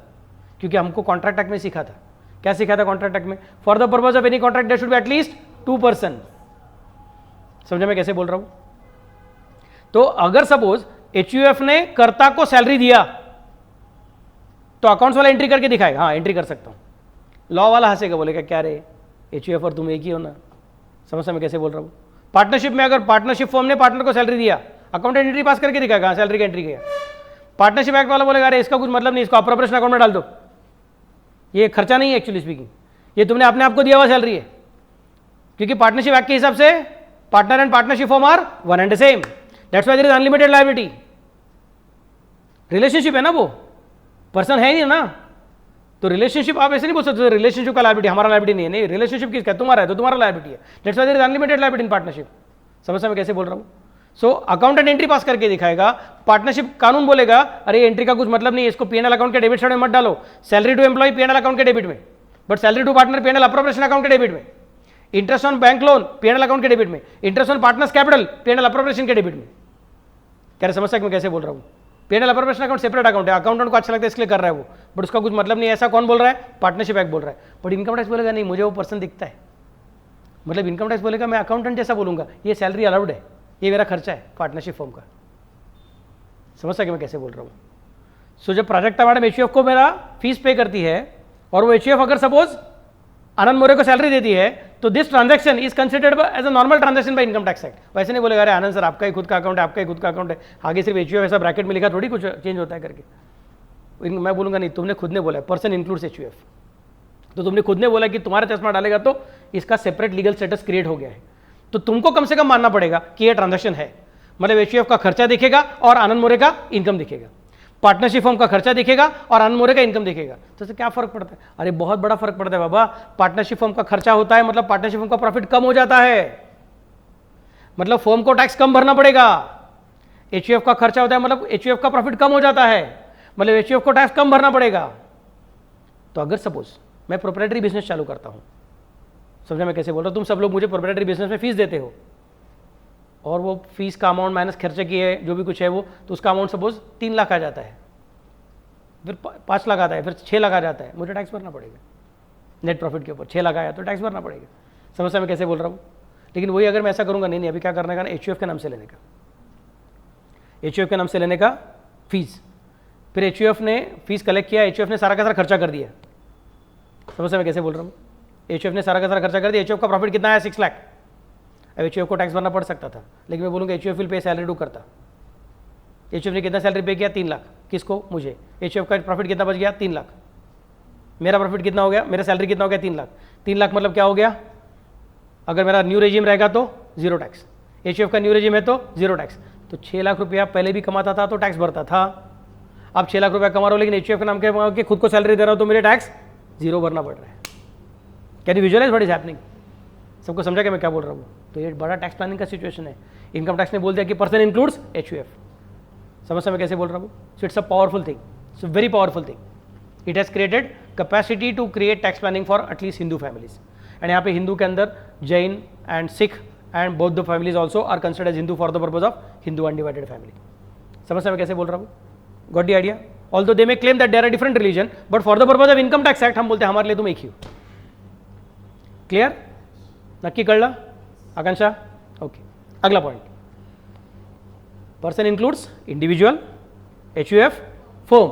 क्योंकि हमको कॉन्ट्रैक्ट एक्ट में सीखा था। क्या सीखा था कॉन्ट्रैक्ट एक्ट में? For the purpose of any contract there should be at least 2 person. समझे मैं कैसे बोल रहा हूं? तो अगर सपोज एचयूएफ ने कर्ता को सैलरी दिया तो अकाउंट्स वाला एंट्री करके दिखाएगा, हाँ एंट्री कर सकता हूं। लॉ वाला हंसेगा, बोलेगा क्या रे एचयूएफ और तुम एक ही हो ना। समझ मैं कैसे बोल रहा हूं? पार्टनरशिप में अगर पार्टनरशिप फर्म ने पार्टनर को सैलरी दिया, अकाउंटेंट एंट्री पास करके दिखाएगा, सैलरी की एंट्री किया। पार्टनरशिप एक्ट वाला बोलेगा अरे इसका कुछ मतलब नहीं, इसको अप्रोप्रिएशन अकाउंट में डाल दो, ये खर्चा नहीं है एक्चुअली स्पीकिंग, ये तुमने अपने आप को दिया हुआ सैलरी है। क्योंकि पार्टनरशिप एक्ट के हिसाब से partner and partnership firm are one and the same, that's why there is unlimited liability. Relationship है ना, वो पर्सन है नहीं ना, तो रिलेशनशिप आप ऐसे नहीं बोल सकते रिलेशनशिप का लायबिलिटी हमारा लायबिलिटी नहीं है। नहीं, रिलेशनशिप किसका है? तुम्हारा है, तो तुम्हारा लायबिलिटी है, that's why there is unlimited liability in partnership. समझ मैं कैसे बोल रहा हूं? सो अकाउंटेंट एंट्री पास करके दिखाएगा, पार्टनरशिप कानून बोलेगा अरे एंट्री का कुछ मतलब नहीं है, इसको पीएनएल अकाउंट के डेबिट साइड में मत डालो। Salary to employ P N L account के डेबिट में, but salary to partner P N L appropriation account के डेबिट में। Interest on bank loan P N L account के डेबिट में, interest on partners capital P N L appropriation के डेबिट में। क्या समस्या मैं कैसे बोल रहा हूँ? P N L appropriation account separate account है, अकाउंटेंट को अच्छा लगता है इसलिए कर रहा है वो, बट उसका कुछ मतलब नहीं है। ऐसा कौन बोल रहा है? पार्टनरशिप एक्ट बोल रहा है। बट इनकम टैक्स बोलेगा नहीं, मुझे वो पर्सन दिखता है, मतलब इनकम टैक्स बोलेगा मैं अकाउंटेंट जैसा बोलूंगा, ये सैलरी अलाउड है, ये मेरा खर्चा है पार्टनरशिप फॉर्म का। समझ कि मैं कैसे बोल रहा हूँ? सो जब प्राजक्ता मैडम एचयूएफ को मेरा फीस पे करती है और वो एचयूएफ अगर सपोज आनंद मोरे को सैलरी देती है, तो this transaction is considered as a normal transaction by income tax act. वैसे नहीं बोलेगा अरे आनंद सर आपका ही खुद का अकाउंट है, आपका ही खुद का अकाउंट है, आगे सिर्फ एचयूएफ ऐसा ब्रैकेट में लिखा थोड़ी कुछ चेंज होता है करके। मैं बोलूंगा नहीं, तुमने खुद ने बोला है पर्सन इंक्लूड्स एचयूएफ, तो तुमने खुद ने बोला कि तुम्हारा चश्मा डालेगा तो इसका सेपरेट लीगल स्टेटस क्रिएट हो गया है, तो तुमको कम से कम मानना पड़ेगा कि यह ट्रांजैक्शन है। मतलब एचयूएफ का खर्चा दिखेगा और आनंद मोरे का इनकम दिखेगा, पार्टनरशिप फर्म का खर्चा दिखेगा और आनंद मोरे का इनकम दिखेगा। तो इससे क्या फर्क पड़ता है? अरे बहुत बड़ा फर्क पड़ता है बाबा। पार्टनरशिप फर्म का खर्चा होता है मतलब पार्टनरशिप फर्म का प्रॉफिट कम हो जाता है, मतलब फर्म को टैक्स कम भरना पड़ेगा। एचयूएफ का खर्चा होता है मतलब एचयूएफ का प्रॉफिट कम हो जाता है, मतलब एचयूएफ को टैक्स कम भरना पड़ेगा। तो अगर सपोज मैं प्रोप्राइटरी बिजनेस चालू करता हूं, समझा मैं कैसे बोल रहा हूं? तुम सब लोग मुझे प्रोप्राइटरी बिजनेस में फीस देते हो, और वो फीस का अमाउंट माइनस खर्चे की है जो भी कुछ है वो, तो उसका अमाउंट सपोज 3 लाख आ जाता है, फिर 5 लाख आता है, फिर 6 लाख आ जाता है, मुझे टैक्स भरना पड़ेगा नेट प्रॉफिट के ऊपर। 6 लाख आया तो टैक्स भरना पड़ेगा। समझ मैं कैसे बोल रहा हूँ? लेकिन वही अगर मैं ऐसा करूँगा, नहीं अभी क्या करने का ना, एचयूएफ के नाम से लेने का, एचयूएफ के नाम से लेने का फीस, फिर एचयूएफ ने फीस कलेक्ट किया, एचयूएफ ने सारा का सारा खर्चा कर दिया। समझ मैं कैसे बोल रहा हूँ? एचयूएफ ने सारा का सारा खर्चा कर दिया, एचयूएफ का प्रॉफिट कितना आया? 6 लाख। अब एचयूएफ को टैक्स भरना पड़ सकता था, लेकिन मैं बोलूँगा HUF will pay salary to Karta. HUF ने कितना सैलरी पे किया? 3 लाख। किसको? मुझे। एचयूएफ का प्रॉफिट कितना बच गया? 3 लाख। मेरा प्रॉफिट कितना हो गया? मेरा सैलरी कितना हो गया? 3 लाख। 3 लाख मतलब क्या हो गया? अगर मेरा न्यू रेजिम रहेगा तो 0 टैक्स, एचयूएफ का न्यू रेजिम है तो 0 टैक्स। तो 6 लाख रुपया पहले भी कमाता था तो टैक्स भरता था, अब 6 लाख रुपया कमा रहा हूँ लेकिन एचयूएफ के नाम के खुद को सैलरी दे रहा हूँ तो मेरे टैक्स 0 भरना पड़ रहा है। Can you visualise what is happening? सबको समझा कि मैं क्या बोल रहा हूँ? तो ये बड़ा टैक्स प्लानिंग का सिचुएशन है। इनकम टैक्स ने बोल दिया कि पर्सन इंक्लूड्स एचयूएफ। समझ मैं कैसे बोल रहा हूँ? So it's a powerful thing, so very powerful thing. It has created capacity to create tax planning for at least Hindu families. And यहाँ पे हिंदू के अंदर Jain and Sikh and both the families also are considered as Hindu for the purpose of Hindu undivided family. समझ मैं कैसे बोल रहा हूँ? Got the idea? Although they may claim that there are different religion, but for the purpose of income tax act हम बोलते हैं हमारे लिए तुम एक ही हो। क्लियर? नक्की कळलं आकांक्षा? ओके, अगला point, person includes individual, HUF, firm.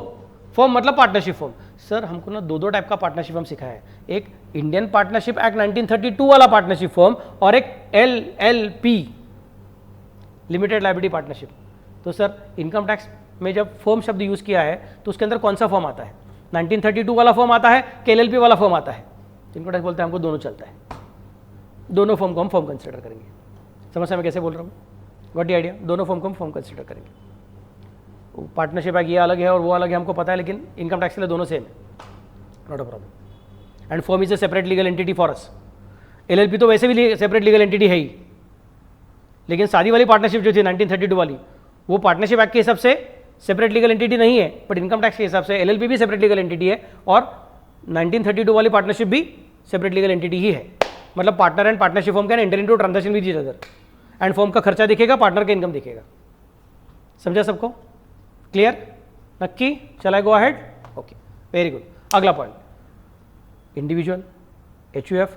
Firm मतलब पार्टनरशिप फर्म। सर हमको ना 2 टाइप का पार्टनरशिप फर्म सिखाया है, एक इंडियन पार्टनरशिप एक्ट 1932 वाला पार्टनरशिप फर्म और एक LLP लिमिटेड लायबिलिटी पार्टनरशिप। तो सर इनकम टैक्स में जब फर्म शब्द यूज किया है तो उसके अंदर कौन सा फर्म आता है? 1932 वाला फर्म आता है कि LLP वाला फर्म आता है? इनकम टैक्स बोलते हैं हमको दोनों चलता है, दोनों फॉर्म को हम फॉर्म कंसिडर करेंगे। समझ में कैसे बोल रहा हूँ? What the idea? दोनों फॉर्म को हम फॉर्म कंसिडर करेंगे। पार्टनरशिप एक्ट ये अलग है और वो अलग है हमको पता है, लेकिन इनकम टैक्स के लिए दोनों सेम है, not a problem. And firm is a separate legal entity for us. LLP तो वैसे भी सेपरेट लीगल एंटिटी है ही, लेकिन शादी वाली पार्टनरशिप जो थी 1932 वाली, वो पार्टनरशिप एक्ट के हिसाब से सेपरेट लीगल एंटिटी नहीं है, बट इनकम टैक्स के हिसाब से LLP भी सेपरेट लीगल एंटिटी है और 1932 वाली पार्टनरशिप भी सेपरेट लीगल एंटिटी ही है। मतलब partner and partnership firm can enter into transaction with each other and firm का खर्चा दिखेगा, पार्टनर का इनकम दिखेगा। समझा सबको? क्लियर? नक्की? चला go ahead? Okay, very good. अगला point, individual, HUF,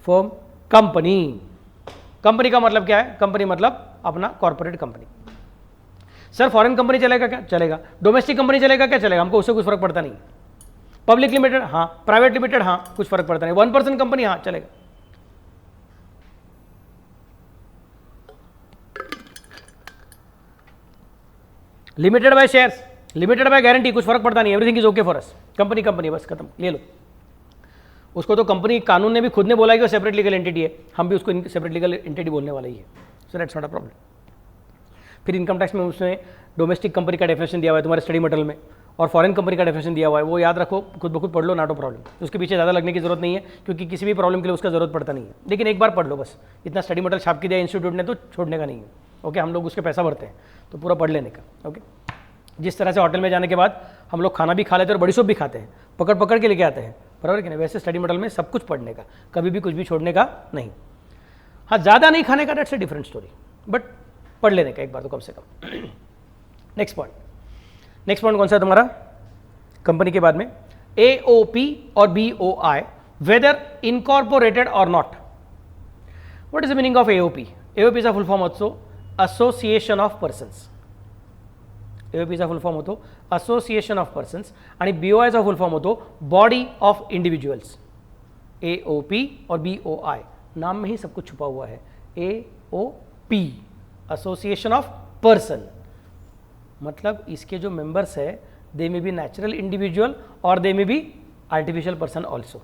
firm, company. Company का मतलब क्या है? कंपनी मतलब अपना corporate company. Sir foreign company चलेगा क्या? चलेगा। डोमेस्टिक कंपनी चलेगा क्या? चलेगा, हमको उससे कुछ फर्क पड़ता नहीं। पब्लिक लिमिटेड हाँ, प्राइवेट लिमिटेड हाँ, कुछ फर्क पड़ता नहीं। 1 पर्सन कंपनी हाँ चलेगा। Limited by shares, limited by guarantee, कुछ फर्क पड़ता नहीं, everything is okay for us. Company company बस खत्म, ले लो। उसको तो कंपनी कानून ने भी खुद ने बोला है कि वो सेपरेट लीगल एंटिटी है, हम भी उसको सेपरेट लीगल एंटिटी बोलने वाला ही है। So that's not a problem. फिर इनकम टैक्स में उसने डोमेस्टिक कंपनी का डेफिनेशन दिया हुआ है तुम्हारे स्टडी मटेरियल में, और फॉरेन कंपनी का डेफिनेशन दिया हुआ है, वो याद रखो, खुद ब खुद पढ़ लो, नॉट अ प्रॉब्लम। उसके पीछे ज़्यादा लगने की जरूरत नहीं है, क्योंकि किसी भी प्रॉब्लम के लिए उसका जरूरत पड़ता नहीं है, लेकिन एक बार पढ़ लो बस। इतना स्टडी मटेरियल छाप के दिया इंस्टीट्यूट ने तो छोड़ने का नहीं है। ओके, हम लोग उसके पैसा भरते हैं तो पूरा पढ़ लेने का। ओके, जिस तरह से होटल में जाने के बाद हम लोग खाना भी खा लेते हैं और बड़ी सूप भी खाते हैं, पकड़ पकड़ के लेके आते हैं, बराबर कि नहीं? वैसे स्टडी मटेरियल में सब कुछ पढ़ने का, कभी भी कुछ भी छोड़ने का नहीं। हाँ, ज़्यादा नहीं खाने का, that's a different story, but पढ़ लेने का एक बार तो कम से कम। नेक्स्ट पॉइंट कौन सा है तुम्हारा? कंपनी के बाद में AOP और BOI, वेदर इनकॉर्पोरेटेड और not. What is the meaning of AOP? AOP is a full form also association of persons. AOP चा फुल फॉर्म होतो असोसिएशन ऑफ पर्सन्स आणि BOI चा फुल फॉर्म होतो बॉडी ऑफ इंडिविजुअल्स। AOP और BOI नाम में ही सब कुछ छुपा हुआ है। AOP एसोसिएशन ऑफ पर्सन, मतलब इसके जो मेंबर्स है दे में बी नेचुरल इंडिविजुअल और दे में बी आर्टिफिशियल पर्सन ऑल्सो।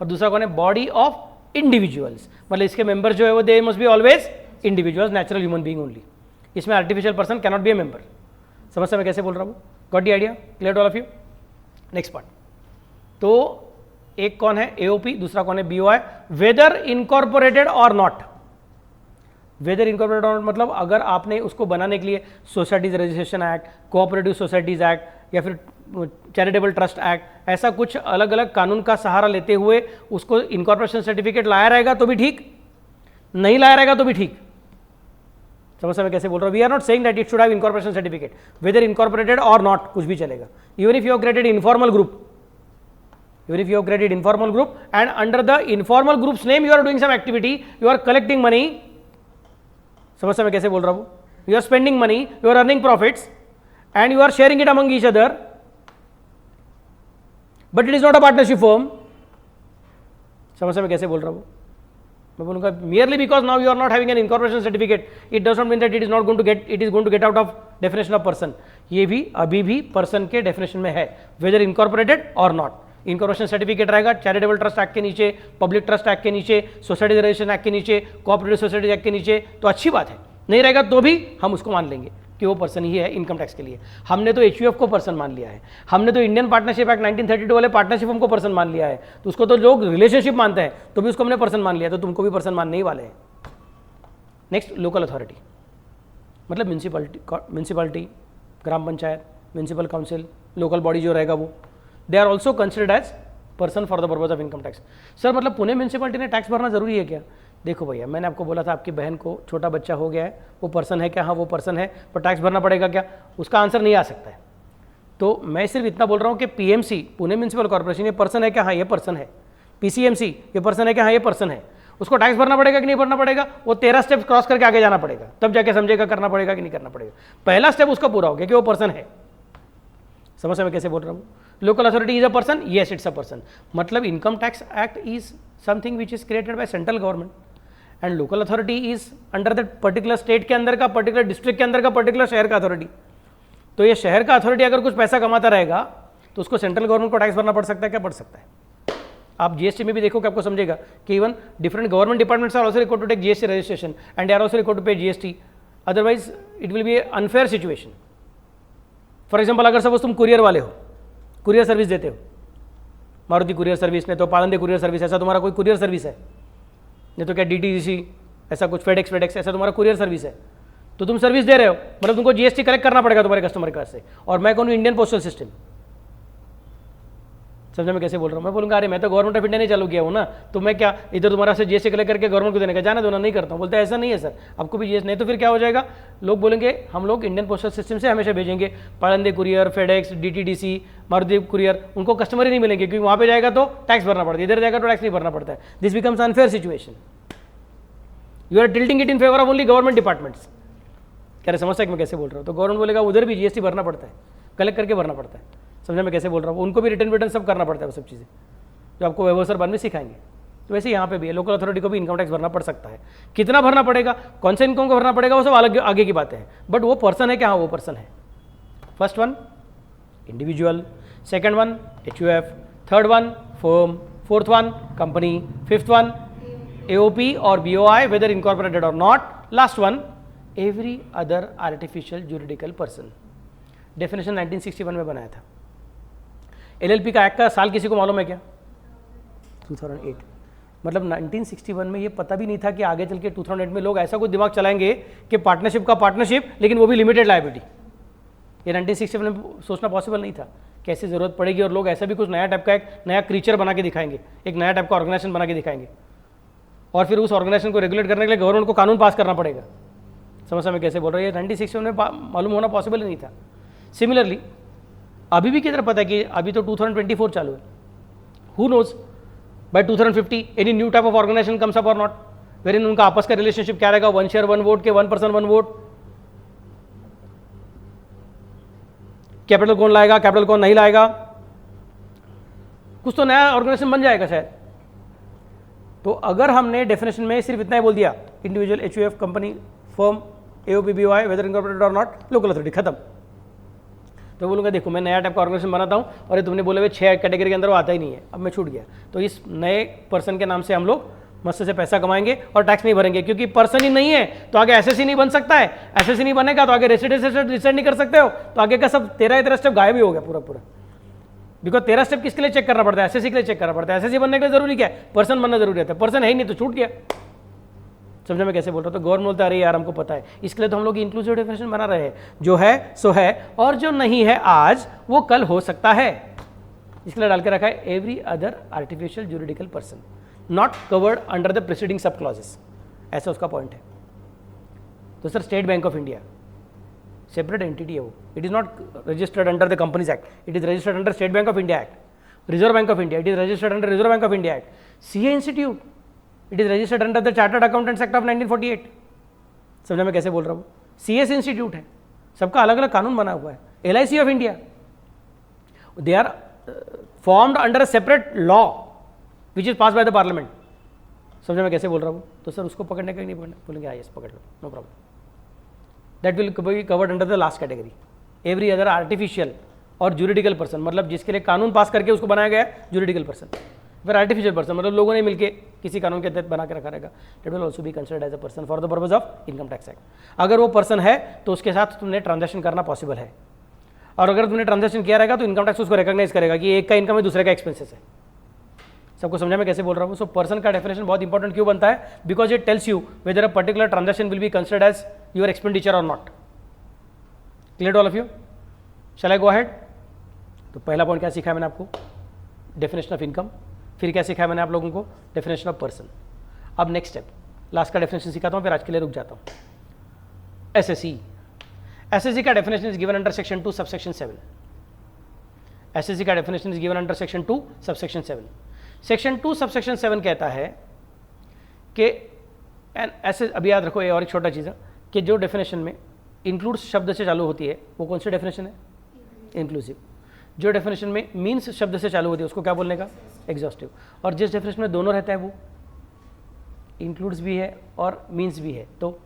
और दूसरा कौन है? बॉडी ऑफ इंडिविजुअल्स, मतलब इसके मेंबर जो है वो they must be always individuals, natural human being only. इसमें artificial person cannot be a member. समझ से मैं कैसे बोल रहा हूँ? Got the idea? Clear to all of you? Next part, तो एक कौन है? AOP, दूसरा कौन है? BOI, वेदर इनकॉर्पोरेटेड और नॉट। वेदर इनकॉर्पोरेटेड और मतलब अगर आपने उसको बनाने के लिए societies registration act, cooperative societies act या फिर चैरिटेबल ट्रस्ट एक्ट, ऐसा कुछ अलग अलग कानून का सहारा लेते हुए उसको इनकॉर्पोरेशन सर्टिफिकेट लाया रहेगा तो भी ठीक, नहीं लाया रहेगा तो भी ठीक। समझ में कैसे बोल रहा हूँ? We are not saying that it should have incorporation certificate, whether incorporated और नॉट, कुछ भी चलेगा। Even if you have created informal group, even if you have created informal group and under the informal group's name you are doing some activity, you are collecting money, समझ में कैसे बोल रहा हूँ? You are spending money, you are earning profits and you are sharing it among each other, but it is not a partnership firm। समझ में कैसे बोल रहा हूँ? मैं बोलूँगा merely because now you are not having an incorporation certificate, it does not mean that it is not going to get, it is going to get out of definition of person। ये भी अभी भी person के definition में है, whether incorporated or not। Incorporation certificate रहेगा charitable trust act के नीचे, पब्लिक ट्रस्ट एक्ट के नीचे, सोसाइटी रजिस्ट्रेशन एक्ट के नीचे, कोऑपरेटिव सोसाइटी एक्ट के नीचे, तो अच्छी बात है। नहीं रहेगा तो भी हम उसको मान लेंगे कि वो पर्सन ही है इनकम टैक्स के लिए। हमने तो HUF को पर्सन मान लिया है, हमने तो इंडियन पार्टनरशिप एक्ट 1932 वाले पार्टनरशिप हमको पर्सन मान लिया है, तो उसको तो लोग रिलेशनशिप मानते हैं, तो भी उसको हमने पर्सन मान लिया, तो तुमको भी पर्सन मानने ही वाले हैं। नेक्स्ट, लोकल अथॉरिटी, मतलब municipality, gram panchayat, municipal council, local body जो रहेगा वो, they are also considered as person for the purpose of income tax. Sir मतलब पुणे म्यूनसिपलिटी ने टैक्स भरना जरूरी है क्या? देखो भैया, मैंने आपको बोला था आपकी बहन को छोटा बच्चा हो गया है, वो पर्सन है क्या? हाँ वो पर्सन है, पर टैक्स भरना पड़ेगा क्या? उसका आंसर नहीं आ सकता है। तो मैं सिर्फ इतना बोल रहा हूँ कि PMC, पुणे म्यूनसिपल कॉर्पोरेशन, ये पर्सन है क्या? हाँ ये पर्सन है। PCMC, ये पर्सन है क्या? हाँ ये पर्सन है। उसको टैक्स भरना पड़ेगा कि नहीं भरना पड़ेगा? वो 13 स्टेप क्रॉस करके आगे जाना पड़ेगा, तब जाके समझेगा करना पड़ेगा कि नहीं करना पड़ेगा। पहला स्टेप उसका पूरा हो गया कि वो पर्सन है। समझ में कैसे बोल रहा हूँ? Local authority is a person, yes it's a person, मतलब income tax act is something which is created by central government and local authority is under that particular state के अंदर का, पर्टिकुलर डिस्ट्रिक्ट के अंदर का, पर्टिकुलर शहर का authority. तो ये शहर का अथॉरिटी अगर कुछ पैसा कमाता रहेगा तो उसको सेंट्रल गवर्नमेंट को टैक्स भरना पड़ सकता है क्या? पड़ सकता है। आप GST में भी देखो कि आपको समझेगा कि even different government departments are also required to take GST registration and they are also required to pay GST, otherwise it will be a unfair situation. For example, अगर सपोज तुम कुरियर वाले हो, कुरियर सर्विस देते हो, Maruti courier service, नहीं तो पालंदे courier service, ऐसा तुम्हारा कोई कुरियर सर्विस है, नहीं तो क्या DTDC, ऐसा कुछ फेडेक्स, ऐसा तुम्हारा कुरियर सर्विस है, तो तुम सर्विस दे रहे हो, मतलब तुमको GST कलेक्ट करना पड़ेगा तुम्हारे कस्टमर के पास से। और मैं कौन हूँ? Indian postal system. समझा मैं कैसे बोल रहा हूँ? मैं बोलूँगा अरे मैं तो गवर्नमेंट ऑफ इंडिया नहीं चालू किया हूँ ना, तो मैं क्या इधर तुम्हारा से GST कलेक्ट करके गवर्नमेंट को देने का? जाना दो ना, नहीं करता हूँ। बोलते हैं ऐसा नहीं है सर, आपको भी GST नहीं, तो फिर क्या हो जाएगा? लोग बोलेंगे हम लोग इंडियन पोस्टल सिस्टम से हमेशा भेजेंगे, Palande courier, FedEx, DTDC, Maruti courier, उनको कस्टमर ही नहीं मिलेंगे, क्योंकि वहाँ पे जाएगा तो टैक्स भरना पड़ता है, इधर जाएगा तो टैक्स नहीं भरना पड़ता है। This becomes unfair situation. You are tilting it in favour of only government departments. क्या समझता है कि मैं कैसे बोल रहा हूँ? तो गवर्नमेंट बोलेगा उधर भी GST भरना पड़ता है, कलेक्ट करके भरना पड़ता है। समझा मैं कैसे बोल रहा हूँ? उनको भी रिटर्न सब करना पड़ता है, वो सब चीज़ें जो आपको व्यवस्था बाद में सिखाएंगे। तो वैसे यहाँ पे भी है, लोकल अथॉरिटी को भी इनकम टैक्स भरना पड़ सकता है। कितना भरना पड़ेगा, कौन से इनकम को भरना पड़ेगा, वो सब अलग आगे की बातें हैं, बट वो पर्सन है क्या? हाँ वो पर्सन है। First one individual, second one HUF, third one firm, fourth one company, fifth one AOP और BOI वेदर इनकॉर्पोरेटेड और not, last one every other artificial juridical person. Definition 1961 में बनाया था। LLP का एक्ट का साल किसी को मालूम है क्या? 2008। मतलब 1961 में ये पता भी नहीं था कि आगे चल के 2008 में लोग ऐसा कुछ दिमाग चलाएंगे कि पार्टनरशिप का पार्टनरशिप, लेकिन वो भी लिमिटेड लायबिलिटी। ये 1961 में सोचना पॉसिबल नहीं था कि ऐसी ज़रूरत पड़ेगी और लोग ऐसा भी कुछ नया टाइप का एक नया क्रीचर बना के दिखाएंगे, एक नया टाइप का ऑर्गेनाइजेशन बना के दिखाएंगे, और फिर उस ऑर्गेनाइजेशन को रेगुलेट करने के लिए गवर्नमेंट को कानून पास करना पड़ेगा। समझ में कैसे बोल रहा है? ये 1961 में मालूम होना पॉसिबल ही नहीं था। सिमिलरली अभी भी किधर पता है कि अभी तो 2024 चालू है, who knows by 2050 any new type of organization comes up or not, wherein उनका आपस का रिलेशनशिप क्या रहेगा? 1 शेयर 1 वोट के 1 पर्सन 1 वोट, कैपिटल कौन लाएगा, कैपिटल कौन नहीं लाएगा, कुछ तो नया ऑर्गेनाइजेशन बन जाएगा शायद। तो अगर हमने डेफिनेशन में सिर्फ इतना ही बोल दिया, individual, HUF, company, firm, AOP, BOI whether incorporated और नॉट, लोकल अथॉरिटी, खत्म। तो बोलूँगा देखो मैं नया टाइप का ऑर्गेनाइजेशन बनाता हूँ और ये तुमने बोले हुए 6 कैटेगरी के अंदर वो आता ही नहीं है, अब मैं छूट गया। तो इस नए पर्सन के नाम से हम लोग मस्त से पैसा कमाएंगे और टैक्स नहीं भरेंगे, क्योंकि पर्सन ही नहीं है तो आगे SSC नहीं बन सकता है, SSC नहीं बनेगा तो आगे रेसिडेंस डिसाइड नहीं कर सकते हो, तो आगे का सब 13 स्टेप गायब ही हो गया पूरा पूरा। बिकॉज 13 स्टेप किसके लिए चेक करना पड़ता है? SSC के लिए चेक करना पड़ता है। SSC बनने के लिए जरूरी क्या है? पर्सन बनना जरूरी है। पर्सन है ही नहीं तो छूट गया। समझा मैं कैसे बोल रहा हूँ? तो गवर्नमेंट बोलता है अरे यार हमको पता है, इसके लिए तो हम लोग इंक्लूसिव डेफिनेशन बना रहे हैं, जो है सो है और जो नहीं है आज वो कल हो सकता है, इसके लिए डाल के रखा है every other artificial juridical person not covered under the preceding सब क्लॉजेस, ऐसा उसका पॉइंट है। तो sir state bank of India separate entity है वो, it is not registered under the companies act, it is registered under state bank of India act. Reserve bank of India, it is registered under reserve bank of India act. CA institute, it is registered under the chartered accountants act of 1948। समझा मैं कैसे बोल रहा हूँ? CS institute है, सबका अलग अलग कानून बना हुआ है। LIC of India, they are formed under a separate law which is passed by the parliament. समझा मैं कैसे बोल रहा हूँ? तो सर उसको पकड़ने का ही नहीं पकड़ना, बोलेंगे यस पकड़ लो, no problem, that will be covered under the last category every other artificial और ज्यूरिडिकल पर्सन, मतलब जिसके लिए कानून पास करके उसको बनाया गया है ज्यूरिडिकल पर्सन। फिर आर्टिफिशियल पर्सन मतलब लोगों ने मिलकर किसी कानून के तहत बना के रखा रहेगा, that will also be considered as a person for the purpose of income tax act. अगर वो पर्सन है तो उसके साथ तुमने ट्रांजैक्शन करना पॉसिबल है, और अगर तुमने ट्रांजैक्शन किया रहेगा तो इनकम टैक्स उसको रिकॉग्नाइज करेगा कि एक का इनकम है दूसरे का एक्सपेंसेस है। सबको समझा मैं कैसे बोल रहा हूँ? सो पर्सन का डेफिनेशन बहुत इंपॉर्टेंट क्यों बनता है? Because it tells you whether a particular transaction will be considered as your expenditure और not. Clear to all of you? Shall I go ahead? तो पहला पॉइंट क्या सीखा है मैंने आपको? Definition of income. फिर क्या सीखा है मैंने आप लोगों को? Definition of person. अब नेक्स्ट स्टेप, लास्ट का डेफिनेशन सिखाता हूँ, फिर आज के लिए रुक जाता हूँ। SSC का definition is given under section 2 subsection 7। SSC का definition is given under section 2 subsection 7। Section 2 subsection 7 कहता है कि ऐसे, अभी याद रखो ये और एक छोटा चीज़ है कि जो डेफिनेशन में इंक्लूड्स शब्द से चालू होती है वो कौन सी डेफिनेशन है? इंक्लूसिव। जो डेफिनेशन में मीन्स शब्द से चालू होती है उसको क्या बोलने का? एग्जॉस्टिव। और जिस डेफिनेशन में दोनों रहता है वो इंक्लूड्स भी है और मीन्स भी है, तो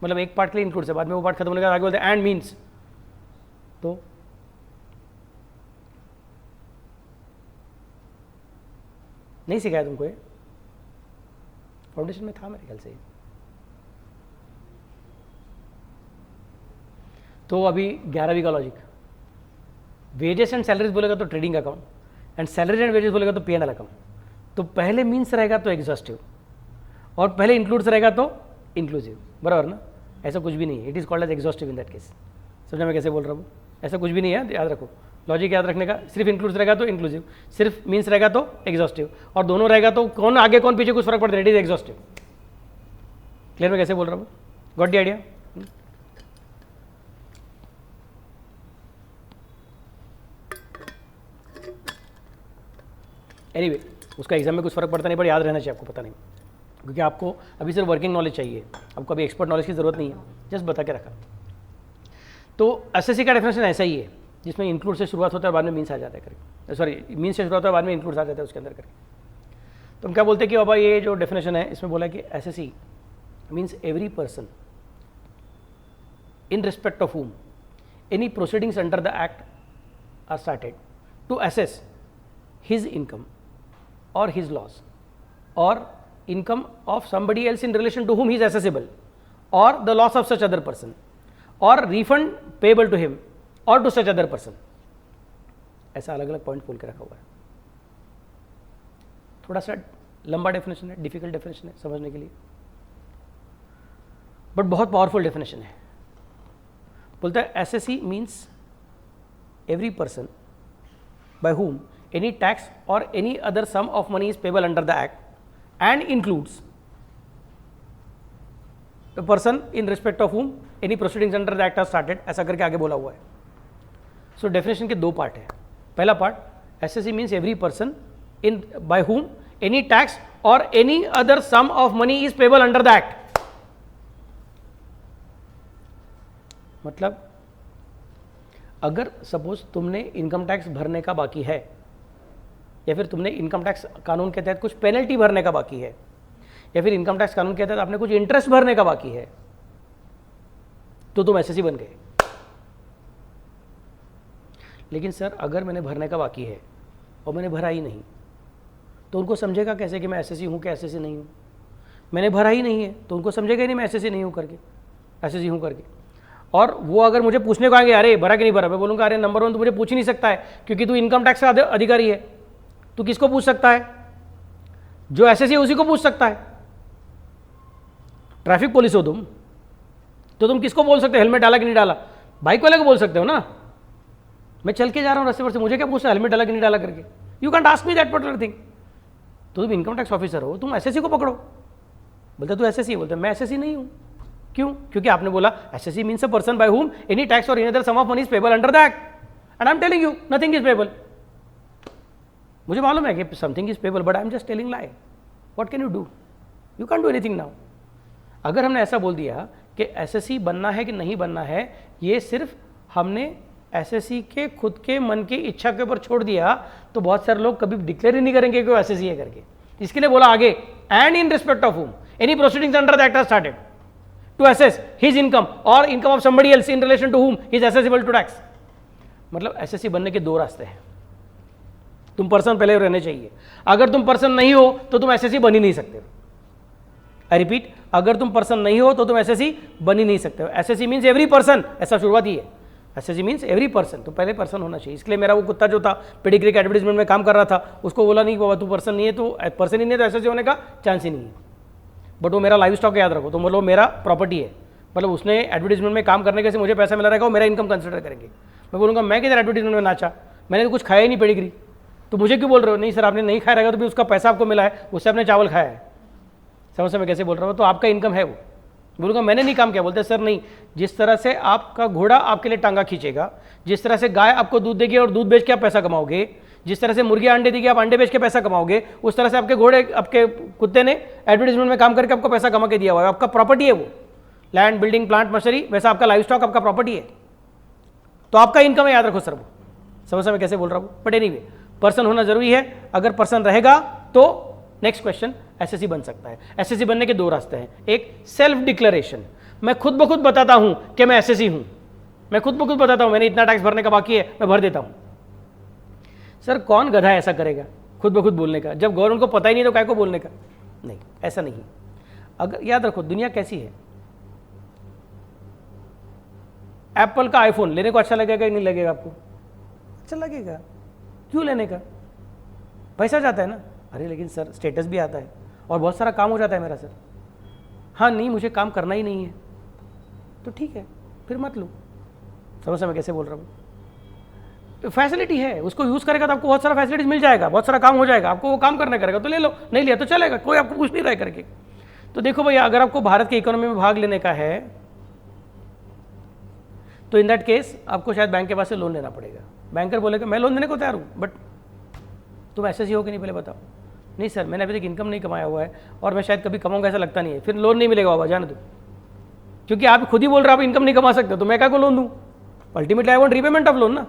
मतलब एक पार्ट के लिए इंक्लूड्स है, बाद में वो पार्ट खत्म होने का आगे बोलते हैं एंड मीन्स। तो नहीं सिखाया तुमको ये? फाउंडेशन में था मेरे ख्याल से। तो अभी 11वीं का लॉजिक, वेजेस एंड सैलरीज बोलेगा तो trading account, and salary and wages बोलेगा तो पी एंड एल अकाउंट। तो पहले मीन्स रहेगा तो एग्जॉस्टिव और पहले इंक्लूड्स रहेगा तो इंक्लूसिव, बराबर ना। ऐसा कुछ भी नहीं है, it is called as exhaustive in that case. समझा मैं कैसे बोल रहा हूँ? ऐसा कुछ भी नहीं है, याद रखो, लॉजिक याद रखने का। सिर्फ इंक्लूड्स रहेगा तो इंक्लूसिव, सिर्फ मीन्स रहेगा तो एग्जॉस्टिव, और दोनों रहेगा तो कौन आगे कौन पीछे कुछ फर्क पड़ता है, इट इज एग्जॉस्टिव। क्लियर मैं कैसे बोल रहा हूँ? Got the idea? एनीवे, उसका एग्जाम में कुछ फर्क पड़ता नहीं, पर याद रहना चाहिए आपको, पता नहीं, क्योंकि आपको अभी सिर्फ वर्किंग नॉलेज चाहिए, आपको अभी एक्सपर्ट नॉलेज की जरूरत नहीं है, जस्ट बता के रखा। तो एसएससी का डेफिनेशन ऐसा ही है, जिसमें इंक्लूड से शुरुआत होता है, बाद में मीन्स आ जाता है करके, सॉरी मीन्स से शुरुआत होता है, बाद में इंक्लूड आ जाता है उसके अंदर करके। तो हम क्या बोलते हैं कि बाबा ये जो डेफिनेशन है इसमें बोला कि SSC means every person in respect of whom any proceedings under the act are started to assess his income or his loss or income of somebody else in relation to whom he is assessable or the loss of such other person or refund payable to him or to such other person। ऐसा अलग अलग point बोल के रखा हुआ है। थोड़ा सा लंबा डेफिनेशन है, डिफिकल्ट डेफिनेशन है समझने के लिए, बट बहुत पावरफुल डेफिनेशन है। बोलता है SSC means every person by whom any tax or any other sum of money is payable under the act and includes the person in respect of whom any proceedings under the act are started, ऐसा करके आगे बोला हुआ है। So definition के दो part है। पहला part SSC means every person in by whom any tax or any other sum of money is payable under the act। मतलब अगर सपोज तुमने इनकम टैक्स भरने का बाकी है, या फिर तुमने इनकम टैक्स कानून के तहत कुछ पेनल्टी भरने का बाकी है, या फिर इनकम टैक्स कानून के तहत आपने कुछ इंटरेस्ट भरने का बाकी है, तो तुम एसएससी बन गए। लेकिन सर अगर मैंने भरने का बाकी है और मैंने भरा ही नहीं, तो उनको समझेगा कैसे कि मैं एसएससी हूँ कि एसएससी नहीं हूँ? मैंने भरा ही नहीं है तो उनको समझेगा ही नहीं मैं एसएससी नहीं हूँ करके, एसएससी हूँ करके। और वो अगर मुझे पूछने को आएंगे अरे भरा कि नहीं भरा, मैं बोलूँगा अरे नंबर 1 तो मुझे पूछ ही नहीं सकता है, क्योंकि तू इनकम टैक्स का अधिकारी है। तू किसको पूछ सकता है? जो एसएससी है उसी को पूछ सकता है। ट्रैफिक पुलिस हो तुम, तो तुम किसको बोल सकते हो हेलमेट डाला कि नहीं डाला? बाइक वाले को बोल सकते हो ना। मैं चल के जा रहा हूँ रास्ते पर से, मुझे क्या पूछना हेलमेट डाला कि नहीं डाला करके? You can't ask me that particular thing. तो तुम इनकम टैक्स ऑफिसर हो, तुम एसएससी को पकड़ो। बोलते तू एसएससी, बोलते मैं एसएससी नहीं हूँ। क्यों? क्योंकि आपने बोला SSC means a person bye whom any tax or any other sum of money is payable under the act, and I'm telling you nothing is payable। मुझे मालूम है कि something is payable, but I'm just telling lie। What can you do? You can't do anything now। अगर हमने ऐसा बोल दिया कि एसएससी बनना है कि नहीं बनना है, ये सिर्फ हमने एसएससी के खुद के मन की इच्छा के ऊपर छोड़ दिया, तो बहुत सारे लोग कभी डिक्लेयर ही नहीं करेंगे कि वो एसएससी है करके। इसके लिए बोला आगे and in respect of whom any proceedings under the act are started to assess his income or income of somebody else in relation to whom he is accessible to tax। मतलब SSC बनने के दो रास्ते हैं। तुम person पहले रहने चाहिए। अगर तुम पर्सन नहीं हो तो तुम एसएससी बन ही नहीं सकते। आई रिपीट, अगर तुम पर्सन नहीं हो तो तुम एसएससी बन ही नहीं सकते हो। एसएससी मीन्स एवरी पर्सन, ऐसा शुरुआत ही है। एसएससी मीन्स एवरी पर्सन, तो पहले पर्सन होना चाहिए। इसलिए मेरा वो कुत्ता जो था पेडिग्री के एडवर्टीजमेंट में काम कर रहा था, उसको बोला नहीं बाबा तू पर्सन नहीं है, तो पर्सन ही नहीं है तो एसएससी होने का चांस ही नहीं है। बट वो मेरा लाइव स्टॉक याद रखो, तो मतलब मेरा प्रॉपर्टी है, मतलब उसने एडवर्टीजमेंट में काम करने के से मुझे पैसा मिला रहेगा, वो मेरा इनकम कंसिडर करेंगे। मैं बोलूँगा मैं किधर एडवर्टीजमेंट में नाचा, मैंने तो कुछ खाया ही नहीं पेडिग्री, तो मुझे क्यों बोल रहे हो? नहीं सर आपने नहीं खाया रहेगा तो भी उसका पैसा आपको मिला है, उससे आपने चावल खाया है। समझ से मैं कैसे बोल रहा हूँ? तो आपका इनकम है वो। बोलूँगा मैंने नहीं काम किया, बोलते सर नहीं, जिस तरह से आपका घोड़ा आपके लिए टांगा खींचेगा, जिस तरह से गाय आपको दूध देगी और दूध बेच के आप पैसा कमाओगे, जिस तरह से मुर्गी अंडे देगी आप अंडे बेच के पैसा कमाओगे, उस तरह से आपके घोड़े आपके कुत्ते ने एडवर्टीजमेंट में काम करके आपको पैसा कमा के दिया हुआ है। आपका प्रॉपर्टी है वो, लैंड बिल्डिंग प्लांट मशीनरी, वैसा आपका लाइव स्टॉक आपका प्रॉपर्टी है, तो आपका इनकम है, याद रखो सर वो। समझ में कैसे बोल रहा हूँ? बट एनीवे पर्सन होना जरूरी है। अगर पर्सन रहेगा तो नेक्स्ट क्वेश्चन एसएससी बन सकता है। एसएससी बनने के दो रास्ते हैं। एक सेल्फ डिक्लेरेशन, मैं खुद ब खुद बताता हूं कि मैं एसएससी हूं, मैं खुद ब खुद बताता हूं मैंने इतना टैक्स भरने का बाकी है, मैं भर देता हूं। सर कौन गधा ऐसा करेगा खुद ब खुद बोलने का? जब गवर्नमेंट को पता ही नहीं तो काय को बोलने का? नहीं, ऐसा नहीं। अगर याद रखो दुनिया कैसी है, एप्पल का आईफोन लेने को अच्छा लगेगा कि नहीं लगेगा? आपको अच्छा लगेगा। क्यों लेने का? पैसा जाता है ना। अरे लेकिन सर स्टेटस भी आता है और बहुत सारा काम हो जाता है मेरा सर। हाँ नहीं, मुझे काम करना ही नहीं है, तो ठीक है फिर मत लो। समझ मैं कैसे बोल रहा हूँ? फैसिलिटी है, उसको यूज़ करेगा तो आपको बहुत सारा फैसिलिटीज मिल जाएगा, बहुत सारा काम हो जाएगा, आपको वो काम करना करेगा तो ले लो, नहीं लिया तो चलेगा, कोई आपको कुछ नहीं रहा करके। तो देखो भैया, अगर आपको भारत की इकोनॉमी में भाग लेने का है तो इन दैट केस आपको शायद बैंक के पास से लोन लेना पड़ेगा। बैंकर बोलेगा मैं लोन देने को तैयार हूँ, बट तुम ऐसे ही हो कि नहीं पहले बताओ। नहीं सर, मैंने अभी तक इनकम नहीं कमाया हुआ है और मैं शायद कभी कमाऊंगा ऐसा लगता नहीं है, फिर लोन नहीं मिलेगा बाबा, जाने दो। क्योंकि आप खुद ही बोल रहे हो आप इनकम नहीं कमा सकते, तो मैं क्या को लोन दूँ? Ultimately I want repayment of loan ना।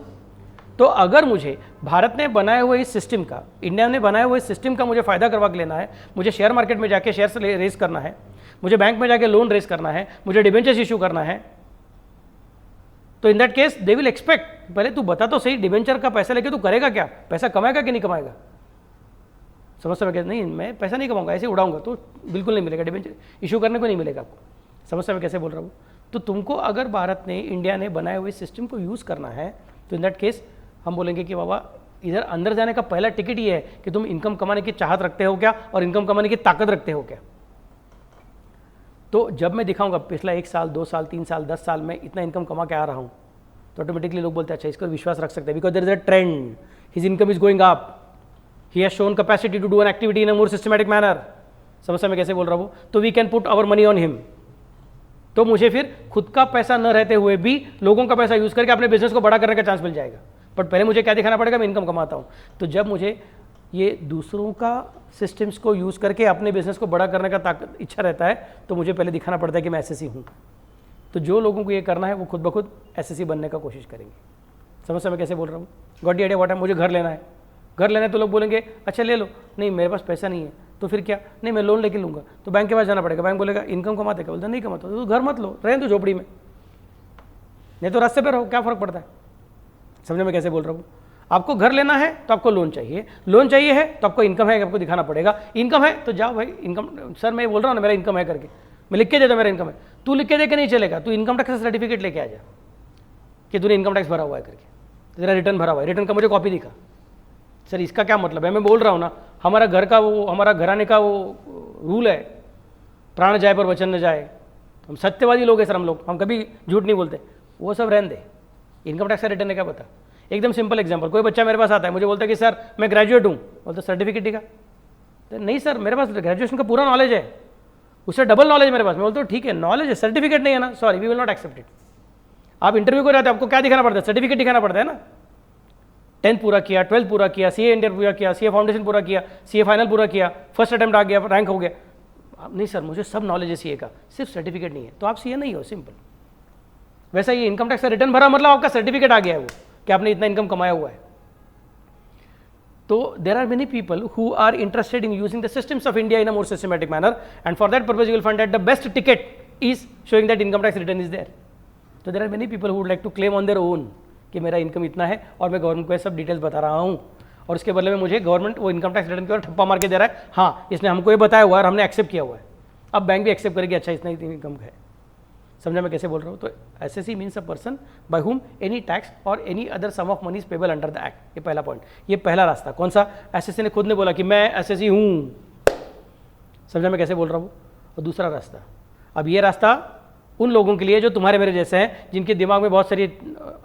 तो अगर मुझे भारत ने बनाए हुए इस सिस्टम का, इंडिया ने बनाए हुए इस सिस्टम का मुझे फायदा करवा के लेना है, मुझे शेयर मार्केट में जाके शेयर रेस करना है, मुझे बैंक में जाके लोन रेस करना है, मुझे डिबेंचर्स इशू करना है, तो in that case they will expect, पहले तू बता तो सही डिबेंचर का पैसा लेके तू करेगा क्या, पैसा कमाएगा कि नहीं कमाएगा? समझ में? नहीं मैं पैसा नहीं कमाऊंगा, ऐसे उड़ाऊंगा, तो बिल्कुल नहीं मिलेगा, डिबेंचर इशू करने को नहीं मिलेगा आपको। समझ में कैसे बोल रहा हूँ? तो तुमको अगर भारत ने, इंडिया ने बनाए हुए सिस्टम को यूज़ करना है तो इन दैट केस हम बोलेंगे कि बाबा इधर अंदर जाने का पहला टिकट ये है कि तुम इनकम कमाने की चाहत रखते हो क्या और इनकम कमाने की ताकत रखते हो क्या। तो जब मैं दिखाऊंगा पिछला 1 साल 2 साल 3 साल 10 साल में इतना इनकम कमा के आ रहा हूँ, तो ऑटोमेटिकली लोग बोलते हैं अच्छा, इसको विश्वास रख सकते हैं, because there is a trend, his income is going up, he has shown capacity to do an activity in a more systematic manner. समझ में कैसे बोल रहा हूँ? तो we can put our money on him. तो मुझे फिर खुद का पैसा न रहते हुए भी लोगों का पैसा यूज करके अपने बिजनेस को बड़ा करने का चांस मिल जाएगा। बट पहले मुझे क्या दिखाना पड़ेगा? मैं इनकम कमाता हूँ। तो जब मुझे ये दूसरों का सिस्टम्स को यूज़ करके अपने बिजनेस को बड़ा करने का ताकत इच्छा रहता है, तो मुझे पहले दिखाना पड़ता है कि मैं एसएससी हूँ। तो जो लोगों को ये करना है वो खुद ब खुद एसएससी बनने का कोशिश करेंगे। समझ मैं कैसे बोल रहा हूँ? Got the idea? व्हाट है? मुझे घर लेना है, घर लेना है तो लोग बोलेंगे अच्छा ले लो, नहीं मेरे पास पैसा नहीं है, तो फिर क्या? नहीं मैं लोन लेके लूँगा, तो बैंक के पास जाना पड़ेगा। बैंक बोलेगा इनकम कमाते क्या? बोलते नहीं कमाता, तो घर मत लो, रहें तो झोपड़ी में, नहीं तो रास्ते पर रहो, क्या फ़र्क पड़ता है? समझ में कैसे बोल रहा हूँ? आपको घर लेना है तो आपको लोन चाहिए, लोन चाहिए है तो आपको इनकम है, आपको दिखाना पड़ेगा। इनकम है तो जाओ भाई इनकम, सर मैं बोल रहा हूँ ना मेरा इनकम है करके, मैं लिख के देता मेरा इनकम है। तू लिख के दे के नहीं चलेगा, तू इनकम टैक्स का सर्टिफिकेट लेके आ जा कि तूने इनकम टैक्स भरा हुआ है करके, तेरा रिटर्न भरा हुआ है, रिटर्न का मुझे कॉपी दिखा। सर इसका क्या मतलब है? मैं बोल रहा हूँ ना, हमारा घर का वो, हमारा घराने का वो रूल है, प्राण जाए पर वचन न जाए। हम सत्यवादी लोग हैं सर, हम कभी झूठ नहीं बोलते। वो सब रहने दे, इनकम टैक्स का रिटर्न है क्या पता? एकदम सिंपल एग्जांपल, कोई बच्चा मेरे पास आता है, मुझे बोलता है कि सर मैं ग्रेजुएट हूँ, बोलता सर्टिफिकेट दिखा, तो नहीं सर मेरे पास ग्रेजुएशन का पूरा नॉलेज है, उससे डबल नॉलेज मेरे पास। मैं बोलता हूँ ठीक है नॉलेज है, सर्टिफिकेट नहीं है ना, sorry we will not accept it. आप इंटरव्यू को जाते हैं, आपको क्या दिखाना पड़ता है? सर्टिफिकेट दिखाना पड़ता है ना। 10th पूरा किया, 12th पूरा किया, सीए इंटर पूरा किया, सीए फाउंडेशन पूरा किया, सीए फाइनल पूरा किया, फर्स्ट अटेम्प्ट आ गया, रैंक हो गया। नहीं सर मुझे सब नॉलेज है सीए का, सिर्फ सर्टिफिकेट नहीं है, तो आप सीए नहीं हो, सिंपल। वैसा ये इनकम टैक्स का रिटर्न भरा मतलब आपका सर्टिफिकेट आ गया है वो कि आपने इतना इनकम कमाया हुआ है। तो there are many people who are interested in using the systems of India in a more systematic manner, and for that purpose you will find that the best ticket is showing that income tax return is there. तो there are many people who would like to claim on their own कि मेरा income इतना है और मैं government को ये सब डिटेल्स बता रहा हूँ, और उसके बदले में मुझे गवर्नमेंट वो इनकम टैक्स रिटर्न की ओर ठप्पा मार के दे रहा है। हाँ इसने हमको ये बताया हुआ है और हमने एक्सेप्ट किया हुआ है, अब बैंक भी एक्सेप्ट करेगी अच्छा इतना इतनी इनकम है। समझा मैं कैसे बोल रहा हूँ? तो assessee means a person by whom any tax और any other sum of money is payable under the act. ये पहला पॉइंट, ये पहला रास्ता। कौन सा? एसएससी ने खुद ने बोला कि मैं एसएससी हूँ। समझा मैं कैसे बोल रहा हूँ? और दूसरा रास्ता, अब ये रास्ता उन लोगों के लिए जो तुम्हारे मेरे जैसे हैं, जिनके दिमाग में बहुत सारी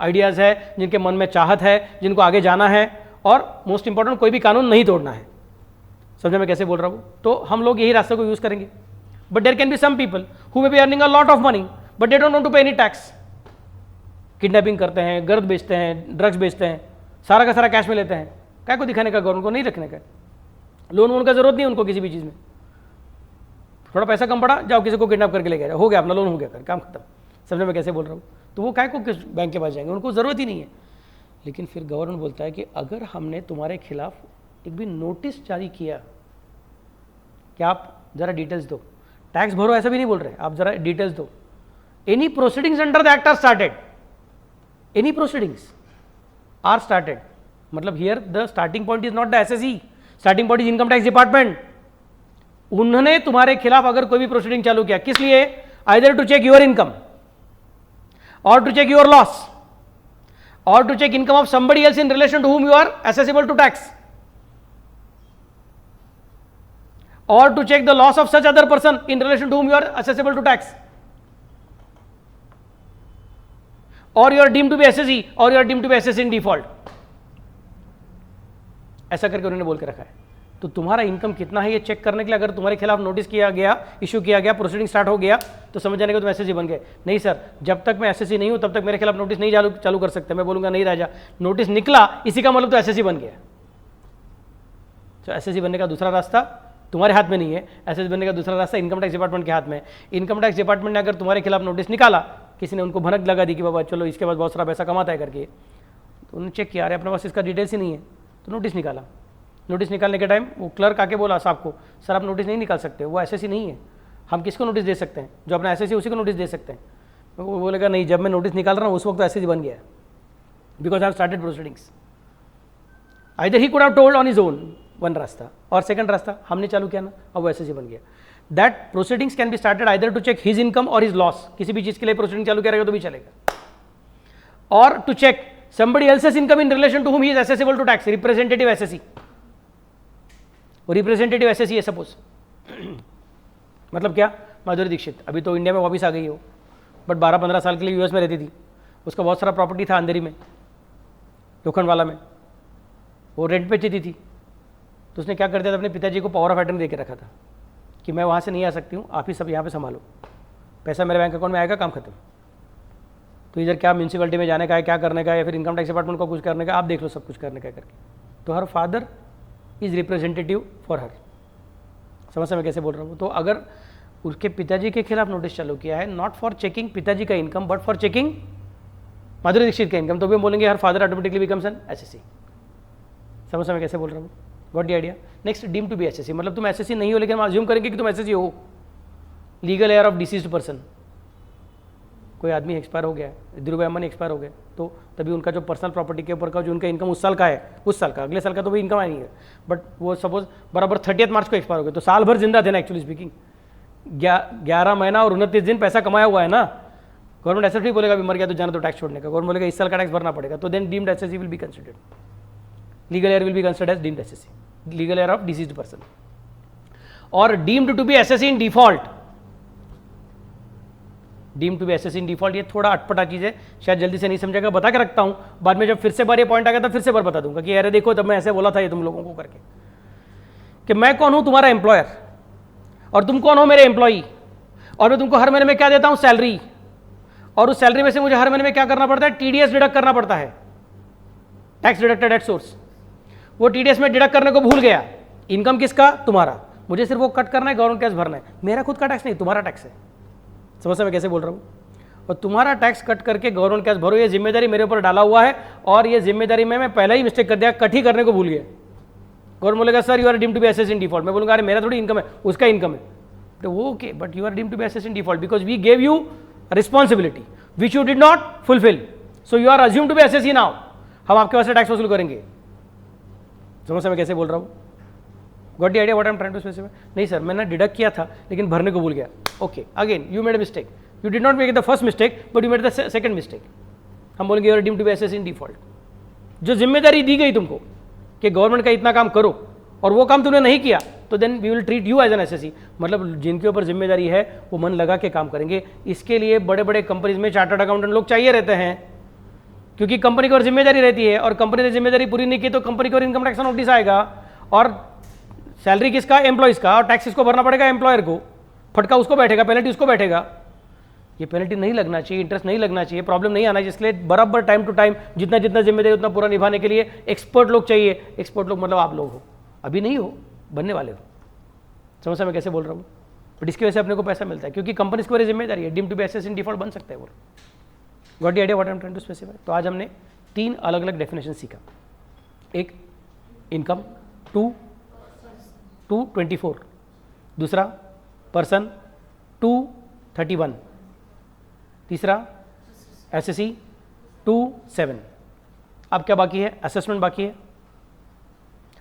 आइडियाज़ है, जिनके मन में चाहत है, जिनको आगे जाना है, और मोस्ट इंपॉर्टेंट कोई भी कानून नहीं तोड़ना है। समझा मैं कैसे बोल रहा हूँ? तो हम लोग यही रास्ते को यूज़ करेंगे। But there can be some people who may be earning a lot of money but they don't want to pay any tax. Kidnapping करते हैं, गर्द बेचते हैं, ड्रग्स बेचते हैं, सारा का सारा कैश में लेते हैं, क्या को दिखाने का गवर्नमेंट को नहीं रखने का, लोन वोन का जरूरत नहीं उनको किसी भी चीज़ में। थोड़ा पैसा कम पड़ा, जाओ किसी को किडनैप करके ले गया, हो गया अपना लोन हो गया, कर काम खत्म। समझ में कैसे बोल रहा हूँ? तो वो काय को किस बैंक के पास जाएंगे, उनको ज़रूरत ही नहीं है। लेकिन फिर गवर्नमेंट बोलता है कि अगर हमने तुम्हारे खिलाफ एक भी नोटिस जारी किया कि आप ज़रा डिटेल्स दो, टैक्स भरो ऐसा भी नहीं बोल रहे, आप ज़रा डिटेल्स दो, any proceedings under the act are started, any proceedings are started, मतलब here the starting point is not the assessee, starting point is income tax department. उन्होंने तुम्हारे खिलाफ अगर कोई भी प्रोसीडिंग चालू किया, किस लिए? Either to check your income or to check your loss or to check income of somebody else in relation to whom you are accessible to tax. Or to check the loss of such other person in relation to whom you are accessible to tax, or you are deemed to be SSE or you are deemed to be SSE in default. ऐसा करके उन्होंने बोल के रखा है। तो तुम्हारा income कितना है ये चेक करने के लिए अगर तुम्हारे खिलाफ नोटिस किया गया, इशू किया गया, प्रोसीडिंग स्टार्ट हो गया, तो समझ जाने का तुम एसएससी बन गए। नहीं सर, जब तक मैं एसएससी नहीं हूं तब तक मेरे खिलाफ नोटिस नहीं चालू कर सकते। मैं बोलूंगा नहीं राजा, नोटिस निकला इसी का मतलब तो एसएससी बन गया। तो एसएससी बनने का दूसरा रास्ता तुम्हारे हाथ में नहीं है, एसएससी बनने का दूसरा रास्ता इनकम टैक्स डिपार्टमेंट के हाथ में है। इनकम टैक्स डिपार्टमेंट ने अगर तुम्हारे खिलाफ नोटिस निकाला, किसी ने उनको भनक लगा दी कि बाबा चलो इसके बाद बहुत सारा पैसा कमाता है करके, तो उन्होंने चेक किया, अरे अपने पास इसका डिटेल्स ही नहीं है, तो नोटिस निकाला। नोटिस निकालने के टाइम वो क्लर्क आके बोला साहब को, सर आप नोटिस नहीं निकाल सकते, वो एसएससी नहीं है, हम किसको नोटिस दे सकते हैं, जो अपना एसएससी उसी को नोटिस दे सकते हैं। वो बोलेगा नहीं, जब मैं नोटिस निकाल रहा हूँ उस वक्त तो एसएससी बन गया, because I have started proceedings. Either he could have told on his own, one रास्ता, और सेकंड रास्ता हमने चालू किया ना, अब वो एसएससी बन गया। That proceedings can be started either to check his income or his loss, किसी भी चीज के लिए प्रोसीडिंग चालू करेगा तो भी चलेगा, or to check somebody else's income in relation to whom he is accessible to tax, representative SSE, और रिप्रेजेंटेटिव एसएससी है सपोज। मतलब क्या, माधुरी दीक्षित अभी तो इंडिया में वापस आ गई हो, बट 12-15 साल के लिए यूएस में रहती थी, उसका बहुत सारा प्रॉपर्टी था अंधेरी में, लोखंडवाला में, वो रेंट पे देती थी। तो उसने क्या कर दिया था, अपने पिताजी को पावर ऑफ अटर्नी दे के रखा था कि मैं वहाँ से नहीं आ सकती हूँ, आप ही सब यहाँ पे संभालो, पैसा मेरे बैंक अकाउंट में आएगा, काम खत्म। तो इधर क्या म्यूनसिपलिटी में जाने का है, क्या करने का है, या फिर इनकम टैक्स डिपार्टमेंट को कुछ करने का, आप देख लो सब कुछ करने का करके। तो her father is representative for her. समझ में कैसे बोल रहा हूँ। तो अगर उसके पिताजी के खिलाफ नोटिस चालू किया है, नॉट फॉर चेकिंग पिताजी का income but for checking Madhuri Dikshit का इनकम, तो भी हम बोलेंगे her father automatically becomes an assessee. समझ में कैसे बोल रहा हूँ, got the idea. Next, deem to be assessee, मतलब तुम एसएससी नहीं हो लेकिन हम अज्यूम करेंगे कि तुम एसएससी हो। Legal heir of deceased person, कोई आदमी एक्सपायर हो गया है, धीरूभाई अंबानी एक्सपायर हो गए, तो तभी उनका जो पर्सनल प्रॉपर्टी के ऊपर का जो उनका इनकम उस साल का है, उस साल का, अगले साल का तो भी इनकम आई नहीं है, बट वो सपोज बराबर 30 मार्च को एक्सपायर हो गए, तो साल भर जिंदा थे ना एक्चुअली स्पीकिंग, 11 महीना और 29 दिन पैसा कमाया हुआ है ना। गवर्नमेंट ऐसा नहीं बोलेगा भी मर गया तो जाना तो टैक्स छोड़ने का, गवर्नमेंट बोलेगा इस साल का टैक्स भरना पड़ेगा, तो then deemed assessee will be considered, legal heir will be considered as deemed assessee, legal heir of deceased person, और deemed to be assessee in default. Deem to be assessee in default, ये थोड़ा अटपटा चीज़ है, शायद जल्दी से नहीं समझेगा, बता के रखता हूँ, बाद में जब फिर से बार ये पॉइंट आ गया तो फिर से बार बता दूंगा कि अरे देखो तब मैं ऐसे बोला था ये तुम लोगों को करके, कि मैं कौन हूँ तुम्हारा एम्प्लॉयर और तुम कौन हो मेरे एम्प्लॉई, और मैं तुमको हर महीने में क्या देता हूँ, सैलरी, और उस सैलरी में से मुझे हर महीने में क्या करना पड़ता है, टीडीएस डिडक्ट करना पड़ता है, टैक्स डिडक्टेड एट सोर्स। वो टीडीएस में डिडक्ट करने को भूल गया, इनकम किसका, तुम्हारा, मुझे सिर्फ वो कट करना है, गवर्नमेंट टैक्स भरना है, मेरा खुद का टैक्स नहीं, तुम्हारा टैक्स है। समझ में कैसे बोल रहा हूँ। और तुम्हारा टैक्स कट करके गवर्नमेंट टैक्स भरो, ये जिम्मेदारी मेरे ऊपर डाला हुआ है, और ये जिम्मेदारी में मैं पहले ही मिस्टेक कर दिया, कट ही करने को भूल गया। गवर्नमेंट बोलेगा sir you are deemed to be assessee in default, मैं बोलूँगा अरे मेरा थोड़ी इनकम है, उसका इनकम है, तो वो okay, but you are deemed to be assessee in default because we gave you responsibility which you did not fulfil, so you are assume to be assessee now, हम आपके पास से टैक्स वसूल करेंगे। समझ में कैसे बोल रहा हूँ, got the idea what I am trying to specify. नहीं सर मैंने डिडक्ट किया था लेकिन भरने को भूल गया, okay again you made a mistake, you did not make the first mistake but you made the second mistake, हम बोलेंगे you are deemed to be SSC in default। जो जिम्मेदारी दी गई तुमको कि गवर्नमेंट का इतना काम करो और वो काम तुमने नहीं किया, तो then we will treat you as an assessee, मतलब जिनके ऊपर जिम्मेदारी है वो मन लगा के काम करेंगे। इसके लिए बड़े बड़े कंपनीज में चार्टर्ड अकाउंटेंट लोग चाहिए रहते हैं, क्योंकि कंपनी की ओर जिम्मेदारी रहती है, और कंपनी ने जिम्मेदारी पूरी नहीं की तो कंपनी की ओर इनकम टैक्स नोटिस आएगा, और सैलरी किसका, एम्प्लॉइज का, और टैक्स इसको भरना पड़ेगा एम्प्लॉयर को, फटका उसको बैठेगा, पेनल्टी उसको बैठेगा। ये पेनल्टी नहीं लगना चाहिए, इंटरेस्ट नहीं लगना चाहिए, प्रॉब्लम नहीं आना चाहिए, इसलिए बराबर टाइम टू टाइम जितना जितना जिम्मेदारी उतना पूरा निभाने के लिए एक्सपर्ट लोग चाहिए। एक्सपर्ट लोग मतलब आप लोग हो, अभी नहीं हो, बनने वाले हो। समझ में कैसे बोल रहा हूँ, बट इसकी वजह से अपने को पैसा मिलता है क्योंकि कंपनी की जिम्मेदारी है, deemed to be assessee in default बन सकता है वो। Got the idea what I am trying to specify. तो आज हमने 3 अलग अलग डेफिनेशन सीखा, एक इनकम 224, दूसरा पर्सन 231, तीसरा एसएससी 27। अब क्या बाकी है, असेसमेंट बाकी है,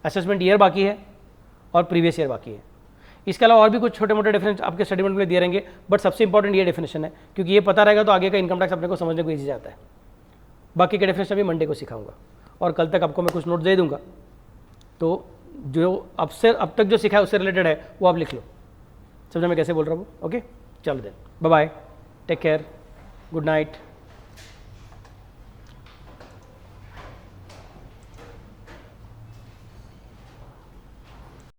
असेसमेंट ईयर बाकी है और प्रीवियस ईयर बाकी है। इसके अलावा और भी कुछ छोटे मोटे डिफरेंस आपके स्टेटमेंट में दिए रहेंगे, बट सबसे इंपॉर्टेंट ये डेफिनेशन है, क्योंकि ये पता रहेगा तो आगे का इनकम टैक्स अपने को समझने को ईजी जाता है। बाकी के डेफिनेशन अभी मंडे को सिखाऊंगा और कल तक आपको मैं कुछ नोट दे दूंगा, तो जो अब तक जो सीखा है उससे रिलेटेड है वो आप लिख लो। समझा मैं कैसे बोल रहा हूँ? ओके, चलो देन, bye bye, take care, good night.